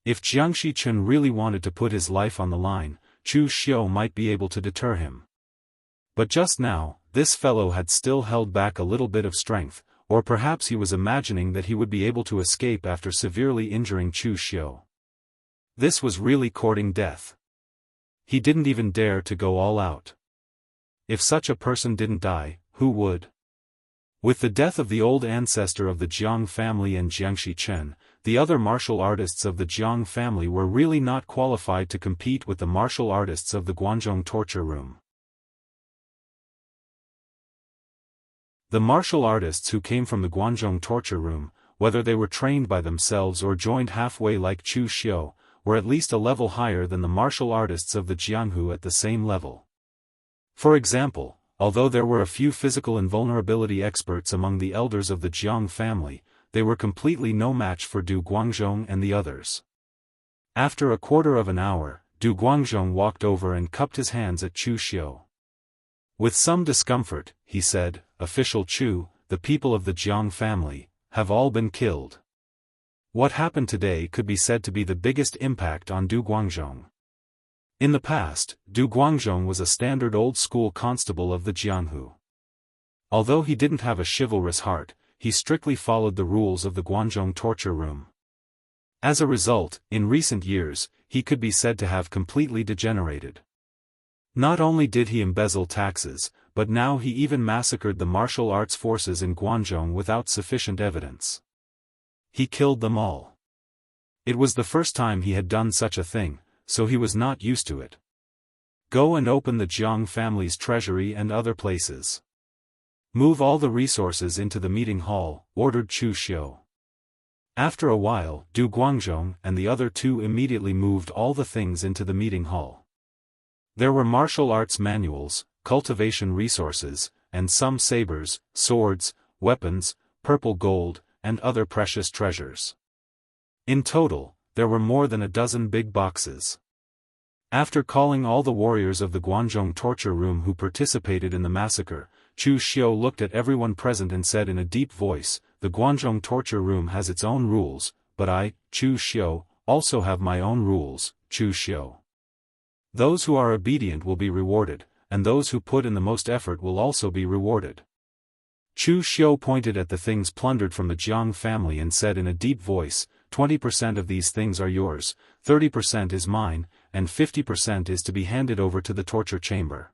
If Jiang Shichen really wanted to put his life on the line, Chu Xiu might be able to deter him. But just now, this fellow had still held back a little bit of strength, or perhaps he was imagining that he would be able to escape after severely injuring Chu Xiu. This was really courting death. He didn't even dare to go all out. If such a person didn't die, who would? With the death of the old ancestor of the Jiang family and Jiang Shichen, the other martial artists of the Jiang family were really not qualified to compete with the martial artists of the Guangzhong torture room. The martial artists who came from the Guangzhong torture room, whether they were trained by themselves or joined halfway like Chu Xiu, were at least a level higher than the martial artists of the Jianghu at the same level. For example, although there were a few physical invulnerability experts among the elders of the Jiang family, they were completely no match for Du Guangzhong and the others. After a quarter of an hour, Du Guangzhong walked over and cupped his hands at Chu Xiu. With some discomfort, he said, "Official Chu, the people of the Jiang family, have all been killed." What happened today could be said to be the biggest impact on Du Guangzhong. In the past, Du Guangzhong was a standard old-school constable of the Jianghu. Although he didn't have a chivalrous heart, he strictly followed the rules of the Guangzhong torture room. As a result, in recent years, he could be said to have completely degenerated. Not only did he embezzle taxes, but now he even massacred the martial arts forces in Guangzhong without sufficient evidence. He killed them all. It was the first time he had done such a thing, so he was not used to it. Go and open the Jiang family's treasury and other places. Move all the resources into the meeting hall, ordered Chu Xiu. After a while, Du Guangzhong and the other two immediately moved all the things into the meeting hall. There were martial arts manuals, cultivation resources, and some sabers, swords, weapons, purple gold, and other precious treasures. In total, there were more than a dozen big boxes. After calling all the warriors of the Guanzhong torture room who participated in the massacre, Chu Xiu looked at everyone present and said in a deep voice, "The Guanzhong torture room has its own rules, but I, Chu Xiu, also have my own rules, Chu Xiu. Those who are obedient will be rewarded, and those who put in the most effort will also be rewarded." Chu Xiu pointed at the things plundered from the Jiang family and said in a deep voice, 20% of these things are yours, 30% is mine, and 50% is to be handed over to the torture chamber.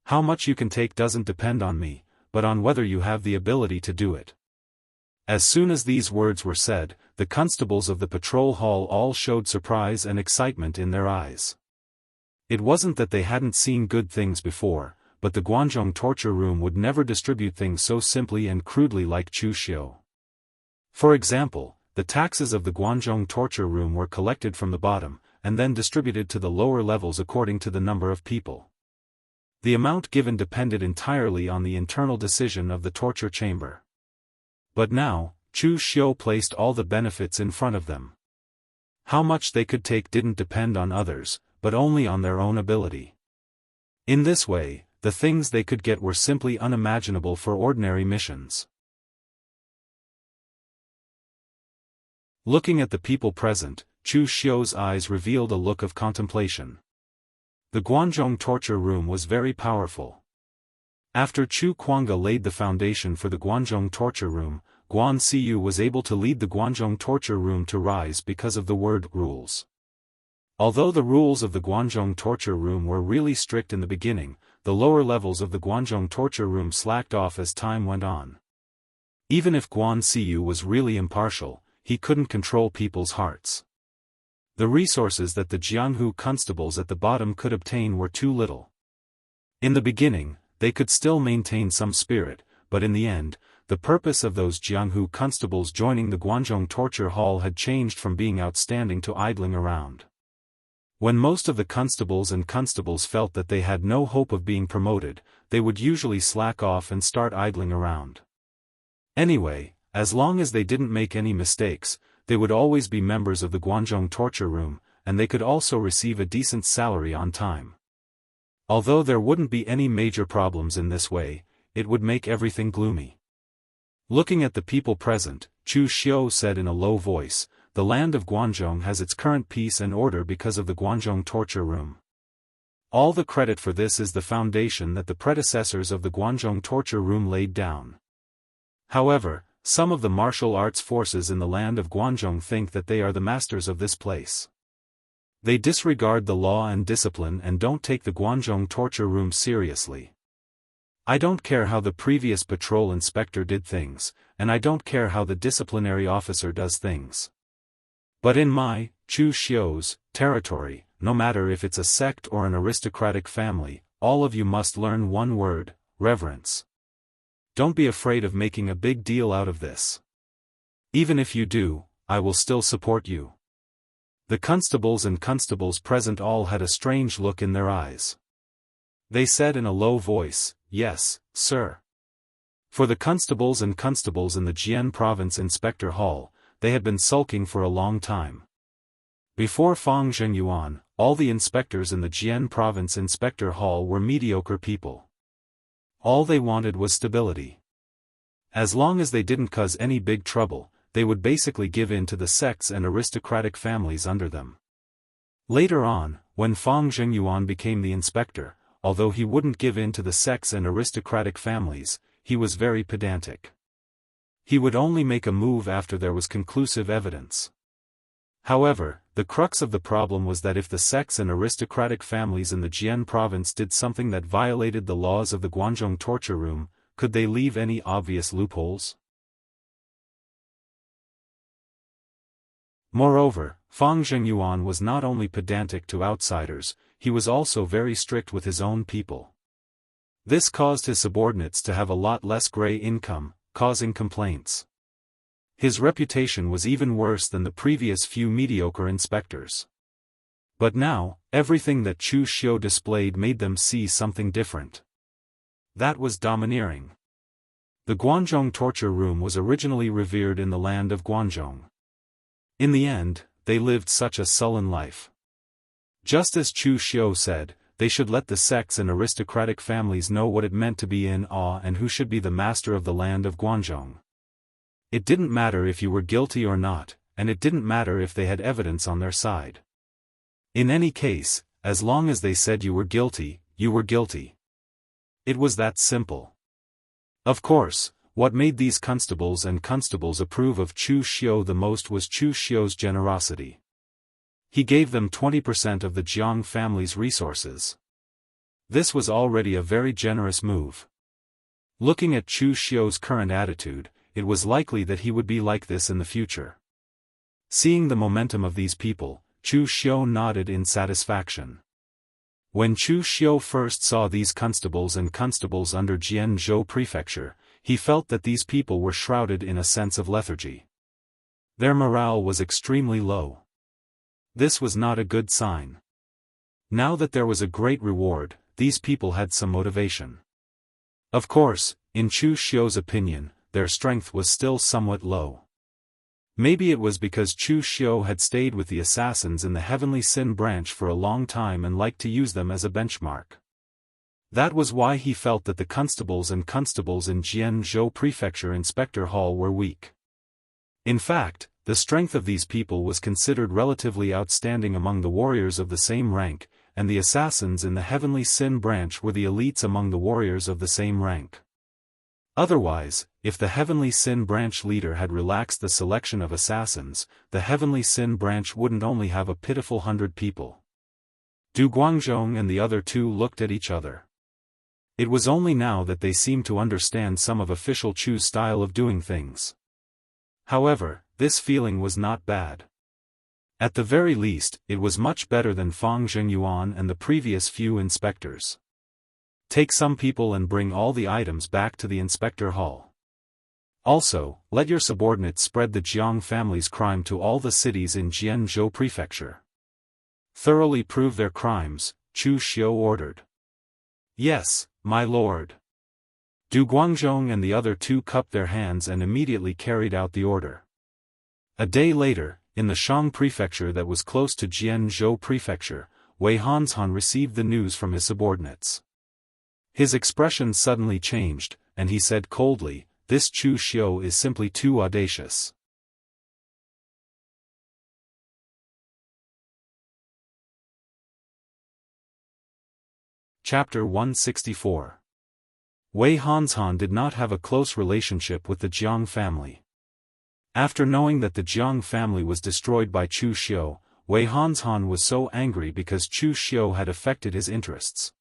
How much you can take doesn't depend on me, but on whether you have the ability to do it. As soon as these words were said, the constables of the patrol hall all showed surprise and excitement in their eyes. It wasn't that they hadn't seen good things before, but the Guanzhong torture room would never distribute things so simply and crudely like Chu Xiu. For example, the taxes of the Guanzhong torture room were collected from the bottom, and then distributed to the lower levels according to the number of people. The amount given depended entirely on the internal decision of the torture chamber. But now, Chu Xiu placed all the benefits in front of them. How much they could take didn't depend on others, but only on their own ability. In this way, the things they could get were simply unimaginable for ordinary missions. Looking at the people present, Chu Xiu's eyes revealed a look of contemplation. The Guanzhong torture room was very powerful. After Chu Kuanga laid the foundation for the Guanzhong torture room, Guan Siyu was able to lead the Guanzhong torture room to rise because of the word rules. Although the rules of the Guanzhong torture room were really strict in the beginning, the lower levels of the Guanzhong torture room slacked off as time went on. Even if Guan Siyu was really impartial, he couldn't control people's hearts. The resources that the Jianghu constables at the bottom could obtain were too little. In the beginning, they could still maintain some spirit, but in the end, the purpose of those Jianghu constables joining the Guanzhong torture hall had changed from being outstanding to idling around. When most of the constables felt that they had no hope of being promoted, they would usually slack off and start idling around. Anyway, as long as they didn't make any mistakes, they would always be members of the Guanzhong torture room, and they could also receive a decent salary on time. Although there wouldn't be any major problems in this way, it would make everything gloomy. Looking at the people present, Chu Xiu said in a low voice, "The land of Guanzhong has its current peace and order because of the Guanzhong torture room. All the credit for this is the foundation that the predecessors of the Guanzhong torture room laid down. However, some of the martial arts forces in the land of Guanzhong think that they are the masters of this place. They disregard the law and discipline and don't take the Guanzhong torture room seriously. I don't care how the previous patrol inspector did things, and I don't care how the disciplinary officer does things. But in my, Chu Xiu's, territory, no matter if it's a sect or an aristocratic family, all of you must learn one word: reverence. Don't be afraid of making a big deal out of this. Even if you do, I will still support you." The constables present all had a strange look in their eyes. They said in a low voice, "Yes, sir." For the constables in the Jian Province Inspector Hall, they had been sulking for a long time. Before Fang Zhengyuan, all the inspectors in the Jian Province Inspector Hall were mediocre people. All they wanted was stability. As long as they didn't cause any big trouble, they would basically give in to the sects and aristocratic families under them. Later on, when Fang Zhengyuan became the inspector, although he wouldn't give in to the sects and aristocratic families, he was very pedantic. He would only make a move after there was conclusive evidence. However, the crux of the problem was that if the sects and aristocratic families in the Jian province did something that violated the laws of the Guanzhong torture room, could they leave any obvious loopholes? Moreover, Fang Zhengyuan was not only pedantic to outsiders, he was also very strict with his own people. This caused his subordinates to have a lot less gray income, causing complaints. His reputation was even worse than the previous few mediocre inspectors. But now, everything that Chu Xiu displayed made them see something different. That was domineering. The Guanzhong torture room was originally revered in the land of Guanzhong. In the end, they lived such a sullen life. Just as Chu Xiu said, they should let the sects and aristocratic families know what it meant to be in awe and who should be the master of the land of Guanzhong. It didn't matter if you were guilty or not, and it didn't matter if they had evidence on their side. In any case, as long as they said you were guilty, you were guilty. It was that simple. Of course, what made these constables approve of Chu Xiu the most was Chu Xiu's generosity. He gave them 20% of the Jiang family's resources. This was already a very generous move. Looking at Chu Xiu's current attitude, it was likely that he would be like this in the future. Seeing the momentum of these people, Chu Xiu nodded in satisfaction. When Chu Xiu first saw these constables under Jianghu prefecture, he felt that these people were shrouded in a sense of lethargy. Their morale was extremely low. This was not a good sign. Now that there was a great reward, these people had some motivation. Of course, in Chu Xiu's opinion, their strength was still somewhat low. Maybe it was because Chu Xiu had stayed with the assassins in the Heavenly Sin branch for a long time and liked to use them as a benchmark. That was why he felt that the constables in Jianghu Prefecture Inspector Hall were weak. In fact, the strength of these people was considered relatively outstanding among the warriors of the same rank, and the assassins in the Heavenly Sin branch were the elites among the warriors of the same rank. Otherwise, if the Heavenly Sin branch leader had relaxed the selection of assassins, the Heavenly Sin branch wouldn't only have a pitiful 100 people. Du Guangzhong and the other two looked at each other. It was only now that they seemed to understand some of official Chu's style of doing things. However, this feeling was not bad. At the very least, it was much better than Fang Zhengyuan and the previous few inspectors. Take some people and bring all the items back to the inspector hall. Also, let your subordinates spread the Jiang family's crime to all the cities in Jianghu prefecture. Thoroughly prove their crimes, Chu Xiu ordered. Yes, my lord. Du Guangzhong and the other two cupped their hands and immediately carried out the order. A day later, in the Shang prefecture that was close to Jianghu prefecture, Wei Hanzhan received the news from his subordinates. His expression suddenly changed, and he said coldly, "This Chu Xiu is simply too audacious." Chapter 164. Wei Hanzhan did not have a close relationship with the Jiang family. After knowing that the Jiang family was destroyed by Chu Xiu, Wei Hanzhan was so angry because Chu Xiu had affected his interests.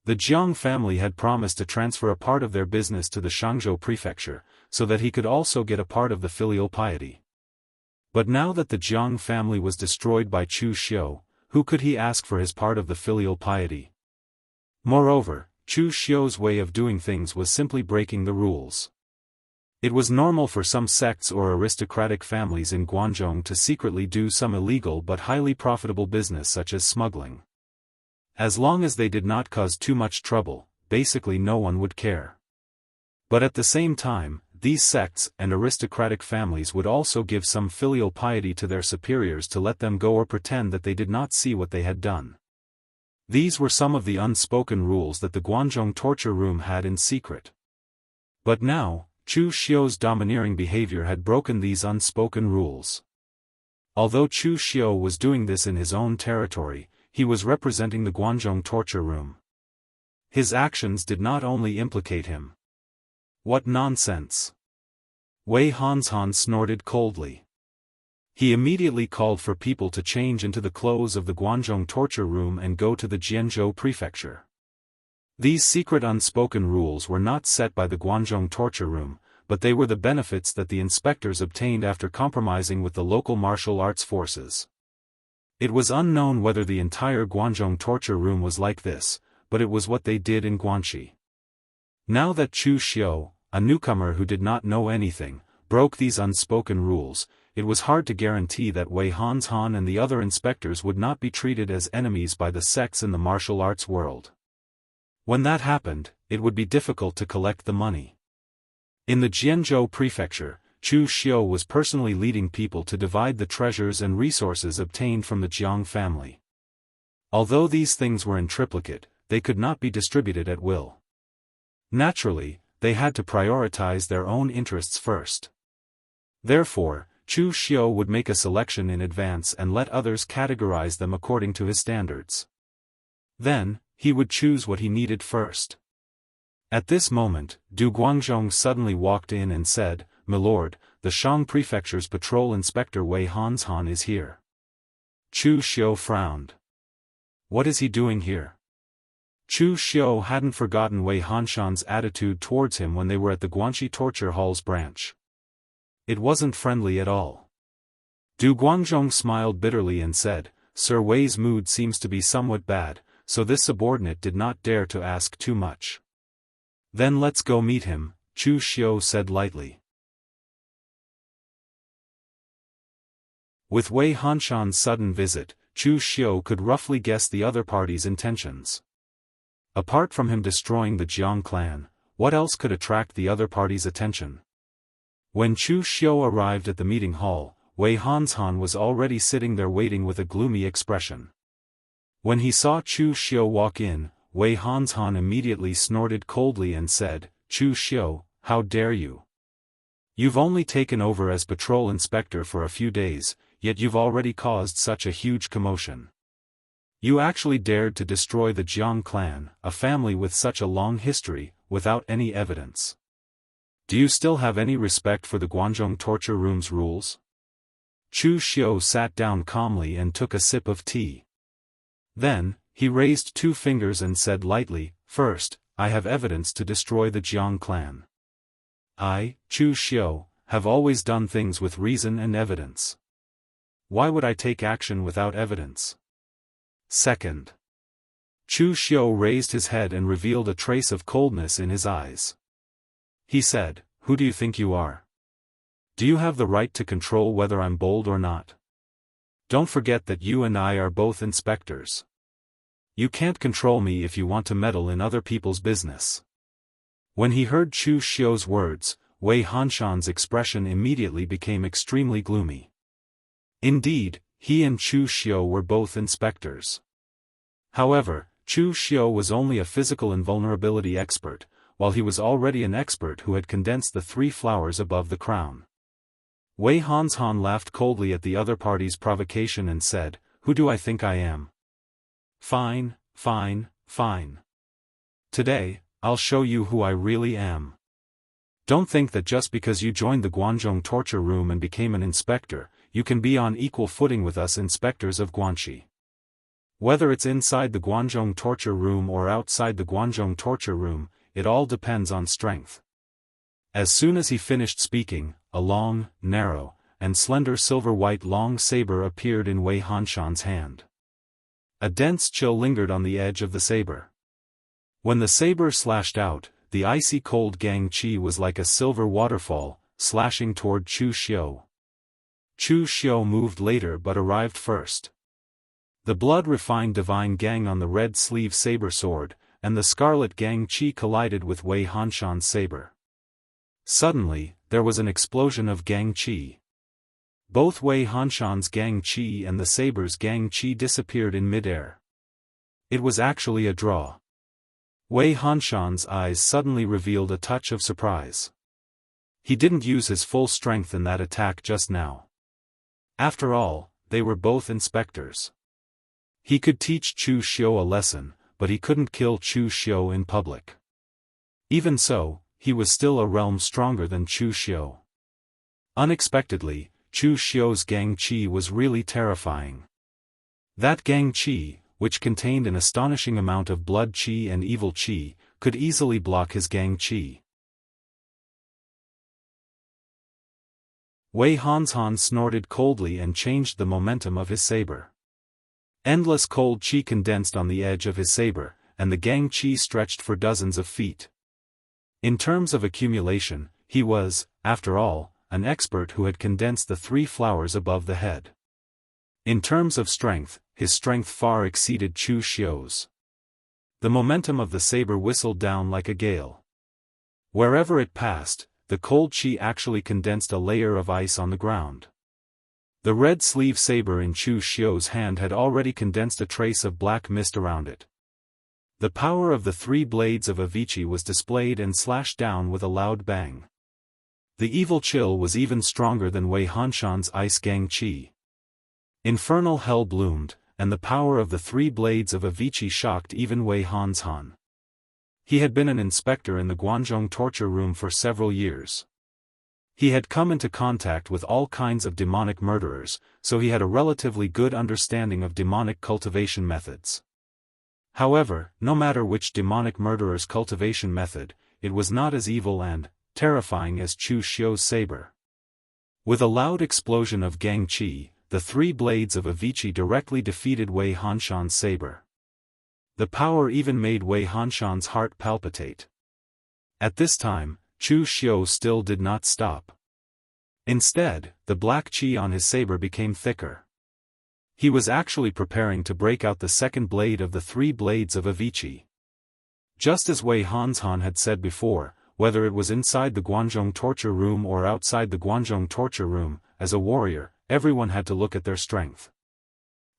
The Jiang family had promised to transfer a part of their business to the Shangzhou prefecture, so that he could also get a part of the filial piety. But now that the Jiang family was destroyed by Chu Xiu, who could he ask for his part of the filial piety? Moreover, Chu Xiu's way of doing things was simply breaking the rules. It was normal for some sects or aristocratic families in Guangzhong to secretly do some illegal but highly profitable business such as smuggling. As long as they did not cause too much trouble, basically no one would care. But at the same time, these sects and aristocratic families would also give some filial piety to their superiors to let them go or pretend that they did not see what they had done. These were some of the unspoken rules that the Guangzhong torture room had in secret. But now, Chu Xiu's domineering behavior had broken these unspoken rules. Although Chu Xiu was doing this in his own territory, he was representing the Guangzhong torture room. His actions did not only implicate him. What nonsense! Wei Hanzhan snorted coldly. He immediately called for people to change into the clothes of the Guangzhong torture room and go to the Jianghu prefecture. These secret unspoken rules were not set by the Guangzhong torture room, but they were the benefits that the inspectors obtained after compromising with the local martial arts forces. It was unknown whether the entire Guangzhong torture room was like this, but it was what they did in Guanxi. Now that Chu Xiu, a newcomer who did not know anything, broke these unspoken rules, it was hard to guarantee that Wei Hanzhan and the other inspectors would not be treated as enemies by the sects in the martial arts world. When that happened, it would be difficult to collect the money. In the Jianghu prefecture, Chu Xiu was personally leading people to divide the treasures and resources obtained from the Jiang family. Although these things were in triplicate, they could not be distributed at will. Naturally, they had to prioritize their own interests first. Therefore, Chu Xiu would make a selection in advance and let others categorize them according to his standards. Then, he would choose what he needed first. At this moment, Du Guangzhong suddenly walked in and said, "Milord, the Shang Prefecture's patrol inspector Wei Hanshan is here." Chu Xiu frowned. What is he doing here? Chu Xiu hadn't forgotten Wei Hanshan's attitude towards him when they were at the Guanxi torture hall's branch. It wasn't friendly at all. Du Guangzhong smiled bitterly and said, "Sir Wei's mood seems to be somewhat bad, so this subordinate did not dare to ask too much." "Then let's go meet him," Chu Xiu said lightly. With Wei Hanshan's sudden visit, Chu Xiu could roughly guess the other party's intentions. Apart from him destroying the Jiang clan, what else could attract the other party's attention? When Chu Xiu arrived at the meeting hall, Wei Hanshan was already sitting there waiting with a gloomy expression. When he saw Chu Xiu walk in, Wei Hanshan immediately snorted coldly and said, "Chu Xiu, how dare you? You've only taken over as patrol inspector for a few days, yet you've already caused such a huge commotion. You actually dared to destroy the Jiang clan, a family with such a long history, without any evidence. Do you still have any respect for the Guangzhong torture room's rules?" Chu Xiu sat down calmly and took a sip of tea. Then, he raised two fingers and said lightly, "First, I have evidence to destroy the Jiang clan. I, Chu Xiu, have always done things with reason and evidence. Why would I take action without evidence? Second." Chu Xiu raised his head and revealed a trace of coldness in his eyes. He said, "Who do you think you are? Do you have the right to control whether I'm bold or not? Don't forget that you and I are both inspectors. You can't control me if you want to meddle in other people's business." When he heard Chu Xiu's words, Wei Hanshan's expression immediately became extremely gloomy. Indeed, he and Chu Xiu were both inspectors. However, Chu Xiu was only a physical invulnerability expert, while he was already an expert who had condensed the 3 flowers above the crown. Wei Hanshan laughed coldly at the other party's provocation and said, "Who do I think I am? Fine, fine, fine. Today, I'll show you who I really am. Don't think that just because you joined the Guangzhong torture room and became an inspector, you can be on equal footing with us inspectors of Guanxi. Whether it's inside the Guangzhong torture room or outside the Guangzhong torture room, it all depends on strength." As soon as he finished speaking, a long, narrow, and slender silver-white long saber appeared in Wei Hanshan's hand. A dense chill lingered on the edge of the saber. When the saber slashed out, the icy cold Gang Qi was like a silver waterfall, slashing toward Chu Xiu. Chu Xiu moved later but arrived first. The blood-refined divine Gang on the red sleeve saber sword, and the scarlet Gang Qi collided with Wei Hanshan's saber. Suddenly, there was an explosion of Gang Qi. Both Wei Hanshan's Gang Qi and the saber's Gang Qi disappeared in midair. It was actually a draw. Wei Hanshan's eyes suddenly revealed a touch of surprise. He didn't use his full strength in that attack just now. After all, they were both inspectors. He could teach Chu Xiu a lesson, but he couldn't kill Chu Xiu in public. Even so, he was still a realm stronger than Chu Xiu. Unexpectedly, Chu Xiu's Gang Qi was really terrifying. That Gang Qi, which contained an astonishing amount of blood Qi and evil Qi, could easily block his Gang Qi. Wei Hanshan snorted coldly and changed the momentum of his saber. Endless cold Qi condensed on the edge of his saber, and the Gang Qi stretched for dozens of feet. In terms of accumulation, he was, after all, an expert who had condensed the 3 flowers above the head. In terms of strength, his strength far exceeded Chu Xiu's. The momentum of the saber whistled down like a gale. Wherever it passed, the cold qi actually condensed a layer of ice on the ground. The red sleeve saber in Chu Xiu's hand had already condensed a trace of black mist around it. The power of the 3 blades of Avicii was displayed and slashed down with a loud bang. The evil chill was even stronger than Wei Hanshan's ice gang qi. Infernal hell bloomed, and the power of the 3 blades of Avicii shocked even Wei Hanshan. He had been an inspector in the Guanzhong torture room for several years. He had come into contact with all kinds of demonic murderers, so he had a relatively good understanding of demonic cultivation methods. However, no matter which demonic murderer's cultivation method, it was not as evil and terrifying as Chu Xiu's saber. With a loud explosion of gang qi, the 3 blades of Avicii directly defeated Wei Hanshan's saber. The power even made Wei Hanshan's heart palpitate. At this time, Chu Xiu still did not stop. Instead, the black qi on his saber became thicker. He was actually preparing to break out the second blade of the 3 blades of Avicii. Just as Wei Hanshan had said before, whether it was inside the Guanzhong torture room or outside the Guanzhong torture room, as a warrior, everyone had to look at their strength.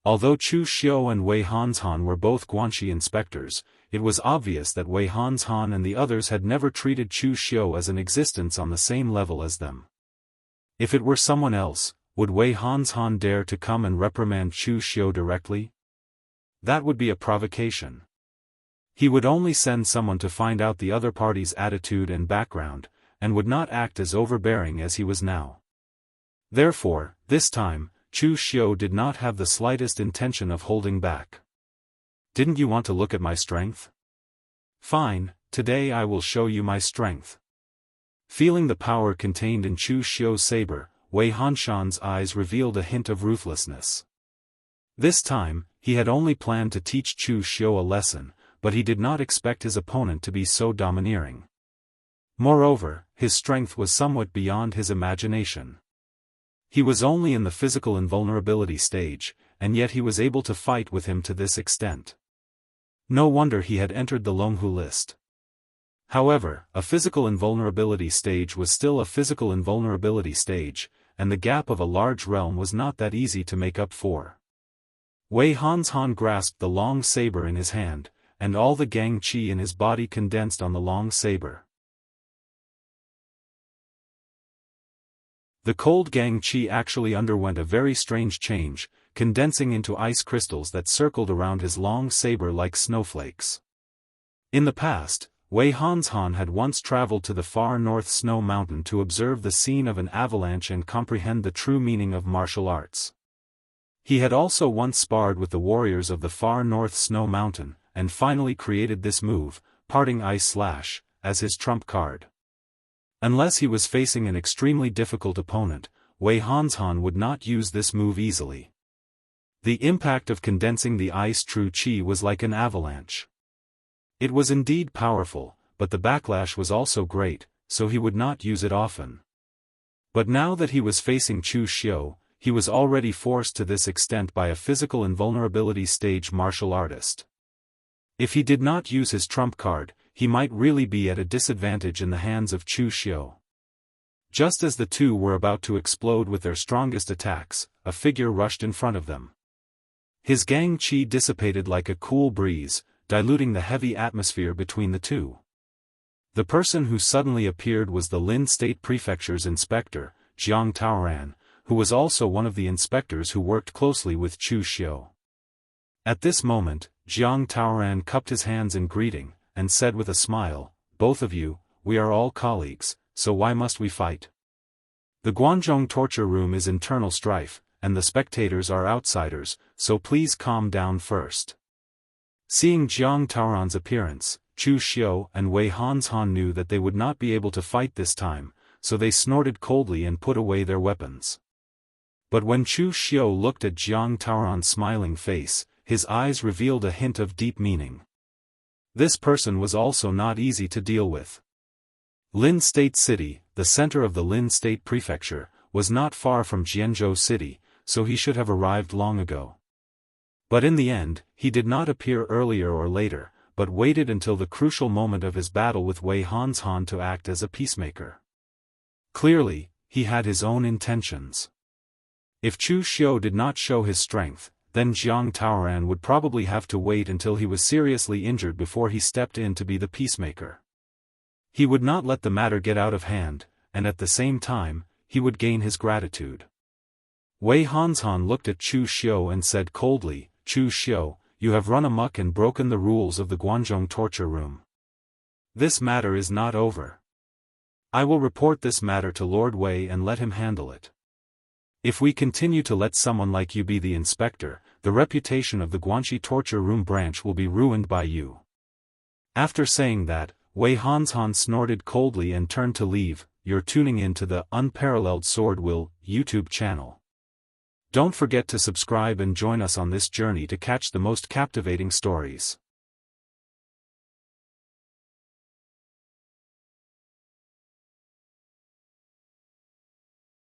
Although Chu Xiu and Wei Hanshan were both Guanxi inspectors, it was obvious that Wei Hanshan and the others had never treated Chu Xiu as an existence on the same level as them. If it were someone else, would Wei Hanshan dare to come and reprimand Chu Xiu directly? That would be a provocation. He would only send someone to find out the other party's attitude and background, and would not act as overbearing as he was now. Therefore, this time, Chu Xiu did not have the slightest intention of holding back. Didn't you want to look at my strength? Fine, today I will show you my strength. Feeling the power contained in Chu Xiu's saber, Wei Hanshan's eyes revealed a hint of ruthlessness. This time, he had only planned to teach Chu Xiu a lesson, but he did not expect his opponent to be so domineering. Moreover, his strength was somewhat beyond his imagination. He was only in the physical invulnerability stage, and yet he was able to fight with him to this extent. No wonder he had entered the Longhu list. However, a physical invulnerability stage was still a physical invulnerability stage, and the gap of a large realm was not that easy to make up for. Wei Hanshan grasped the long saber in his hand, and all the gang qi in his body condensed on the long saber. The cold gang qi actually underwent a very strange change, condensing into ice crystals that circled around his long saber like snowflakes. In the past, Wei Hanshan had once traveled to the far north snow mountain to observe the scene of an avalanche and comprehend the true meaning of martial arts. He had also once sparred with the warriors of the far north snow mountain, and finally created this move, Parting Ice Slash, as his trump card. Unless he was facing an extremely difficult opponent, Wei Hanshan would not use this move easily. The impact of condensing the ice true qi was like an avalanche. It was indeed powerful, but the backlash was also great, so he would not use it often. But now that he was facing Chu Xiu, he was already forced to this extent by a physical invulnerability stage martial artist. If he did not use his trump card, he might really be at a disadvantage in the hands of Chu Xiu. Just as the two were about to explode with their strongest attacks, a figure rushed in front of them. His gang qi dissipated like a cool breeze, diluting the heavy atmosphere between the two. The person who suddenly appeared was the Lin State Prefecture's inspector, Jianghu, who was also one of the inspectors who worked closely with Chu Xiu. At this moment, Jianghu cupped his hands in greeting, and said with a smile, "Both of you, we are all colleagues, so why must we fight? The Guanzhong torture room is internal strife, and the spectators are outsiders, so please calm down first." Seeing Jianghu's appearance, Chu Xiu and Wei Hanshan knew that they would not be able to fight this time, so they snorted coldly and put away their weapons. But when Chu Xiu looked at Jianghu's smiling face, his eyes revealed a hint of deep meaning. This person was also not easy to deal with. Lin State City, the center of the Lin State Prefecture, was not far from Jianghu City, so he should have arrived long ago. But in the end, he did not appear earlier or later, but waited until the crucial moment of his battle with Wei Hanshan to act as a peacemaker. Clearly, he had his own intentions. If Chu Xiu did not show his strength, then Jiang Taoran would probably have to wait until he was seriously injured before he stepped in to be the peacemaker. He would not let the matter get out of hand, and at the same time, he would gain his gratitude. Wei Hanzhan looked at Chu Xiu and said coldly, "Chu Xiu, you have run amok and broken the rules of the Guanzhong torture room. This matter is not over. I will report this matter to Lord Wei and let him handle it. If we continue to let someone like you be the inspector, the reputation of the Guanxi torture room branch will be ruined by you." After saying that, Wei Hanzhan snorted coldly and turned to leave. You're tuning in to the Unparalleled SwordWill YouTube channel. Don't forget to subscribe and join us on this journey to catch the most captivating stories.